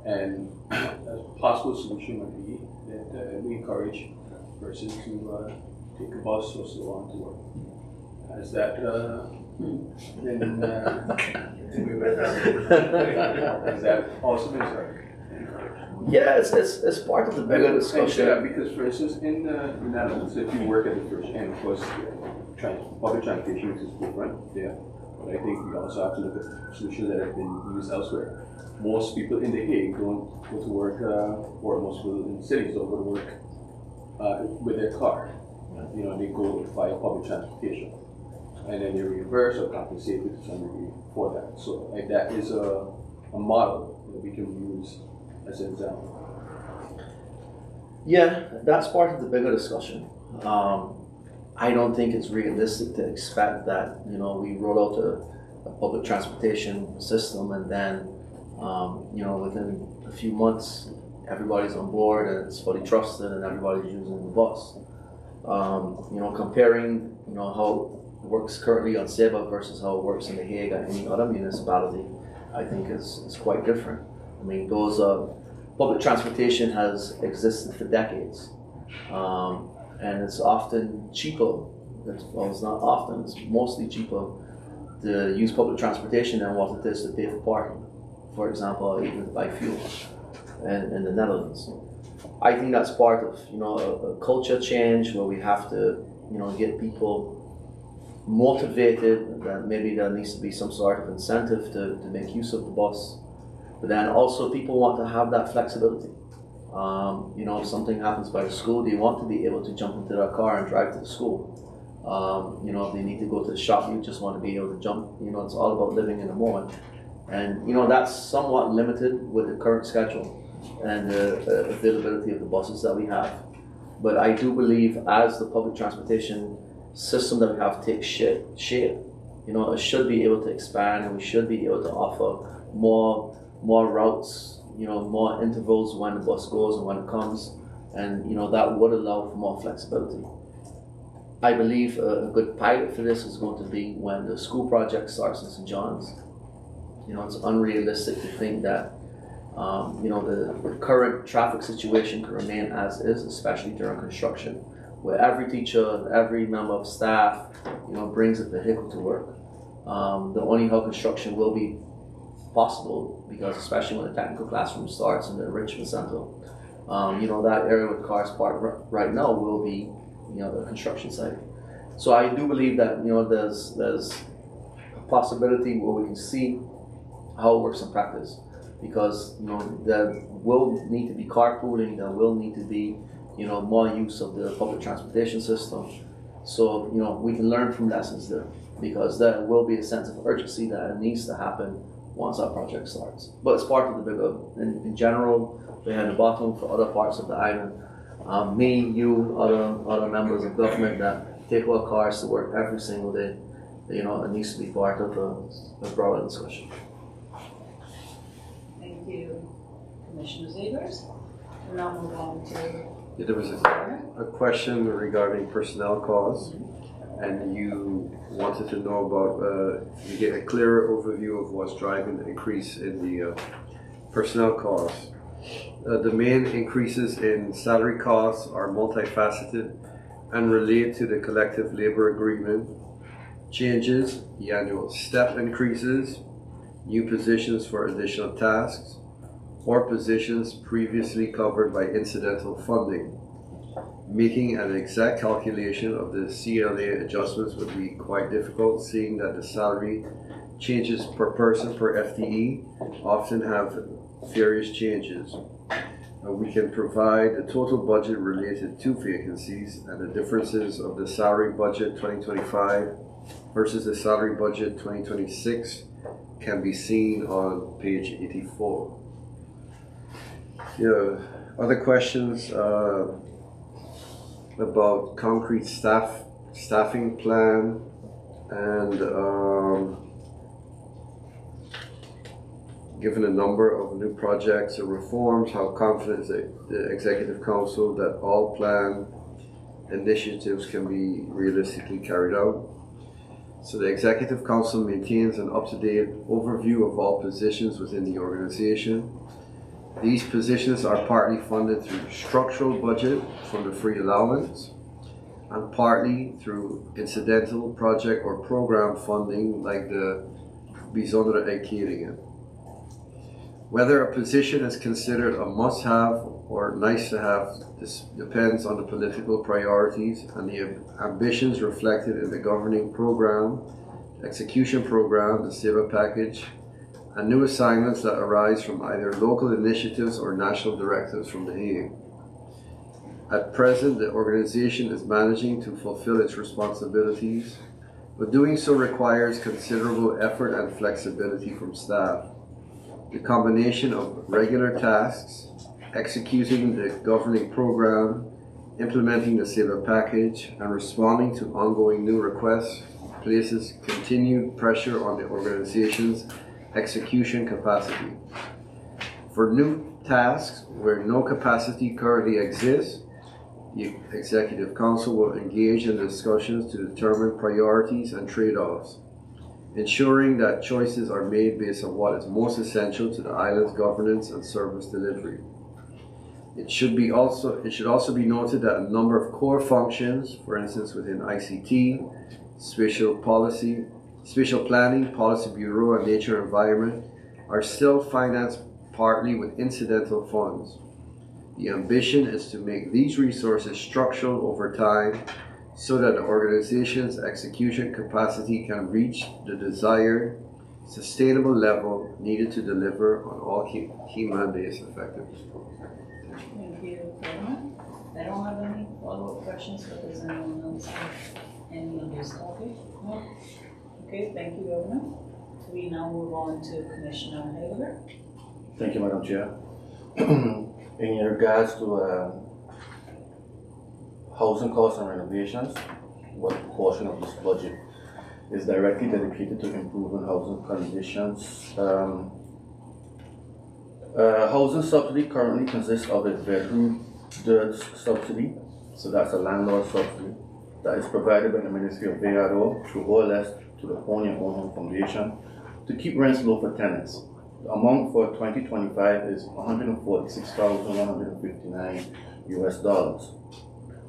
And a possible solution might be that we encourage persons to take a bus or so on to work. Has that is that also been encouraged? Yeah, it's part of the bigger discussion. Because, for instance, in the Netherlands, if you work at the first end, of course, public transportation is different there. But I think we also have to look at solutions that have been used elsewhere. Most people in The Hague don't go to work, or most people in cities don't go to work with their car. They go via public transportation, and then they reimburse or compensate to some degree for that. So that is a model that we can use as an example. Yeah, that's part of the bigger discussion. I don't think it's realistic to expect that we roll out a public transportation system and then within a few months everybody's on board and it's fully trusted and everybody's using the bus. Comparing how it works currently on Saba versus how it works in The Hague and any other municipality, I think is quite different. I mean, those public transportation has existed for decades, and it's often cheaper. It's not often. It's mostly cheaper to use public transportation than what it is to pay for parking, for example, or even to buy fuel in the Netherlands. I think that's part of a culture change where we have to get people motivated. That maybe there needs to be some sort of incentive to make use of the bus. But then also people want to have that flexibility. If something happens by the school, they want to be able to jump into their car and drive to the school. If they need to go to the shop, you just want to be able to jump. It's all about living in the moment. And that's somewhat limited with the current schedule and the availability of the buses that we have. But I do believe as the public transportation system that we have takes shape, it should be able to expand, and we should be able to offer more routes, more intervals when the bus goes and when it comes, and that would allow for more flexibility. I believe a good pilot for this is going to be when the school project starts in St. John's. It's unrealistic to think that the current traffic situation can remain as is, especially during construction, where every teacher, every member of staff, brings a vehicle to work. The only how construction will be possible, because especially when the technical classroom starts in the enrichment center, that area with cars parked right now will be, the construction site. So I do believe that, there's a possibility where we can see how it works in practice, because, there will need to be carpooling, there will need to be, more use of the public transportation system. So, we can learn from lessons there, because there will be a sense of urgency that it needs to happen once our project starts. But it's part of the bigger, in general, we have the bottom for other parts of the island. Me, you, other members of government that take our cars to work every single day, it needs to be part of a broader discussion. Thank you, Commissioner Zegers. We'll now move on to. Yeah, there was a question regarding personnel costs, and you wanted to know about, you get a clearer overview of what's driving the increase in the personnel costs. The main increases in salary costs are multifaceted and relate to the collective labor agreement changes, the annual step increases, new positions for additional tasks, or positions previously covered by incidental funding. Making an exact calculation of the CLA adjustments would be quite difficult, seeing that the salary changes per person per FTE often have various changes. We can provide the total budget related to vacancies and the differences of the salary budget 2025 versus the salary budget 2026 can be seen on page 84. Other questions about concrete staffing plan and given a number of new projects or reforms, how confident is the Executive Council that all planned initiatives can be realistically carried out? So the Executive Council maintains an up-to-date overview of all positions within the organization. These positions are partly funded through structural budget from the free allowance and partly through incidental project or program funding like the Bijzondere Uitkeringen. Whether a position is considered a must-have or nice-to-have, this depends on the political priorities and the ambitions reflected in the governing program, execution program, the Saba package, and new assignments that arise from either local initiatives or national directives from The Hague. At present, the organization is managing to fulfill its responsibilities, but doing so requires considerable effort and flexibility from staff. The combination of regular tasks, executing the governing program, implementing the Saba package, and responding to ongoing new requests places continued pressure on the organization's execution capacity. For new tasks where no capacity currently exists, the Executive Council will engage in discussions to determine priorities and trade-offs, ensuring that choices are made based on what is most essential to the island's governance and service delivery. It should also be noted that a number of core functions, for instance within ICT, spatial planning, policy bureau, and nature environment, are still financed partly with incidental funds. The ambition is to make these resources structural over time so that the organization's execution capacity can reach the desired sustainable level needed to deliver on all key mandates effectively. Thank you, Governor. I don't have any follow-up questions, but does anyone else have any on this topic? No? Okay, thank you, Governor. We now move on to Commissioner Hager. Thank you, Madam Chair. In regards to housing costs and renovations, what portion of this budget is directly dedicated to improving housing conditions Housing subsidy currently consists of a bedroom dirt subsidy, so that's a landlord subsidy that is provided by the Ministry of VRO through OLS to the Own Your Own Home Foundation to keep rents low for tenants. The amount for 2025 is $146,159 US.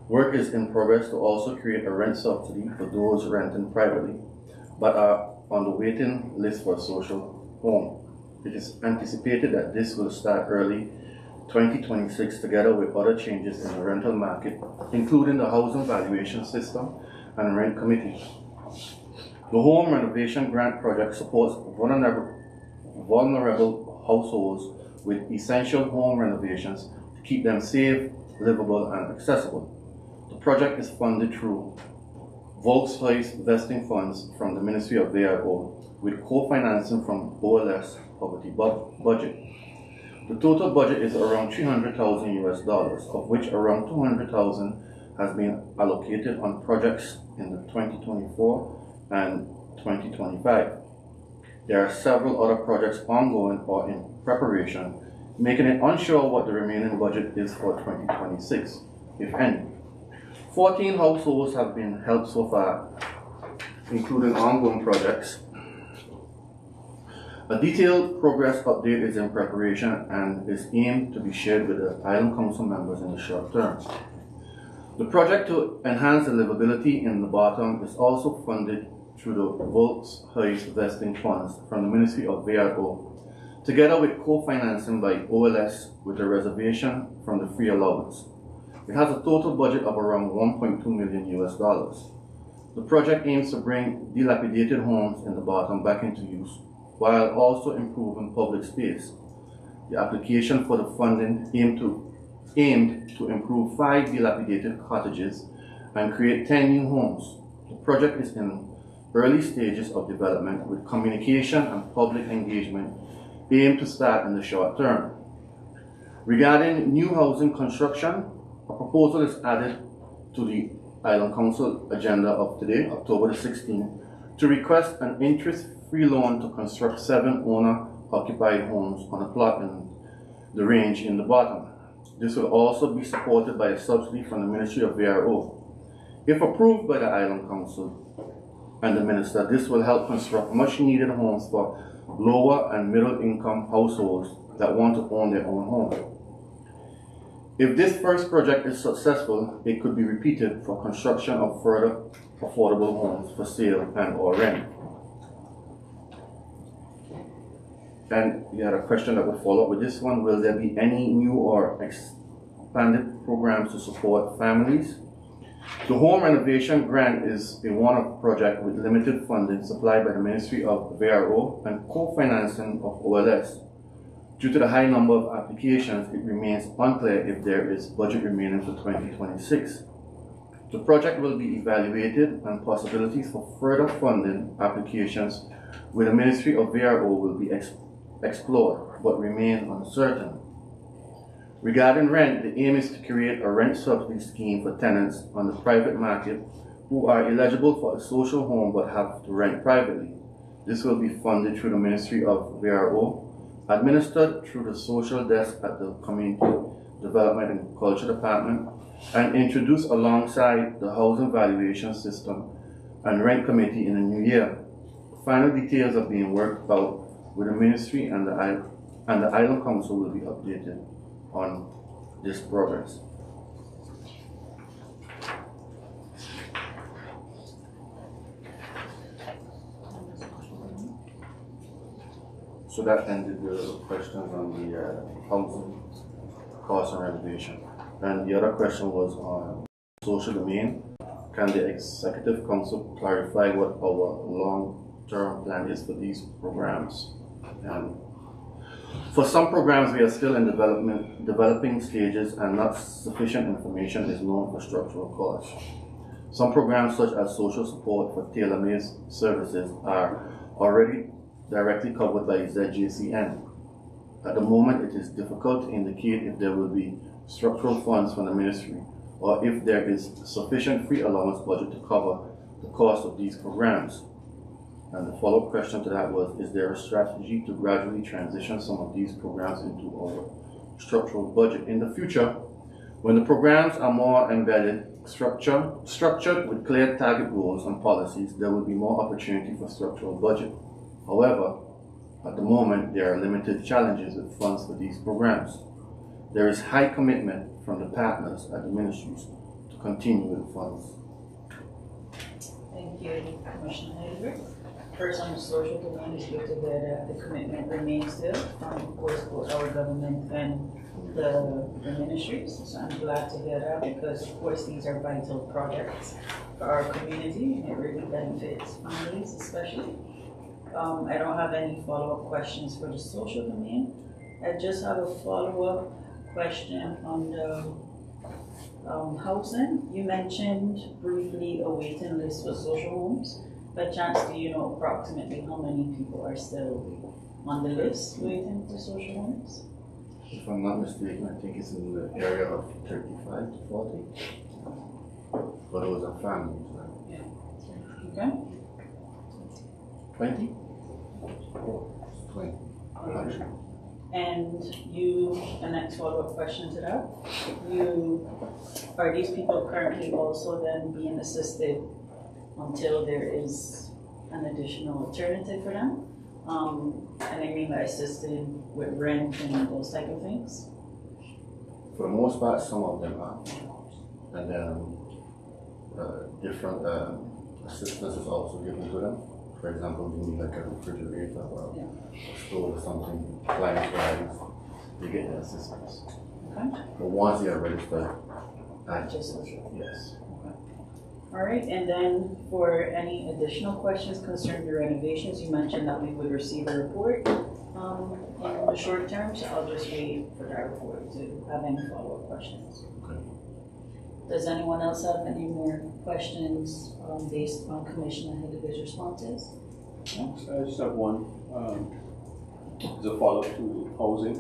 Work is in progress to also create a rent subsidy for those renting privately, but are on the waiting list for a social home. It is anticipated that this will start early 2026 together with other changes in the rental market, including the housing valuation system and rent committee. The home renovation grant project supports vulnerable households with essential home renovations to keep them safe, livable, and accessible. The project is funded through Volkswagen vesting funds from the Ministry of VRO with co-financing from OLS poverty budget. The total budget is around $300,000 US, of which around $200,000 has been allocated on projects in the 2024 and 2025. There are several other projects ongoing or in preparation, making it unsure what the remaining budget is for 2026, if any. 14 households have been helped so far, including ongoing projects. A detailed progress update is in preparation and is aimed to be shared with the Island Council members in the short term. The project to enhance the livability in the bottom is also funded through the Volkswagen vesting funds from the Ministry of VRO, together with co-financing by OLS with a reservation from the free allowance. It has a total budget of around $1.2 million US. The project aims to bring dilapidated homes in the bottom back into use, while also improving public space. The application for the funding aimed to improve 5 dilapidated cottages and create 10 new homes. The project is in early stages of development with communication and public engagement aimed to start in the short term. Regarding new housing construction, a proposal is added to the Island Council agenda of today, October the 16th, to request an interest-free loan to construct 7 owner-occupied homes on a plot in the range in the bottom. This will also be supported by a subsidy from the Ministry of VRO. If approved by the Island Council and the Minister, this will help construct much-needed homes for lower and middle-income households that want to own their own home. If this first project is successful, it could be repeated for construction of further affordable homes for sale and or rent. And you had a question that would follow up with this one. Will there be any new or expanded programs to support families? The home renovation grant is a one-off project with limited funding supplied by the Ministry of VRO and co-financing of OLS. Due to the high number of applications, it remains unclear if there is budget remaining for 2026. The project will be evaluated and possibilities for further funding applications with the Ministry of VRO will be explored, but remain uncertain. Regarding rent, the aim is to create a rent subsidy scheme for tenants on the private market who are eligible for a social home but have to rent privately. This will be funded through the Ministry of VRO, administered through the social desk at the Community Development and Culture Department, and introduced alongside the housing valuation system and rent committee in the new year. Final details are being worked out with the Ministry and the Island Council will be updated on this progress. So that ended the questions on the housing cost and renovation. And the other question was on social domain. Can the Executive Council clarify what our long-term plan is for these programs? For some programs, we are still in developing stages and not sufficient information is known for structural costs. Some programs such as social support for tailor-made services are already directly covered by ZJCN. At the moment, it is difficult to indicate if there will be structural funds from the ministry or if there is sufficient free allowance budget to cover the cost of these programs. And the follow-up question to that was, is there a strategy to gradually transition some of these programs into our structural budget in the future? When the programs are more embedded, structured with clear target goals and policies, there will be more opportunity for structural budget. However, at the moment, there are limited challenges with funds for these programs. There is high commitment from the partners at the ministries to continue with funds. Thank you, Commissioner Hager. First, on the social domain, it's good to hear that the commitment remains there from, of course, both our government and the ministries. So I'm glad to hear that because, of course, these are vital projects for our community and it really benefits families, especially. I don't have any follow-up questions for the social domain. I just have a follow-up question on the housing. You mentioned briefly a waiting list for social homes. By chance, do you know approximately how many people are still on the list waiting for social homes? If I'm not mistaken, I think it's in the area of 35 to 40. But those are families, right? Okay. 20? 20. I'm not sure. And the next follow-up question to that, are these people currently also then being assisted until there is an additional alternative for them? And I mean by assisted with rent and those type of things? For the most part, some of them are. And different assistance is also given to them. For example, you need like a refrigerator or a stove or something, client-wise, you get the assistance. Okay. But once they are registered, Just yes. All right, and then for any additional questions concerning the renovations, you mentioned that we would receive a report in the short term, so I'll just wait for that report to have any follow-up questions. Okay. Does anyone else have any more questions based on Commissioner Hidega's responses? I just have one. As a follow-up to housing.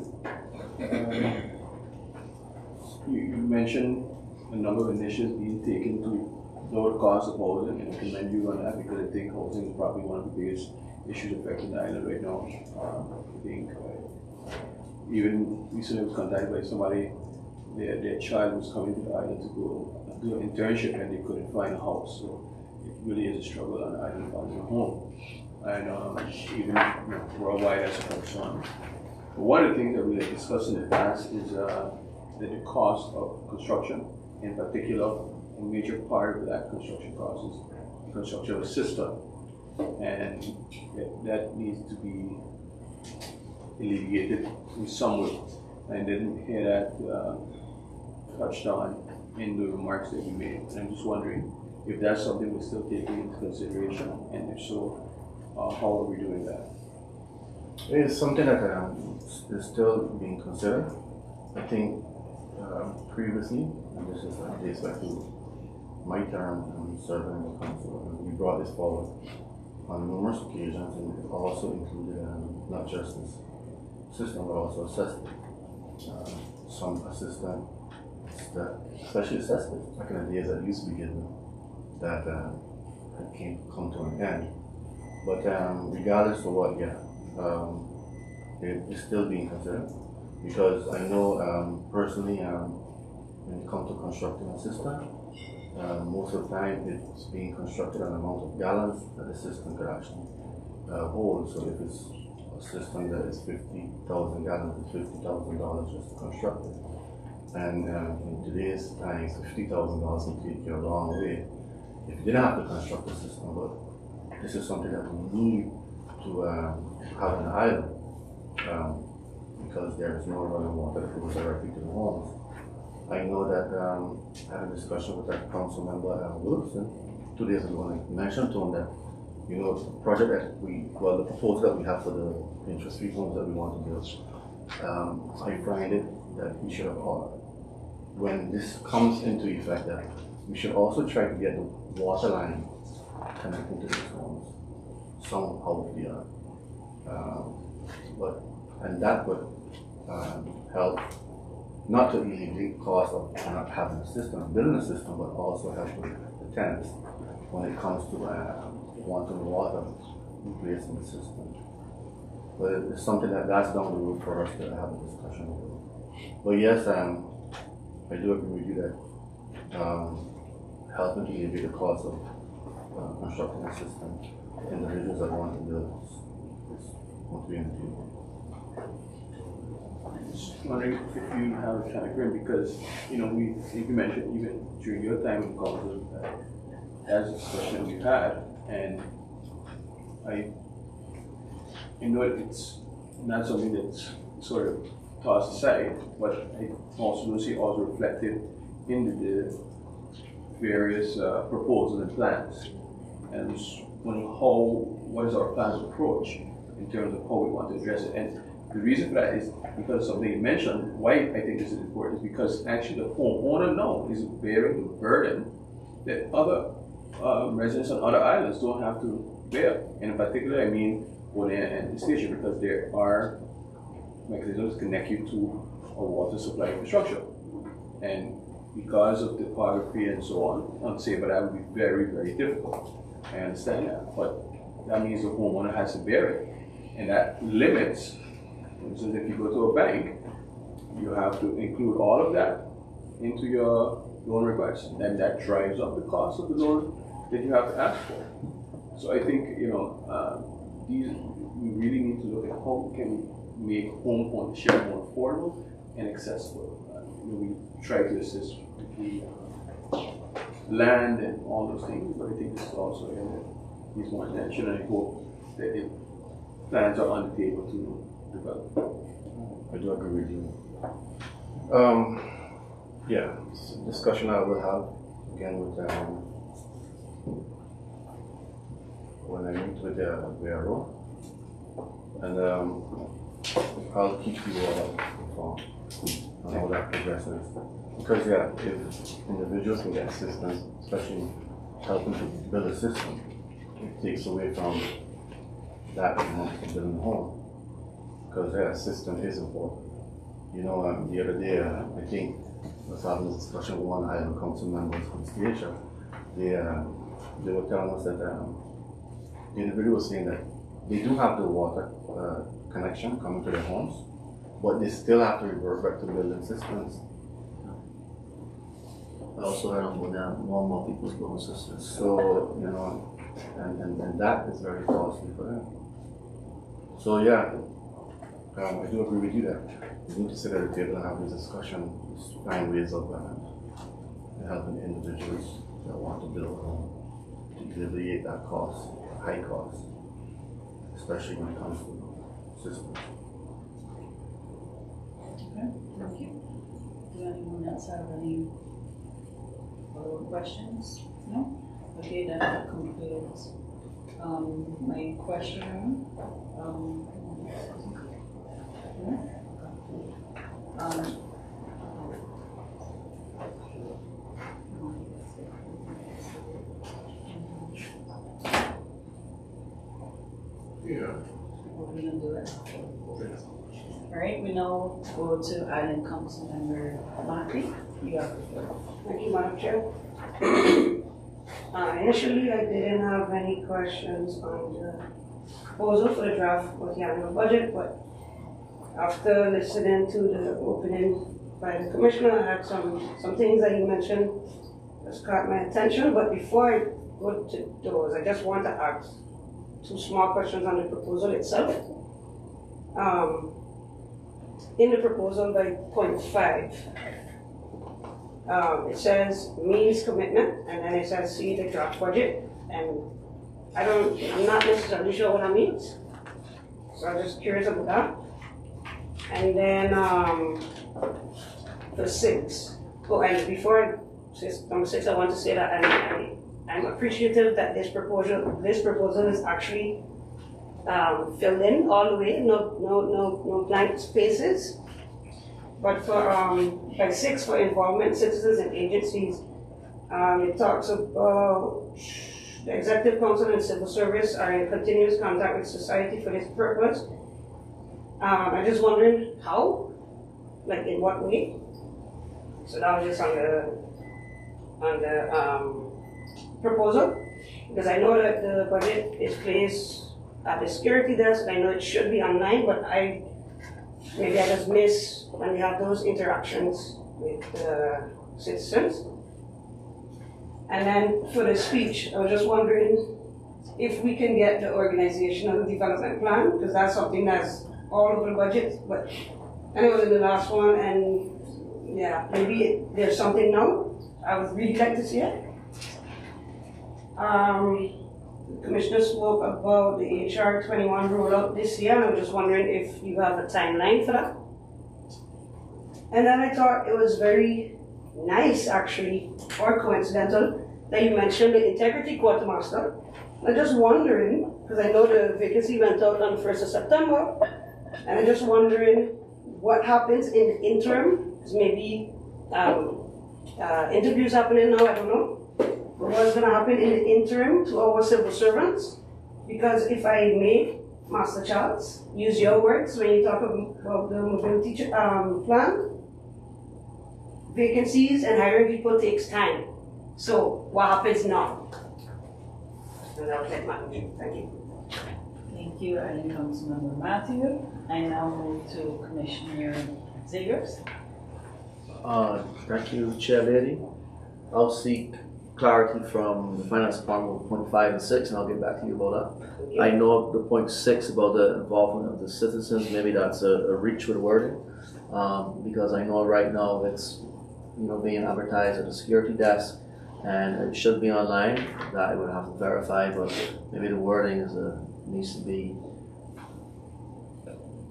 You mentioned a number of initiatives being taken to lower the cost of housing, and I commend you on that because I think housing is probably one of the biggest issues affecting the island right now. I think even recently I was contacted by somebody, their child was coming to the island to go do an internship and they couldn't find a house. So it really is a struggle on the island finding a home. And even worldwide as a concern. But one of the things that we have discussed in the past is that the cost of construction, in particular, a major part of that construction cost is the construction of a system. And that needs to be alleviated in some way. I didn't hear that touched on in the remarks that you made. And I'm just wondering if that's something we're still taking into consideration, and if so, how are we doing that? It is something that is still being considered. I think previously, and this is dates back to my term serving in the council, we brought this forward on numerous occasions, and it also included not just this system, but also assessment. Some assistance, especially assessment, back in the days that used to be given, that come to an end. But regardless of what, it is still being considered, because I know personally when it comes to constructing a system, most of the time it's being constructed on the amount of gallons that the system could actually hold. So if it's a system that is 50,000 gallons, it's $50,000 just to construct it. And in today's times, $50,000 can take you a long way if you didn't have to construct a system. But this is something that we need to have an island because there is no running water that goes directly to the homes. I know that I had a discussion with that council member, Wilson, 2 days ago, and I mentioned to him that, the project that the proposal that we have for the interest-free homes that we want to build, I find it that we should have, when this comes into effect, that we should also try to get the water line connecting to these homes somehow via, and that would help not to alleviate the cost of not having a system, building a system, but also help with the tenants when it comes to wanting water replacing the system. But it's something that's down the road for us to have a discussion about. But yes, I do agree with you that helping to alleviate the cost of constructing a system, individuals that want to build is what we need to do. Just wondering if you have a time frame, because, you know, you mentioned even during your time in council, as a discussion we had, and I know it's not something that's sort of tossed aside, but I also do see also reflected in the various proposals and plans. And I'm just wondering what is our plan's approach in terms of how we want to address it. And the reason for that is because something you mentioned, why I think this is important, is because actually the homeowner now is bearing the burden that other residents on other islands don't have to bear. And in particular, I mean Ordinance and the station, because there are mechanisms to connect you to a water supply infrastructure. And because of the topography and so on, say, but that would be very, very difficult. I understand that, but that means the homeowner has to bear it. And that limits, for instance, if you go to a bank, you have to include all of that into your loan request, and that drives up the cost of the loan that you have to ask for. So I think, you know, we really need to look at how can we make home ownership more affordable and accessible. We try to assist with the land and all those things, but I think this is also needs more attention, and I hope that the plans are on the table to develop. I do agree with you. Yeah, it's a discussion I will have again with when I meet with the bureau, and I'll keep you all informed on how that progresses. Because yeah, if individuals can get assistance, especially helping to build a system, it takes away from that amount of building a home. Because yeah, a system is important. You know, the other day, I think I was having a discussion with one island council members from Station. They were telling us that the individual was saying that they do have the water connection coming to their homes, but they still have to revert back to building systems. I also heard about that, more and more people's building systems. So, you know, and that is very costly for them. So yeah, I do agree with you that we need to sit at the table and have this discussion, find ways of helping individuals that want to build a home to alleviate that cost, high cost, especially when it comes to systems. Okay, thank you. Do anyone else have any follow-up questions? No? Okay, then that concludes my question. Yeah. What we gonna do it? All right, we now go to Island Council Member Marty. You have the floor. Thank you, Madam Chair. Initially, I didn't have any questions on the proposal for the draft of the annual budget, but after listening to the opening by the commissioner, I had some things that you mentioned that caught my attention. But before I go to those, I just want to ask two small questions on the proposal itself. In the proposal by point 5, it says means commitment, and then it says see the draft budget, and I'm not necessarily sure what that means, so I'm just curious about that. And then for 6, and before I say number 6, I want to say that I'm appreciative that this proposal is actually filled in all the way, no blank spaces. But for by 6, for involvement, citizens and agencies, it talks about the Executive Council and Civil Service are in continuous contact with society for this purpose. I'm just wondering how, like in what way. So that was just on the proposal, because I know that the budget is placed at the security desk. I know it should be online, but maybe I just miss when we have those interactions with the citizens. And then for the speech, I was just wondering if we can get the organizational development plan, because that's something that's all over the budget, but I know it was in the last one, and yeah, maybe there's something now. I would really like to see it. The Commissioner spoke about the HR 21 rollout this year, and I was just wondering if you have a timeline for that. And then I thought it was very nice, actually, or coincidental, that you mentioned the integrity quartermaster. I'm just wondering, because I know the vacancy went out on the 1st of September, and I'm just wondering what happens in the interim, because maybe interviews happening now, I don't know. But what's going to happen in the interim to our civil servants? Because if I may, Master Charles, use your words when you talk about the mobility plan, vacancies and hiring people takes time. So what happens now? And that was it, Madam Chair. Thank you. Thank you, Ireland Councilmember Matthew. I now move to Commissioner Zegers. Thank you, Chair Lady. I'll seek clarity from the Finance Department with point 5 and 6, and I'll get back to you about that. I know the point 6 about the involvement of the citizens, maybe that's a reach with wording, because I know right now it's being advertised at the security desk, and it should be online. That I would have to verify, but maybe the wording needs to be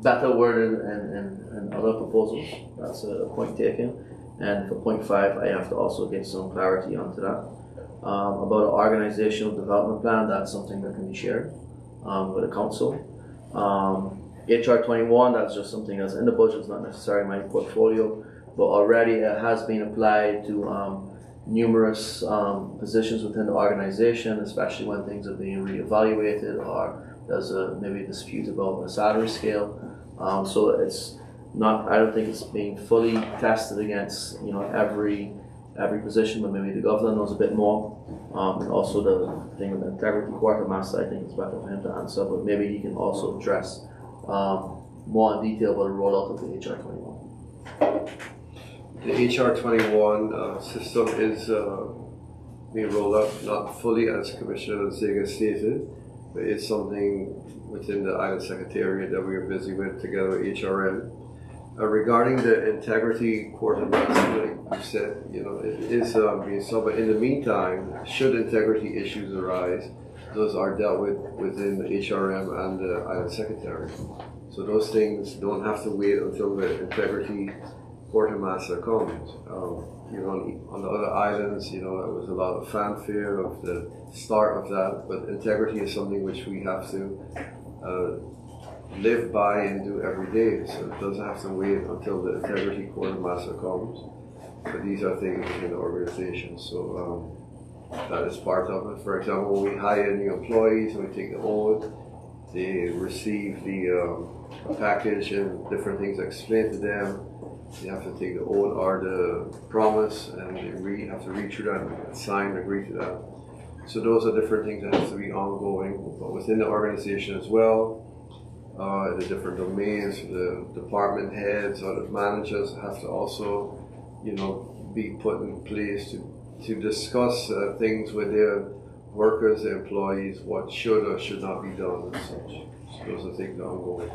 better worded in other proposals. That's a point taken. And for point 5, I have to also get some clarity onto that. About an organizational development plan, that's something that can be shared with the council. HR 21, that's just something that's in the budget, it's not necessarily my portfolio, but already it has been applied to numerous positions within the organization, especially when things are being reevaluated or there's maybe a dispute about a salary scale. So it's not, I don't think it's being fully tested against every position, but maybe the governor knows a bit more. And also the thing with the integrity quartermaster, I think it's better for him to answer, but maybe he can also address more in detail about the rollout of the HR 21. The HR 21 system is being rolled out, not fully as Commissioner Zega stated, but it's something within the Island Secretariat that we are busy with together with HRM. Regarding the integrity quartermaster, like you said, it is being solved, but in the meantime, should integrity issues arise, those are dealt with within the HRM and the Island Secretariat. So those things don't have to wait until the integrity quartermaster comes. On the other islands, there was a lot of fanfare of the start of that, but integrity is something which we have to live by and do every day. So it doesn't have to wait until the integrity quartermaster comes. But these are things within the organization. So that is part of it. For example, when we hire new employees and we take the oath, they receive the package and different things explained to them. They have to take the oath or the promise, and they have to read through that and sign and agree to that. So those are different things that have to be ongoing, but within the organization as well. The different domains, the department heads or the managers have to also, be put in place to discuss things with their workers, their employees, what should or should not be done and such. So those are things that are ongoing.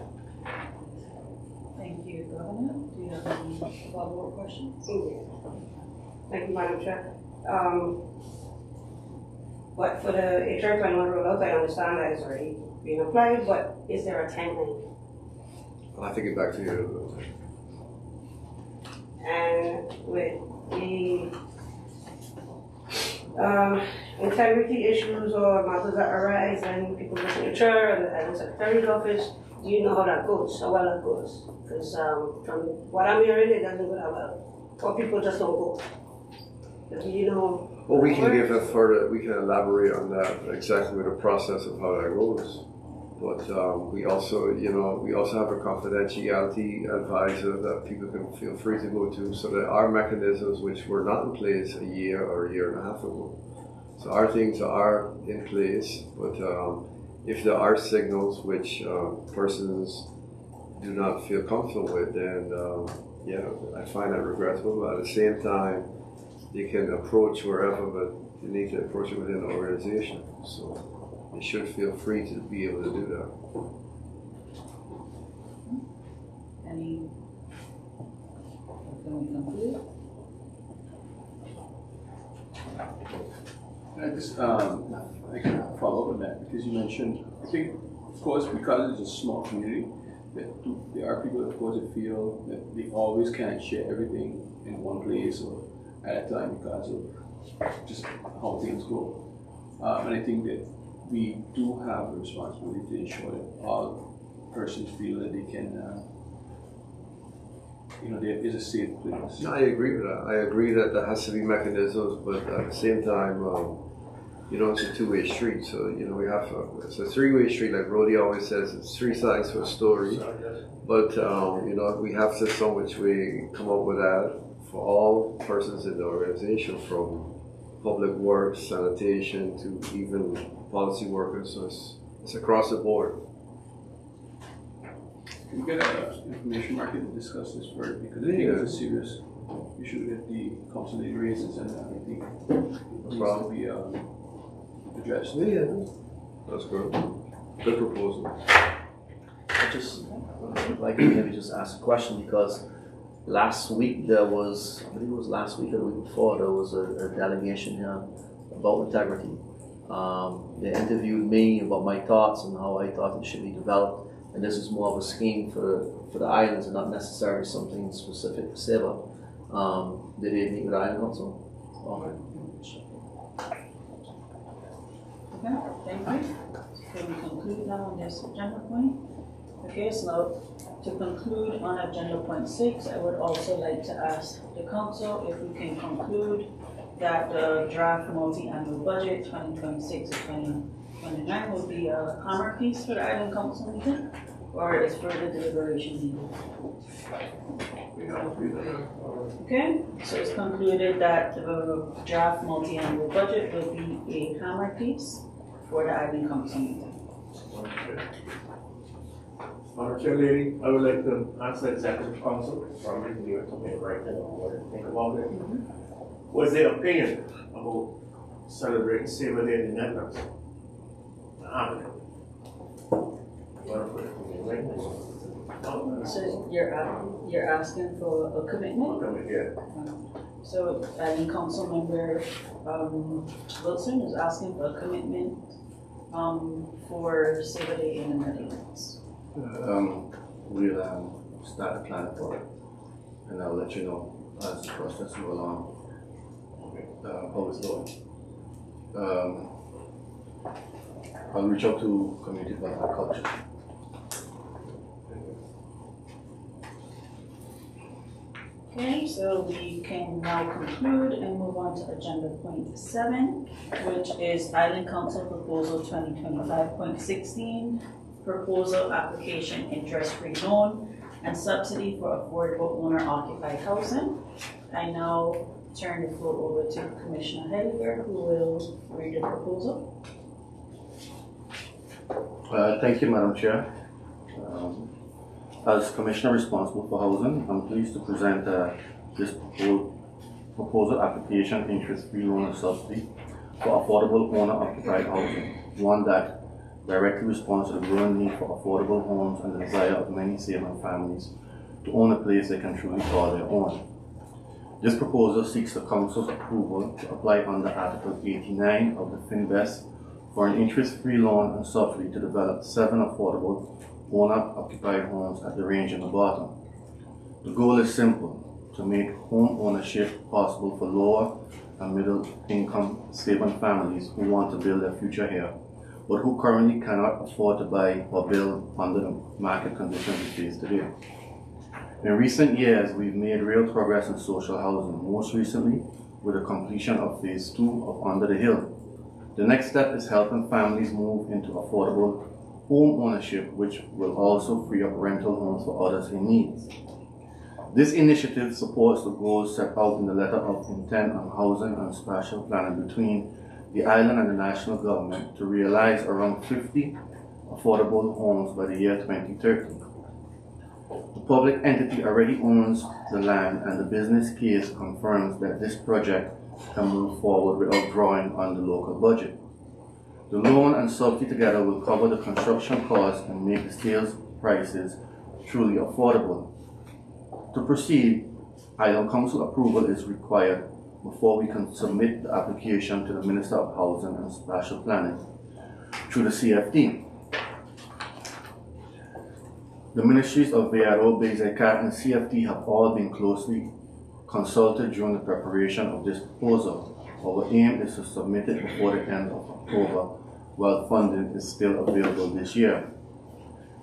Thank you, Governor. Do you have any follow-up questions? Thank you, Madam Chair. But for the HR 21 rollout, I understand that it's already being applied, but is there a timeline? I'll have to get back to you. And with the integrity issues or matters that arise and people go to HR and the Secretary's office, do you know how that goes, how well that goes? Because from what I'm hearing, it doesn't go that well. Or people just don't go. But do you know? Well, we can we can elaborate on that, exactly the process of how that goes. But we also have a confidentiality advisor that people can feel free to go to. So there are mechanisms which were not in place a year or a year and a half ago. So our things are in place, but if there are signals which persons do not feel comfortable with, then yeah, I find that regrettable. But at the same time, they can approach wherever, but they need to approach it within the organization. So they should feel free to be able to do that. Any, can we conclude? I just, I can follow up on that because you mentioned, I think, of course, because it's a small community, that there are people, of course, that feel that they always can't share everything in one place or at a time because of just how things go. And I think that we do have a responsibility to ensure that all persons feel that they can, there is a safe place. No, I agree with that. I agree that there has to be mechanisms, but at the same time, it's a two-way street. So, we have it's a three-way street, like Brody always says, it's three sides to a story. But, we have to some which we come up with that for all persons in the organization, from public works, sanitation, to even policy workers. So it's across the board. Can we get an information market to discuss this further? Because I think it's a serious issue that the council raises, and I think it needs to be addressed. Yeah, that's good. Good proposal. I just would like to maybe just ask a question, because last week there was, I believe it was last week or the week before, there was a delegation here about integrity. They interviewed me about my thoughts and how I thought it should be developed. And this is more of a scheme for the islands and not necessarily something specific for Saba. Did they meet with the Island Council? Okay. Okay, thank you. Can we conclude now on this agenda point? Okay, so now to conclude on agenda point 6, I would also like to ask the council if we can conclude that the draft multi-annual budget 2026 to 2029 will be a hammer piece for the Island Council meeting, or is further deliberation needed? Okay, so it's concluded that the draft multi-annual budget will be a hammer piece for the Island Council meeting. Madam Chair Lady, I would like to ask the Executive Council, probably you to me right now, what to think about it. What's their opinion about celebrating Saba Day in the Netherlands? So you're asking for a commitment? Yeah. So Island Council Member Wilson is asking for a commitment for Saba Day in the Netherlands. We'll start the plan for it, and I'll let you know as the process goes along. How it's going. I'll reach out to community development culture. Okay, so we can now conclude and move on to agenda point 7, which is Island Council Proposal 2025.16, Proposal Application Interest-Free Loan and Subsidy for Affordable Owner-Occupied Housing. I now turn the floor over to Commissioner Helliger, who will read the proposal. Thank you, Madam Chair. As Commissioner responsible for housing, I'm pleased to present this proposal application interest-free loan and subsidy for affordable owner-occupied housing, one that directly responds to the growing need for affordable homes and the desire of many Saban families to own a place they can truly call their own. This proposal seeks the Council's approval to apply under Article 89 of the FinBest for an interest-free loan and subsidy to develop 7 affordable owner-occupied homes at the range in the bottom. The goal is simple: to make home ownership possible for lower and middle-income Saban families who want to build their future here, but who currently cannot afford to buy or build under the market conditions we face today. In recent years, we've made real progress in social housing, most recently with the completion of Phase 2 of Under the Hill. The next step is helping families move into affordable home ownership, which will also free up rental homes for others in need. This initiative supports the goals set out in the letter of intent on housing and spatial planning between the island and the national government to realize around 50 affordable homes by the year 2030. The public entity already owns the land, and the business case confirms that this project can move forward without drawing on the local budget. The loan and subsidy together will cover the construction costs and make the sales prices truly affordable. To proceed, Island Council approval is required before we can submit the application to the Minister of Housing and Spatial Planning through the CFD. The ministries of VRO, BZK, and CFD have all been closely consulted during the preparation of this proposal. Our aim is to submit it before the end of October, while funding is still available this year.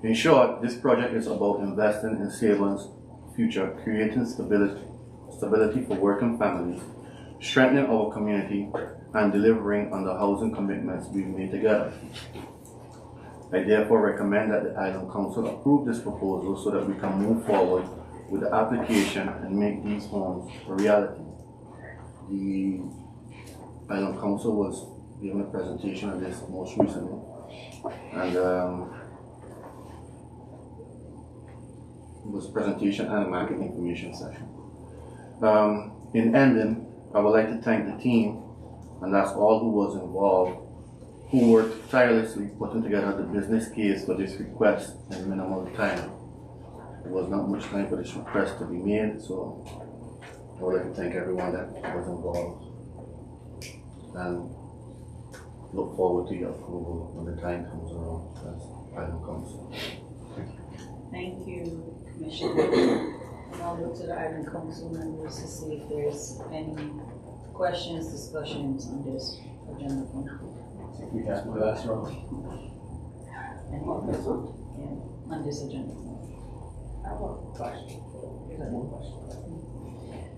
In short, this project is about investing in Savon's future, creating stability for working families, strengthening our community, and delivering on the housing commitments we've made together. I therefore recommend that the Island Council approve this proposal so that we can move forward with the application and make these homes a reality. The Island Council was given a presentation of this most recently, and it was a presentation and a market information session. In ending, I would like to thank the team, and that's all who was involved, who worked tirelessly putting together the business case for this request in minimal time. There was not much time for this request to be made, so I would like to thank everyone that was involved and look forward to your approval when the time comes around as Island Council. Thank you, Commissioner. And I'll look to the Island Council members to see if there's any questions, discussions on this agenda point. I think we have the last round. Any questions? Yeah, on this agenda point. I have a question.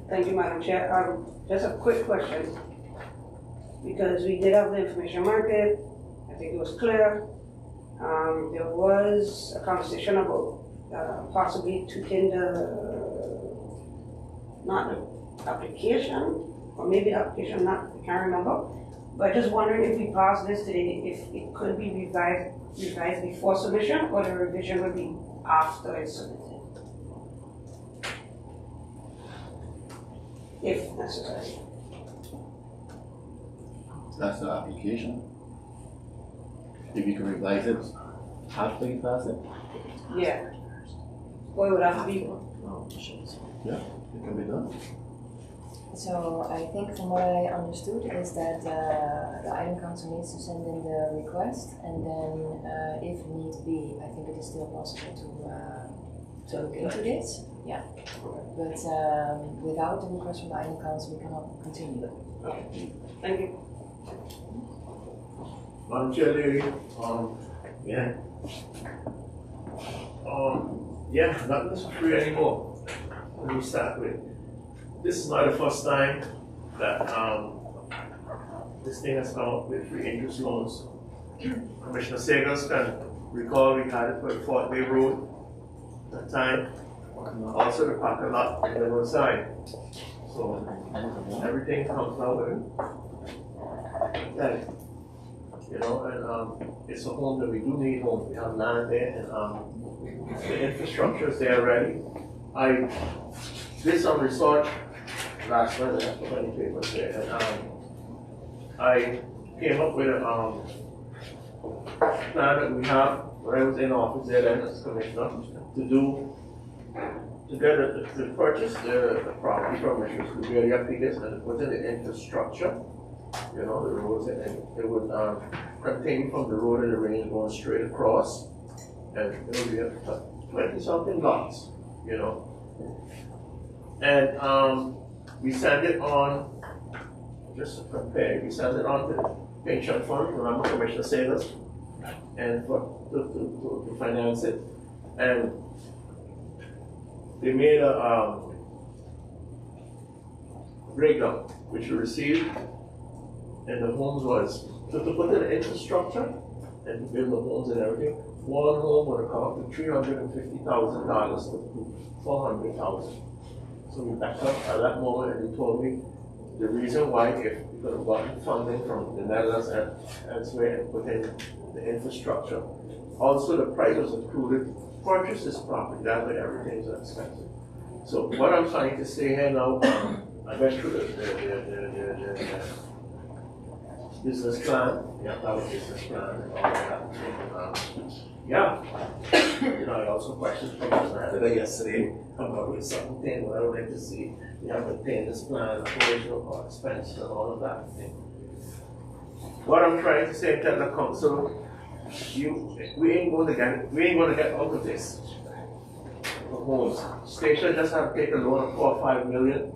Thank you, Madam Chair. Just a quick question, because we did have the information market. I think it was clear. There was a conversation about possibly tweaking not the application, or maybe the application, I can't remember. But just wondering if we pass this today, if it could be revised before submission, or the revision would be after it's submitted, if necessary. That's the application. If you can revise it after you pass it, Yeah. Or it would have to be. yeah, it can be done. So I think from what I understood is that the Island Council needs to send in the request, and then if need be, I think it is still possible to look into this. Yeah. But without the request from the Island Council, we cannot continue. Thank you. Madam Chair, lady, nothing is free anymore. Let me start with, this is not the first time that this thing has come up with free interest loans. Commissioner Sagers can recall we had it for the Fort Bay Road at the time, also the parking lot on the roadside. So everything comes out with it. You know, and it's a home that we do need home. We have land there, and the infrastructure is there already. I did some research last night. I have so many papers there, and I came up with a plan that we have when I was in office there then as commissioner to purchase the property from Mr. Scuderia Peters and to put in the infrastructure. You know, the roads, and it would contain from the road and the range going straight across, and it would be 20-something lots, you know. And we send it on, just to compare, we send it on to the pension fund, remember Commissioner Sagers, and to finance it. And they made a breakdown, which we received. And the homes was, to put in the infrastructure and to build the homes and everything, one home would have come up to $350,000 to $400,000. So we backed up at that moment, and he told me the reason why, if we could have gotten funding from the Netherlands and elsewhere and put in the infrastructure Also, the price was included, purchase this property, that way everything is expensive. So what I'm trying to say here now, I went through the business plan, yeah, that was business plan and all that. Yeah, you know, I also questioned from the yesterday about with something, what I would like to see. We have maintenance plan, operational or expense and all of that thing. What I'm trying to say to the council, we ain't going to get out of this. Homes. Station just have to take a loan of 4 or 5 million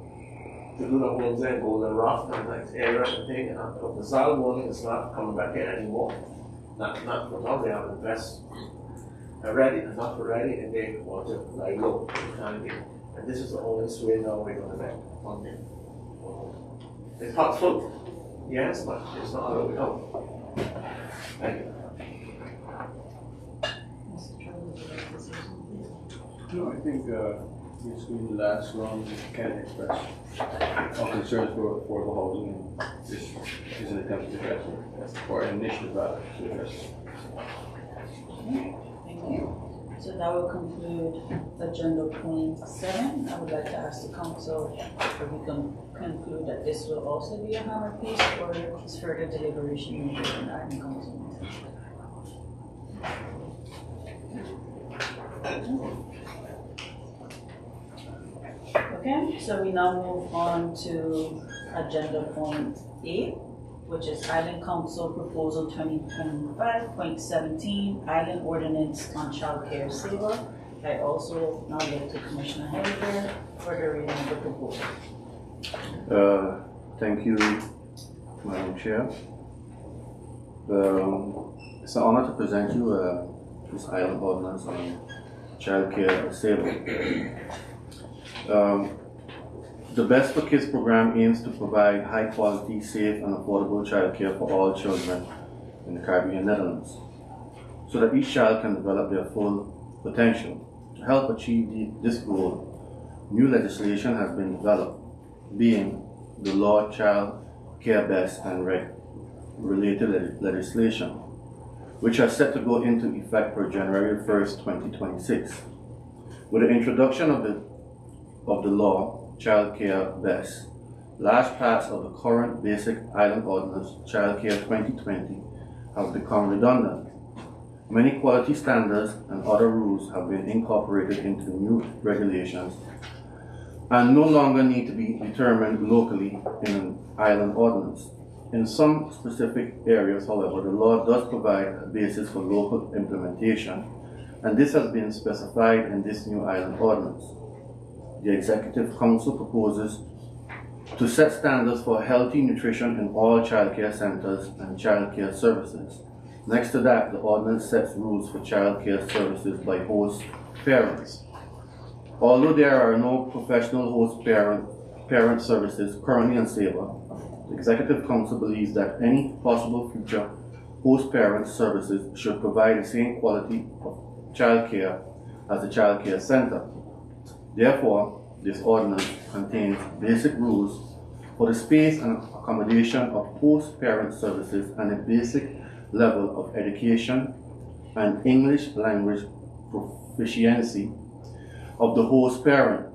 to do the homes there, Golden Rock and that area and thing. And the Zal warning is not coming back in anymore. Not for now, they have invested already, enough already, and they want to lie low. And this is the only way now we're going to get funding. It's thoughtful, yes, but it's not all the way out. Thank you. No, I think basically the last round we can express our concerns for affordable housing, and this is an attempt to address it, or an initiative rather to address it. Thank you. So that will conclude agenda point 7. I would like to ask the council if we can conclude that this will also be a hammer piece, or is further deliberation needed in the item council meeting. Okay, so we now move on to agenda point 8, which is Island Council Proposal 2025.17, Island Ordinance on Child Care Saba. I also now look to Commissioner Helmond for the reading of the proposal. Thank you, Madam Chair. It's an honor to present you this Island Ordinance on Child Care Saba. The Best for Kids program aims to provide high quality, safe and affordable child care for all children in the Caribbean Netherlands, so that each child can develop their full potential. To help achieve this goal, new legislation has been developed, being the Law Child Care Best and related legislation, which are set to go into effect for January 1st, 2026. With the introduction of the law, Child Care Best, large parts of the current basic Island Ordinance, Child Care 2020, have become redundant. Many quality standards and other rules have been incorporated into the new regulations and no longer need to be determined locally in an Island Ordinance. In some specific areas, however, the law does provide a basis for local implementation, and this has been specified in this new Island Ordinance. The Executive Council proposes to set standards for healthy nutrition in all child care centers and child care services. Next to that, the ordinance sets rules for child care services by host parents. Although there are no professional host parent services currently in Saba, the Executive Council believes that any possible future host parent services should provide the same quality of child care as a child care center. Therefore, this ordinance contains basic rules for the space and accommodation of host-parent services and a basic level of education and English language proficiency of the host parent.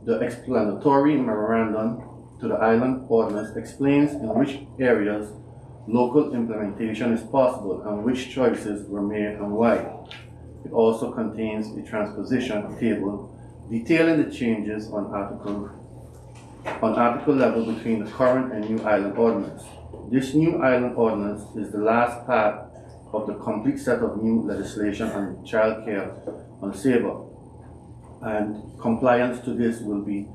The explanatory memorandum to the Island Ordinance explains in which areas local implementation is possible and which choices were made and why. It also contains a transposition table detailing the changes on article level between the current and new Island Ordinance. This new Island Ordinance is the last part of the complete set of new legislation on child care on Saba, and compliance to this will be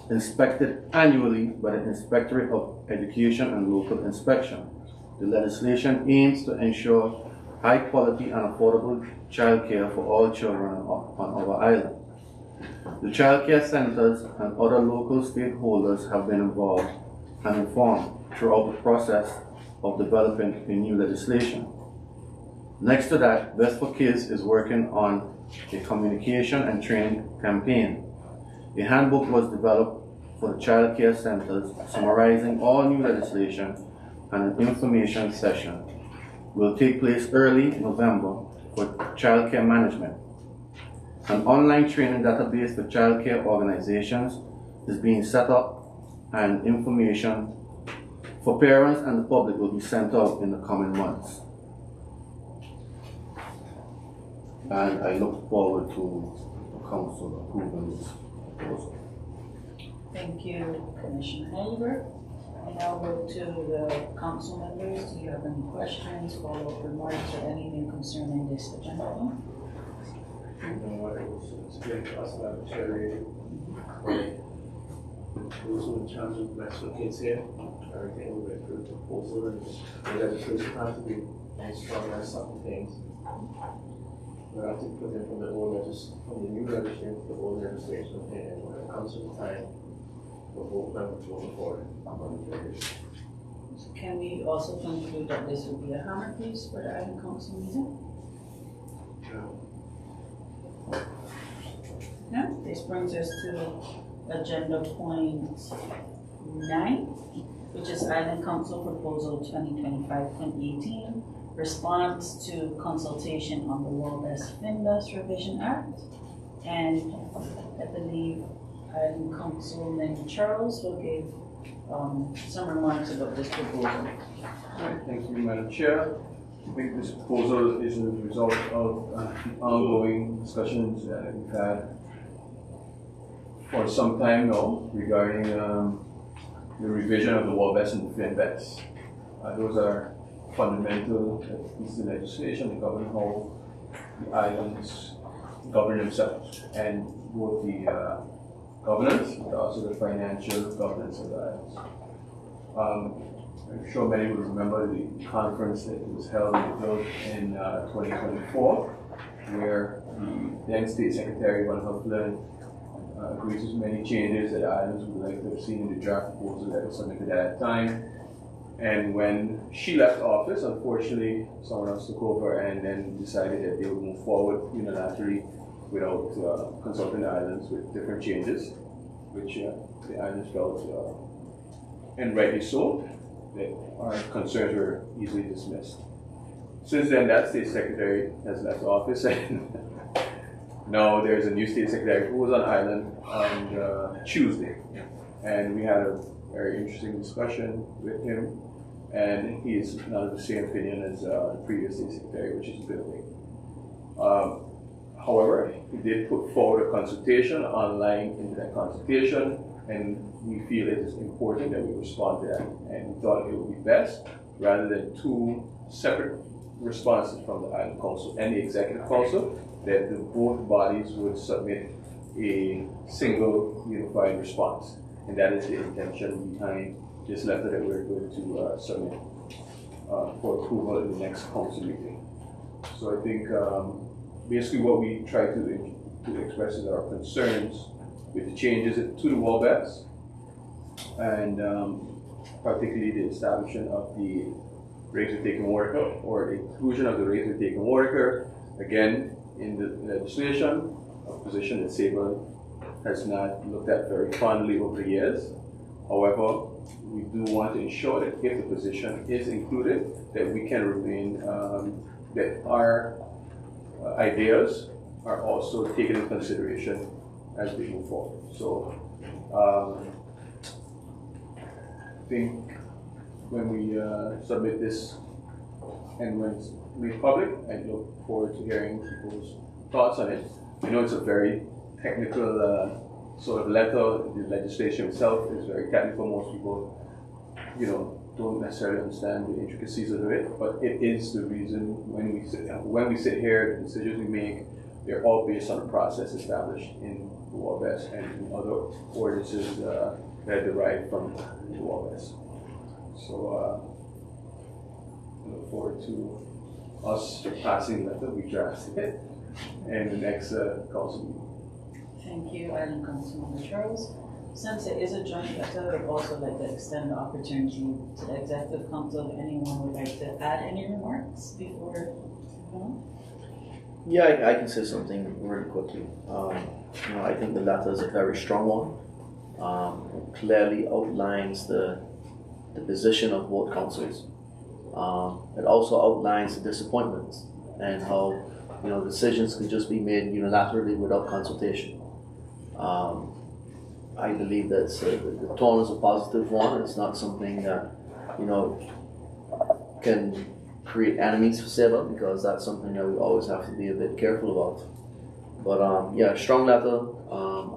inspected annually by the Inspectorate of Education and Local Inspection. The legislation aims to ensure high quality and affordable child care for all children on our island. The child care centers and other local stakeholders have been involved and informed throughout the process of developing the new legislation. Next to that, Best for Kids is working on a communication and training campaign. A handbook was developed for the child care centers summarizing all new legislation, and an information session will take place early November for childcare management. An online training database for childcare organizations is being set up, and information for parents and the public will be sent out in the coming months. And I look forward to the council approving this proposal. Thank you, Commissioner Halliburton. And now go to the council members. Do you have any questions, follow-up remarks, or anything concerning this agenda item? What it was explained to us about the charity. Those who in charge of Mexican kids here, everything we went through the proposal and the legislation has to be strong on certain things. We have to put in from the old from the new legislation to the old legislation, and when it comes to the time, we'll vote members moving forward on the legislation. So can we also conclude that this will be a hammer piece for the Island Council meeting? Yeah, this brings us to agenda point 9, which is Island Council Proposal 2025-2018, response to consultation on the World-Best Finbus Revision Act. And I believe Island Councilman Charles will give some remarks about this proposal. Right, thank you, Madam Chair. I think this proposal is a result of ongoing discussions that we've had for some time now regarding the revision of the World-Best and the Finbus. Those are fundamental pieces of legislation that govern how the islands govern themselves, and both the governance but also the financial governance of the islands. I'm sure many will remember the conference that was held in 2024, where the then State Secretary, Ron Huffland, agrees with many changes that the islands would like to have seen in the draft proposal that was submitted at that time. And when she left office, unfortunately, someone else took over and then decided that they would move forward unilaterally without consulting the islands with different changes, which the islands felt, and rightly so, that our concerns were easily dismissed. Since then, that State Secretary has left office, and now there's a new State Secretary who was on island on Tuesday, and we had a very interesting discussion with him, and he is not of the same opinion as the previous State Secretary, which is building. However, he did put forward a consultation online into that consultation, and we feel it is important that we respond to that. And we thought it would be best, rather than two separate responses from the Island Council and the Executive Council, that the both bodies would submit a single unified response. And that is the intention behind this letter that we're going to submit for approval in the next council meeting. So I think basically what we try to express is our concerns with the changes to the World-Best, and particularly the establishment of the rates of taking worker, or the inclusion of the rates of taking worker, again, in the legislation, a position that SABA has not looked at very fondly over the years. However, we do want to ensure that if the position is included, that we can remain, that our ideas are also taken into consideration as we move forward. So I think when we submit this and when it's made public, I look forward to hearing people's thoughts on it. I know it's a very technical sort of letter. The legislation itself is very technical. Most people, don't necessarily understand the intricacies of it, but it is the reason when we sit here, the decisions we make, they're all based on a process established in the World-Best and in other ordinances that are derived from the World-Best. So I look forward to us passing the letter we drafted in the next council meeting. Thank you, Island Councilman Charles. Since it is a joint letter, I'd also like to extend the opportunity to the Executive Council if anyone would like to add any remarks before. Yeah, I can say something really quickly. I think the letter is a very strong one. It clearly outlines the position of both councils. It also outlines the disappointments and how, you know, decisions can just be made unilaterally without consultation. I believe that the tone is a positive one. It's not something that, you know, can create enemies for Saba, because that's something that we always have to be a bit careful about. But yeah, strong letter.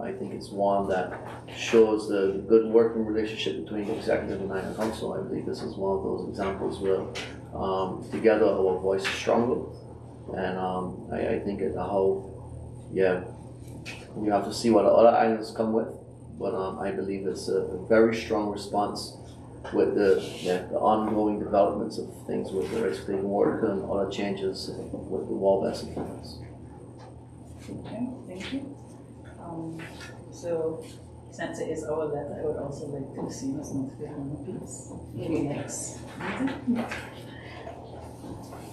I think it's one that shows the good working relationship between the executive and Island Council. I believe this is one of those examples where together our voice is stronger, and I think it how, yeah, we have to see what the other islands come with. But I believe it's a very strong response with the ongoing developments of things with the recycling work and other changes with the wall basing plans. Okay, thank you. So since it is our letter, I would also like to see us notify on the piece in the next meeting.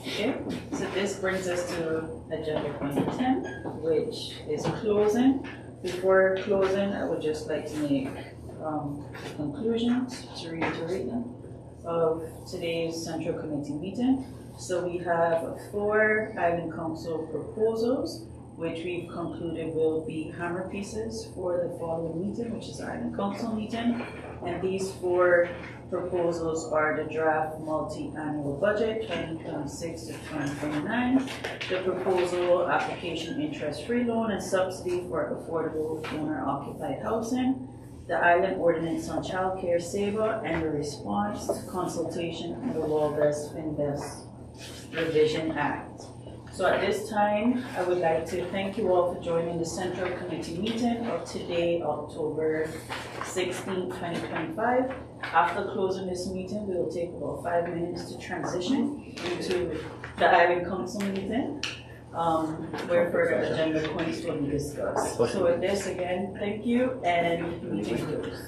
Okay, so this brings us to agenda point 10, which is closing. Before closing, I would just like to make conclusions, to reiterate them, of today's Central Committee meeting. So we have 4 Island Council proposals, which we've concluded will be hammer pieces for the following meeting, which is our Island Council meeting. And these 4 proposals are the draft multi-annual budget 2026 to 2029, the proposal application interest-free loan and subsidy for affordable owner-occupied housing, the Island Ordinance on Child Care Saba, and the response to consultation on the Wall-Best Finvest Revision Act. So at this time, I would like to thank you all for joining the Central Committee meeting of today, October 16, 2025. After closing this meeting, we will take about 5 minutes to transition into the Island Council meeting, where further agenda points will be discussed. So with this again, thank you, and meeting closed.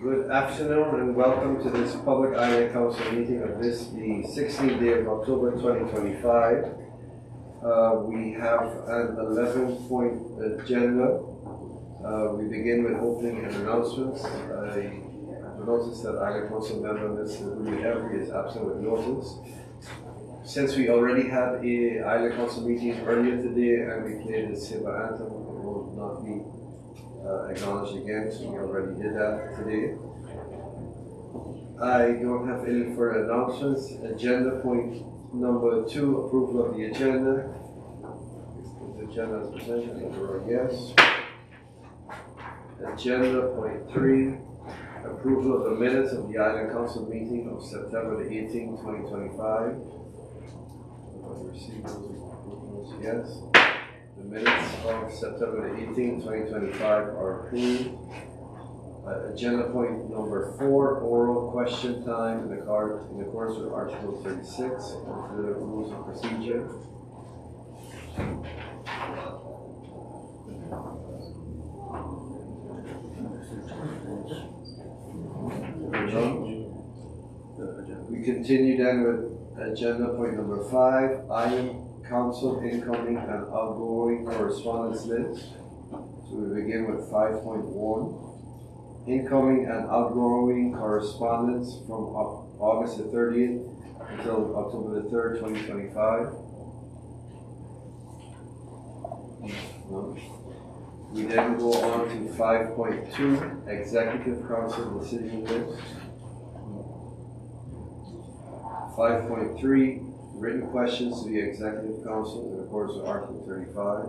Good afternoon and welcome to this Public Island Council meeting of this, the 16th day of October 2025. We have an 11-point agenda. We begin with opening and announcements. I noticed that Island Council member Mr. Rudy Every is absent with notice. Since we already had a Island Council meeting earlier today and we played the Saba anthem, it will not be acknowledged again, so we already did that today. I don't have any further announcements. Agenda point number 2, approval of the agenda. The agenda is presented, number yes. Agenda point 3, approval of the minutes of the Island Council meeting of September the 18th, 2025. Receive those, yes. The minutes of September the 18th, 2025 are approved. Agenda point number 4, oral question time in accordance with Article 36 of the Rules of Procedure. We continue then with agenda point number 5, Island Council incoming and outgoing correspondence list. So we begin with 5.1, incoming and outgoing correspondence from August the 30th until October the 3rd, 2025. We then go on to 5.2, Executive Council decision list. 5.3, written questions to the Executive Council in accordance with Article 35.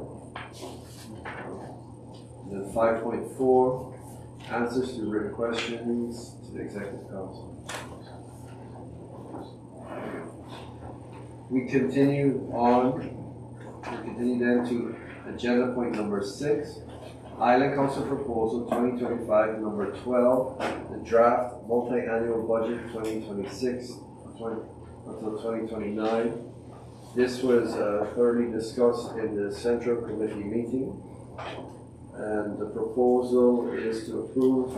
And then 5.4, answers to written questions to the Executive Council. We continue then to agenda point number 6, Island Council Proposal 2025 number 12, the draft multi-annual budget 2026 until 2029. This was thoroughly discussed in the Central Committee meeting, and the proposal is to approve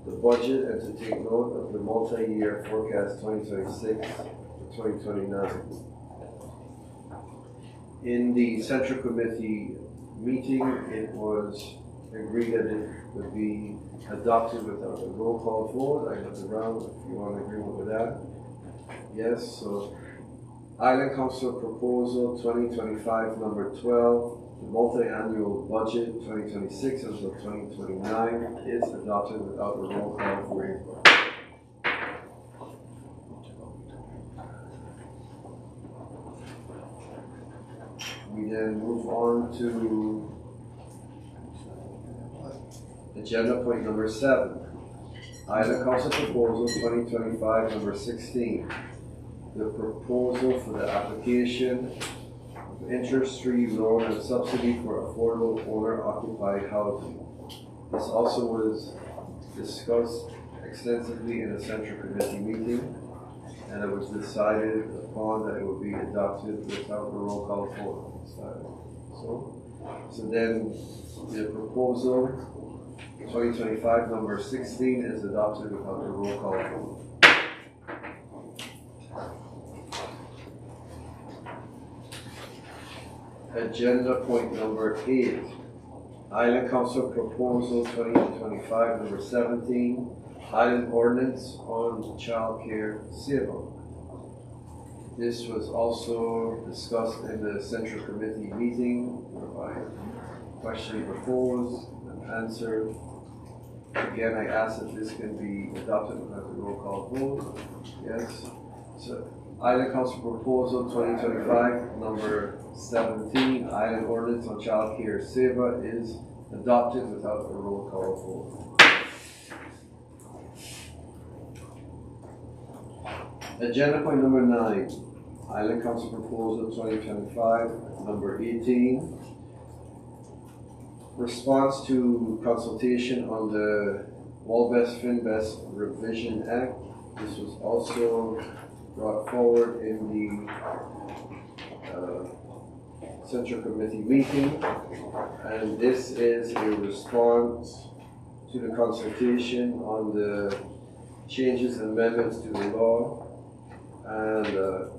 the budget and to take note of the multi-year forecast 2026 to 2029. In the Central Committee meeting, it was agreed that it would be adopted without a roll call vote. I looked around if you want to agree with that. Yes, so Island Council Proposal 2025 number 12, the multi-annual budget 2026 until 2029 is adopted without a roll call vote. We then move on to agenda point number 7, Island Council Proposal 2025 number 16, the proposal for the application of interest-free loan and subsidy for affordable owner-occupied housing. This also was discussed extensively in a Central Committee meeting, and it was decided upon that it would be adopted without a roll call vote. So then the proposal 2025 number 16 is adopted without a roll call vote. Agenda point number 8, Island Council Proposal 2025 number 17, Island Ordinance on Child Care Saba. This was also discussed in the Central Committee meeting, whereby question proposed and answered. Again, I asked if this can be adopted without a roll call vote. Yes. So, Island Council Proposal 2025 number 17, Island Ordinance on Child Care Saba is adopted without a roll call vote. Agenda point number 9, Island Council Proposal 2025 number 18, response to consultation on the Walbest Finbest Revision Act. This was also brought forward in the Central Committee meeting, and this is a response to the consultation on the changes and amendments to the law. And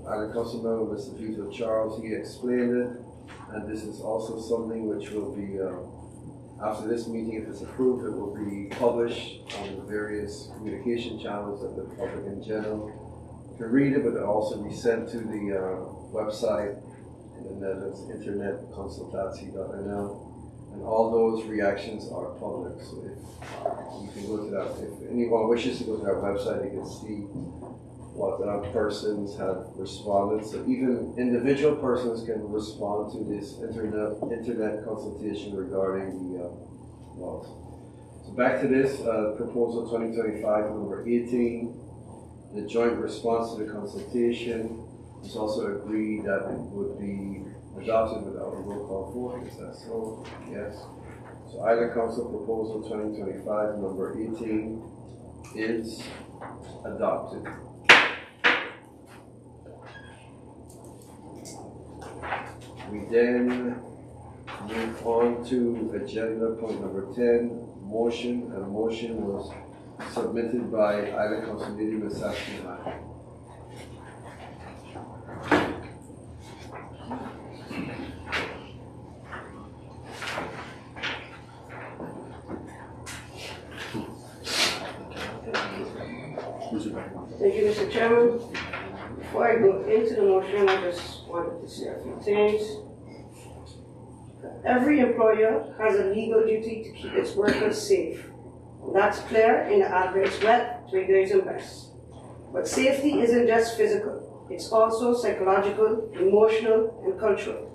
Island Council Member Mr. Vito Charles, he explained it. And this is also something which will be, after this meeting, if it's approved, it will be published on the various communication channels that the public in general can read it, but it'll also be sent to the website, and then it's internetconsultatie.nl. And all those reactions are public, so if you can go to that, if anyone wishes to go to our website, they can see what persons have responded. So even individual persons can respond to this internet consultation regarding the laws. So back to this proposal 2025 number 18, the joint response to the consultation. It's also agreed that it would be adopted without a roll call vote. Is that so? Yes. So Island Council proposal 2025 number 18 is adopted. We then move on to agenda point number 10, motion. And a motion was submitted by Island Council Lady Ms. Saskia. Thank you, Mr. Chairman. Before I go into the motion, I just wanted to say a few things. Every employer has a legal duty to keep its workers safe. That's clear in the adverts wet, triggers and best. But safety isn't just physical. It's also psychological, emotional, and cultural.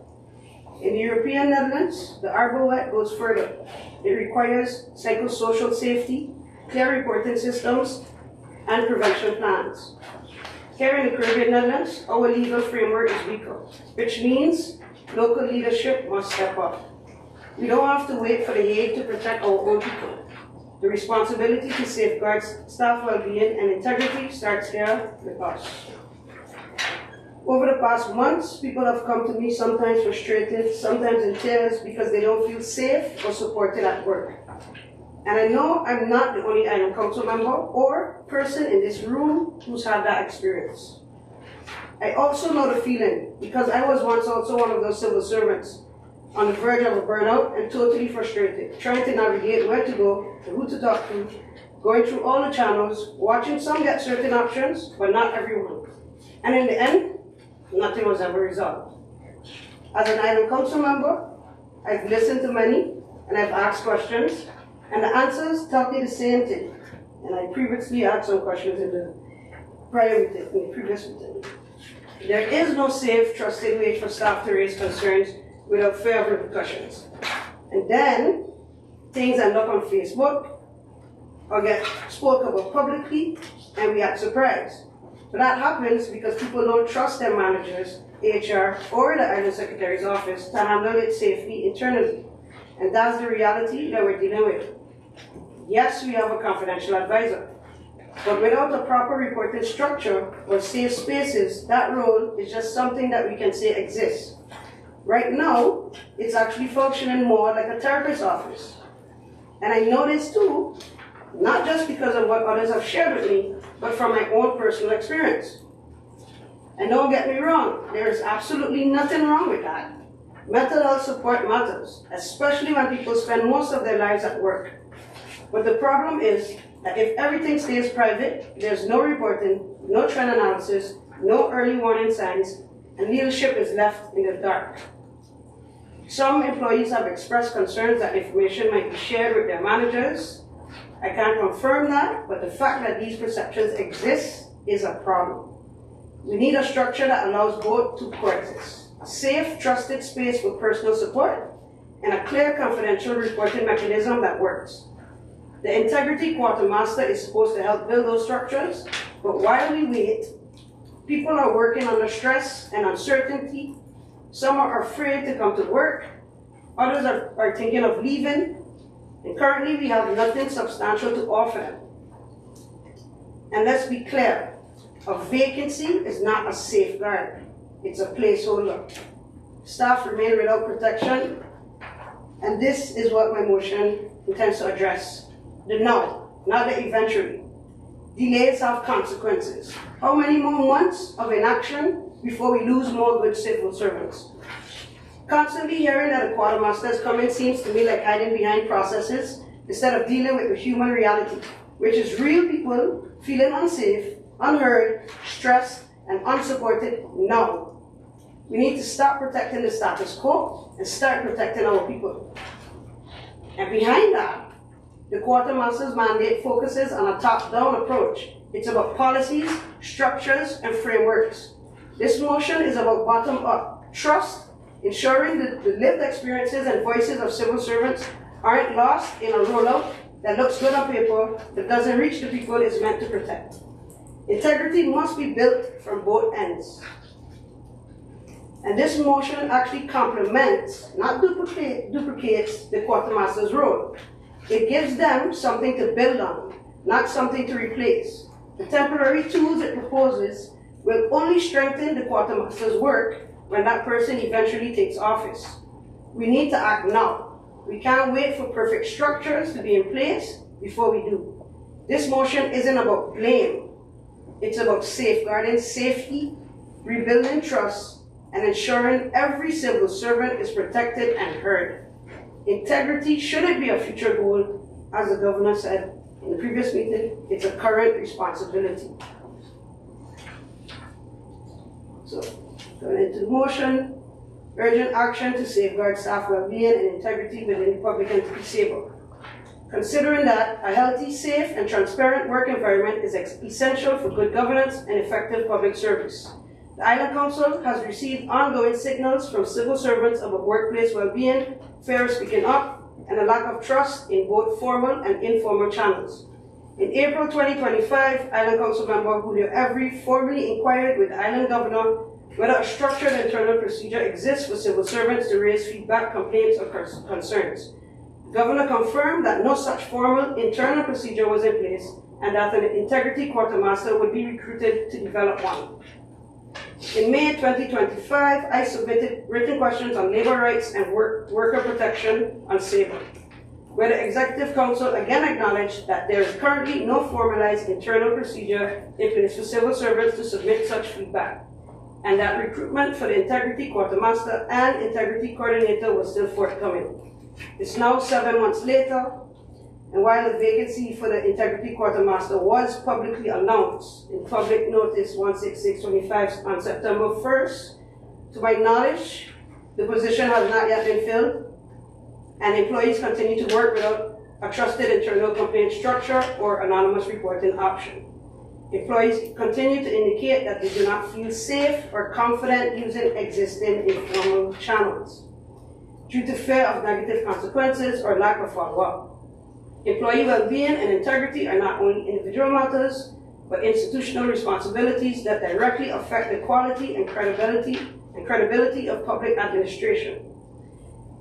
In the European Netherlands, the Arbowet goes further. It requires psychosocial safety, clear reporting systems, and prevention plans. Here in the Caribbean Netherlands, our legal framework is weaker, which means local leadership must step up. We don't have to wait for the Hague to protect our own people. The responsibility to safeguard staff well-being and integrity starts here with us. Over the past months, people have come to me sometimes frustrated, sometimes in tears because they don't feel safe or supported at work. And I know I'm not the only Island Council member or person in this room who's had that experience. I also know the feeling because I was once also one of those civil servants on the verge of a burnout and totally frustrated, trying to navigate where to go, who to talk to, going through all the channels, watching some get certain options, but not everyone. And in the end, nothing was ever resolved. As an Island Council member, I've listened to many and I've asked questions, and the answers tell me the same thing. And I previously asked some questions in the previous meeting. There is no safe, trusted way for staff to raise concerns without fear of repercussions. And then things end up on Facebook or get spoken about publicly, and we act surprised. But that happens because people don't trust their managers, HR, or the Island Secretary's office to handle it safely internally. And that's the reality that we're dealing with. Yes, we have a confidential advisor, but without a proper reporting structure or safe spaces, that role is just something that we can say exists. Right now, it's actually functioning more like a therapist's office. And I know this too, not just because of what others have shared with me, but from my own personal experience. And don't get me wrong, there is absolutely nothing wrong with that. Mental health support matters, especially when people spend most of their lives at work. But the problem is that if everything stays private, there's no reporting, no trend analysis, no early warning signs, and leadership is left in the dark. Some employees have expressed concerns that information might be shared with their managers. I can't confirm that, but the fact that these perceptions exist is a problem. We need a structure that allows both to coexist. A safe, trusted space for personal support, and a clear, confidential reporting mechanism that works. The Integrity Quartermaster is supposed to help build those structures, but while we wait, people are working under stress and uncertainty. Some are afraid to come to work, others are thinking of leaving, and currently we have nothing substantial to offer them. And let's be clear, a vacancy is not a safeguard, it's a placeholder. Staff remain without protection, and this is what my motion intends to address. the now, not the eventually. Delays have consequences. How many more months of inaction before we lose more good civil servants? Constantly hearing that the quartermaster is coming seems to me like hiding behind processes instead of dealing with the human reality, which is real people feeling unsafe, unheard, stressed, and unsupported now. We need to stop protecting the status quo and start protecting our people. And behind that, the quartermaster's mandate focuses on a top-down approach. It's about policies, structures, and frameworks. This motion is about bottom-up trust, ensuring that the lived experiences and voices of civil servants aren't lost in a rollout that looks good on paper but doesn't reach the people it's meant to protect. Integrity must be built from both ends. And this motion actually complements, not duplicates, the quartermaster's role. It gives them something to build on, not something to replace. The temporary tools it proposes will only strengthen the quartermaster's work when that person eventually takes office. We need to act now. We can't wait for perfect structures to be in place before we do. This motion isn't about blame. It's about safeguarding safety, rebuilding trust, and ensuring every civil servant is protected and heard. Integrity shouldn't be a future goal, as the governor said in the previous meeting, it's a current responsibility. So, going into the motion, urgent action to safeguard staff well-being and integrity within the Public Entity Saba. Considering that a healthy, safe, and transparent work environment is essential for good governance and effective public service. The Island Council has received ongoing signals from civil servants about workplace well-being, fair speaking up, and a lack of trust in both formal and informal channels. In April 2025, Island Council member Julio Every formally inquired with the Island Governor whether a structured internal procedure exists for civil servants to raise feedback, complaints, or concerns. The Governor confirmed that no such formal internal procedure was in place and that an integrity quartermaster would be recruited to develop one. In May 2025, I submitted written questions on labor rights and worker protection on Saba, where the Executive Council again acknowledged that there is currently no formalized internal procedure in place for civil servants to submit such feedback, and that recruitment for the Integrity Quartermaster and Integrity Coordinator was still forthcoming. It's now 7 months later, and while the vacancy for the Integrity Quartermaster was publicly announced in Public Notice 16625 on September 1st, to my knowledge, the position has not yet been filled, and employees continue to work without a trusted internal complaint structure or anonymous reporting option. Employees continue to indicate that they do not feel safe or confident using existing informal channels due to fear of negative consequences or lack of follow-up. Employee well-being and integrity are not only individual matters, but institutional responsibilities that directly affect the quality and credibility of public administration.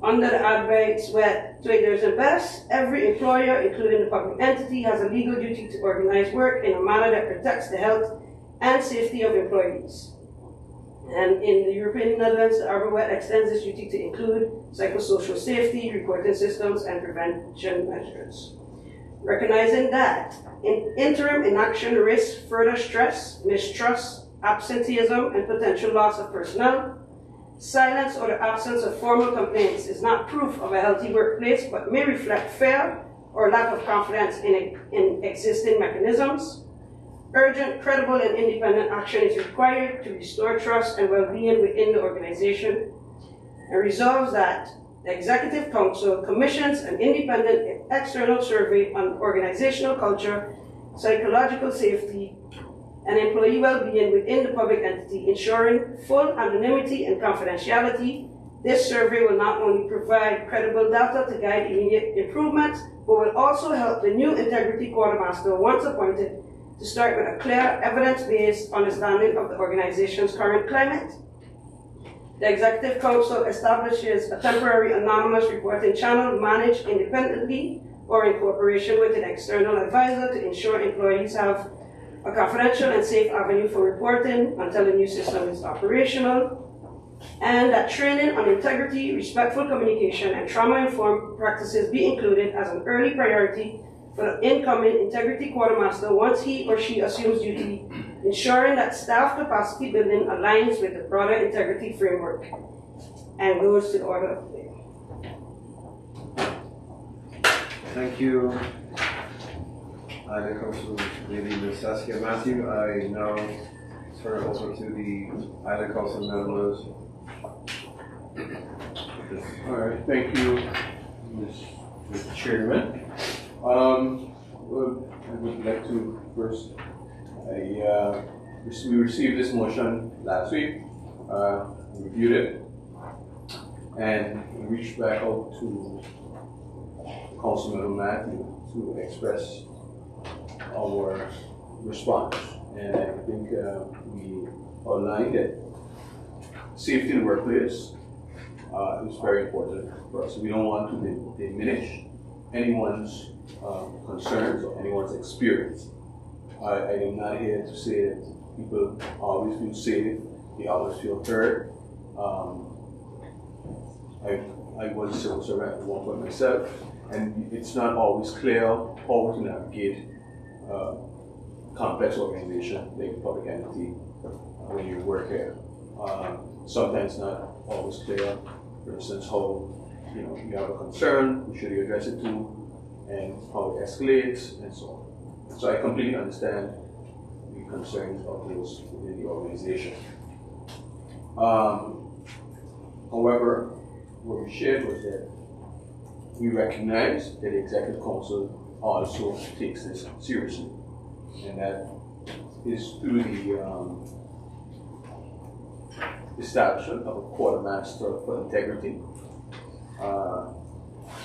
Under the advice where Traders and Best, every employer, including the public entity, has a legal duty to organize work in a manner that protects the health and safety of employees. And in the European Netherlands, the Arbowet extends this duty to include psychosocial safety, reporting systems, and prevention measures. Recognizing that interim inaction risks further stress, mistrust, absenteeism, and potential loss of personnel, silence or the absence of formal complaints is not proof of a healthy workplace, but may reflect fear or lack of confidence in existing mechanisms. Urgent, credible, and independent action is required to restore trust and well-being within the organization, and resolves that the Executive Council commissions an independent external survey on organizational culture, psychological safety, and employee well-being within the public entity, ensuring full anonymity and confidentiality. This survey will not only provide credible data to guide immediate improvement, but will also help the new Integrity Quartermaster, once appointed, to start with a clear, evidence-based understanding of the organization's current climate. The Executive Council establishes a temporary anonymous reporting channel managed independently or in cooperation with an external advisor to ensure employees have a confidential and safe avenue for reporting until the new system is operational, and that training on integrity, respectful communication, and trauma-informed practices be included as an early priority for the incoming integrity quartermaster once he or she assumes duty, ensuring that staff capacity building aligns with the broader integrity framework and goes to the order of the day. Thank you. Island Council Lady Ms. Saskia Matthew. I now turn it over to the Island Council members. All right, thank you, Mr. Chairman. Well, I would like to first, we received this motion last week, reviewed it, and we reached back out to Councilmember Matthew to express our response. And I think we outlined that safety in the workplace is very important for us. We don't want to diminish anyone's concerns or anyone's experience. I am not here to say that people always feel safe, they always feel heard. I was a civil servant at one point myself, and it's not always clear how to navigate complex organization like public entity when you work here. Sometimes not always clear, for instance, how you have a concern, who should you address it to, and how it escalates, and so on. So I completely understand the concerns of those within the organization. However, what we shared was that we recognize that the Executive Council also takes this seriously, and that is through the establishment of a quartermaster for integrity,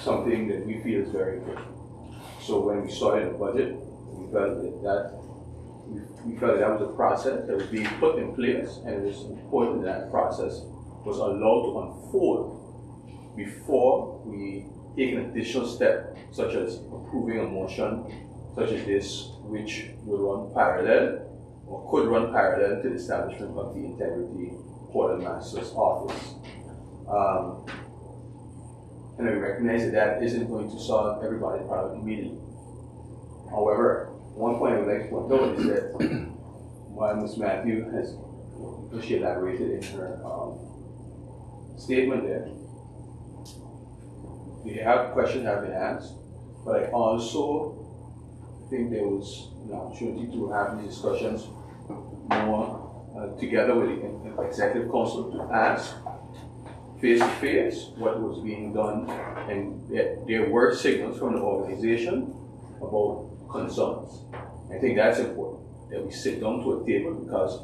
something that we feel is very important. So when we started the budget, we felt that was a process that was being put in place, and it was important that process was allowed to unfold before we take an additional step, such as approving a motion such as this, which would run parallel or could run parallel to the establishment of the Integrity Quartermaster's office. And I recognize that that isn't going to solve everybody's problem immediately. However, one point I would like to point out is that while Ms. Matthew has, she elaborated in her statement there, questions have been asked, but I also think there was an opportunity to have these discussions more together with the Executive Council to ask face to face what was being done, and there were signals from the organization about concerns. I think that's important, that we sit down to a table, because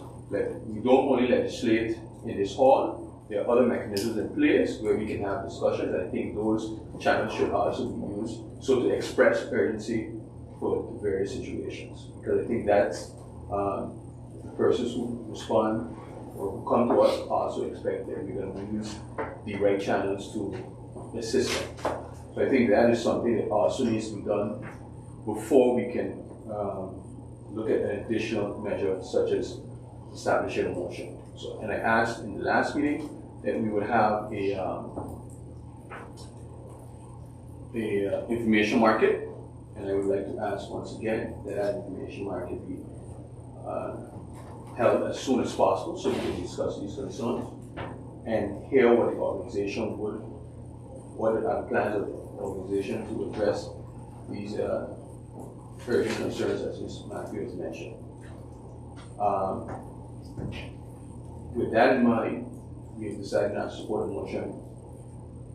we don't only legislate in this hall, there are other mechanisms in place where we can have discussions, and I think those channels should also be used so to express urgency for the various situations. Because I think that's the persons who respond or who come to us also expect that we're going to use the right channels to assist them. So I think that is something that also needs to be done before we can look at an additional measure such as establishing a motion. So, and I asked in the last meeting that we would have a information market, and I would like to ask once again that that information market be held as soon as possible so we can discuss these concerns and hear what the organization what are the plans of the organization to address these urgent concerns as Ms. Matthew has mentioned. With that in mind, we have decided not to support a motion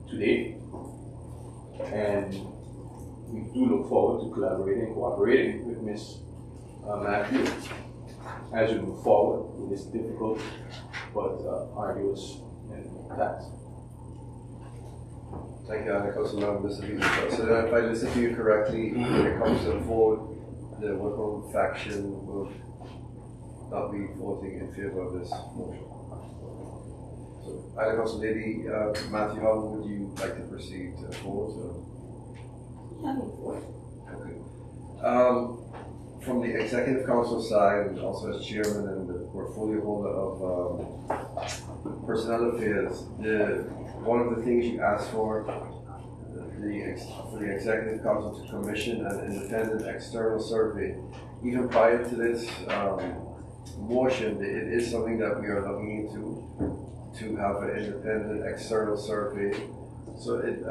today, and we do look forward to collaborating and cooperating with Ms. Matthew as we move forward with this difficult but arduous task. Thank you, Anna Councilmember Mr. Vito. So then if I listen to you correctly, when it comes to the vote, the Whipple faction will not be voting in favor of this motion. So, Anna Council Lady Matthew, how would you like to proceed to vote? Okay. From the Executive Council side, and also as chairman and the portfolio holder of Personnel Affairs, one of the things you asked for for the Executive Council to commission an independent external survey. Even prior to this motion, it is something that we are looking into, to have an independent external survey. So it,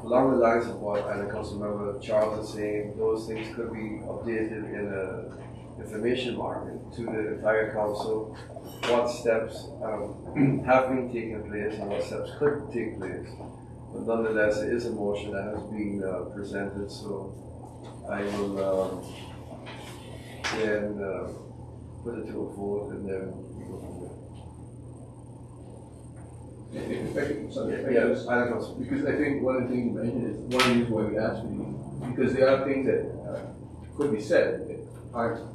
along the lines of what Island Council Member Charles is saying, those things could be updated in a information market to the entire council, what steps have been taking place and what steps could take place. But nonetheless, it is a motion that has been presented, so I will then put it to a vote and then we go from there. Yes, I don't know, because I think one of the things you mentioned is one of the reasons why we asked for these, because there are things that could be said that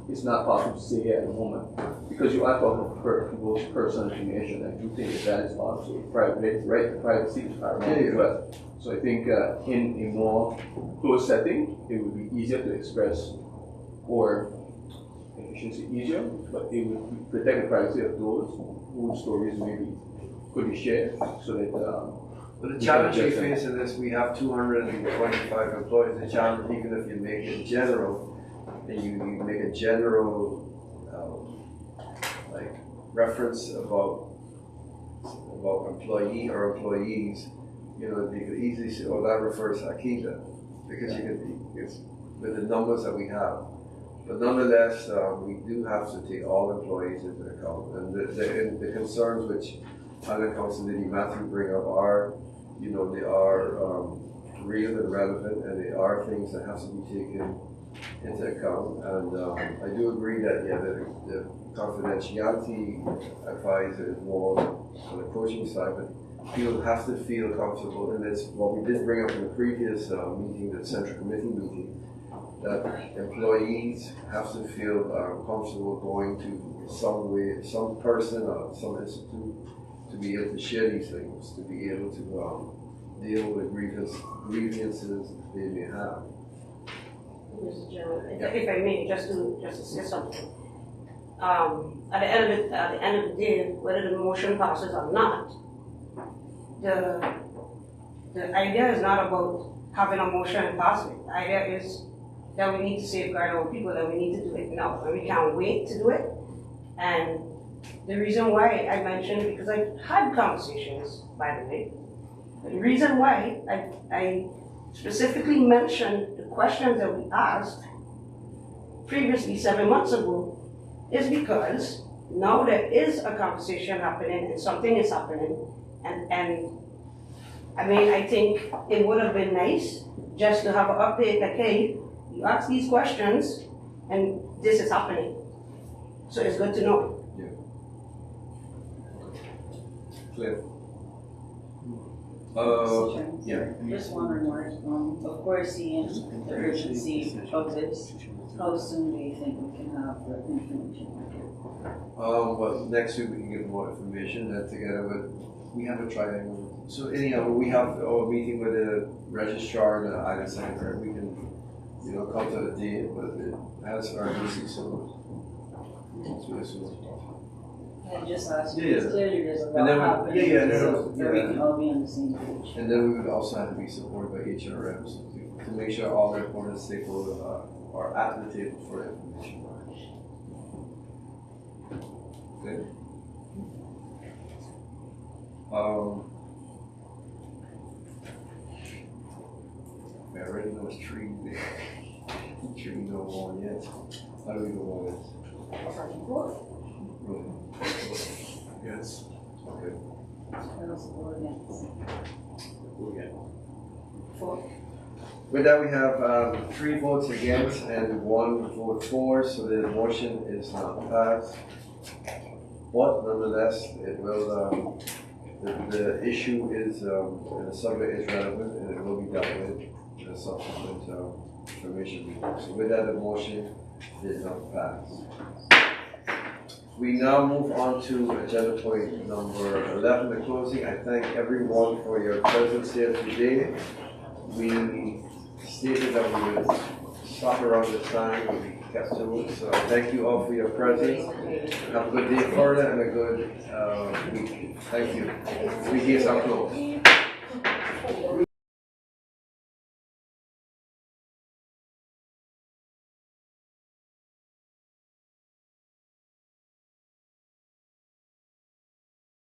it's not possible to say here at the moment, because you are talking about people's personal information, and you think that is also private, right? The privacy is paramount as well. So I think in a more closed setting, it would be easier to express, or I shouldn't say easier, but it would protect the privacy of those whose stories maybe could be shared, so that. But the challenge we face in this, we have 225 employees. The challenge, even if you make it general, and you make a general like reference about employee or employees, you know, they could easily say, oh, that refers to Kingdon, because you could, it's with the numbers that we have. But nonetheless, we do have to take all employees into account, and the concerns which Island Council Lady Matthew bring up are, you know, they are real and relevant, and they are things that have to be taken into account. And I do agree that the confidentiality advisor is more on the coaching side, but people have to feel comfortable, and it's what we did bring up in the previous meeting, the Central Committee meeting, that employees have to feel comfortable going to some person or some institute to be able to share these things, to be able to deal with grievances they may have. Mr. Chairman, if I may, just to say something. At the end of the day, whether the motion passes or not, the idea is not about having a motion and passing it. The idea is that we need to safeguard our people, that we need to do it now, and we can't wait to do it. And the reason why I mentioned, because I've had conversations, by the way, the reason why I specifically mentioned the questions that we asked previously 7 months ago is because now there is a conversation happening and something is happening, and I mean, I think it would have been nice just to have an update like, hey, you ask these questions and this is happening. So it's good to know. Clear. Yeah. Just one remark. Of course, seeing the urgency of this, how soon do you think we can have the information? Well, next week we can get more information, and together with, we have a triangle. So anyhow, we have our meeting with the registrar and the Island Secretary. We can, you know, come to the date, but it has urgency, so it's really soon as possible. And just ask you, Yeah. because clearly there's a And lot then happening, yeah, so that we can all be on the same page. And then we would also have to be supported by HRMs to make sure all the important stakeholders are at the table for information. Okay. I already know it's tree. Tree no more yet. How do we go on this? Yes. Okay. With that, we have 3 votes against and 1 vote for, so the motion is not passed. But nonetheless, it will. The issue is, and the subject is relevant, and it will be dealt with in a subsequent information meeting. So with that, the motion did not pass. We now move on to agenda point number 11, the closing. I thank everyone for your presence here today. We stated that we would stop around this time and we kept to it. So I thank you all for your presence. Have a good day further and a good week. Thank you. Week is up close.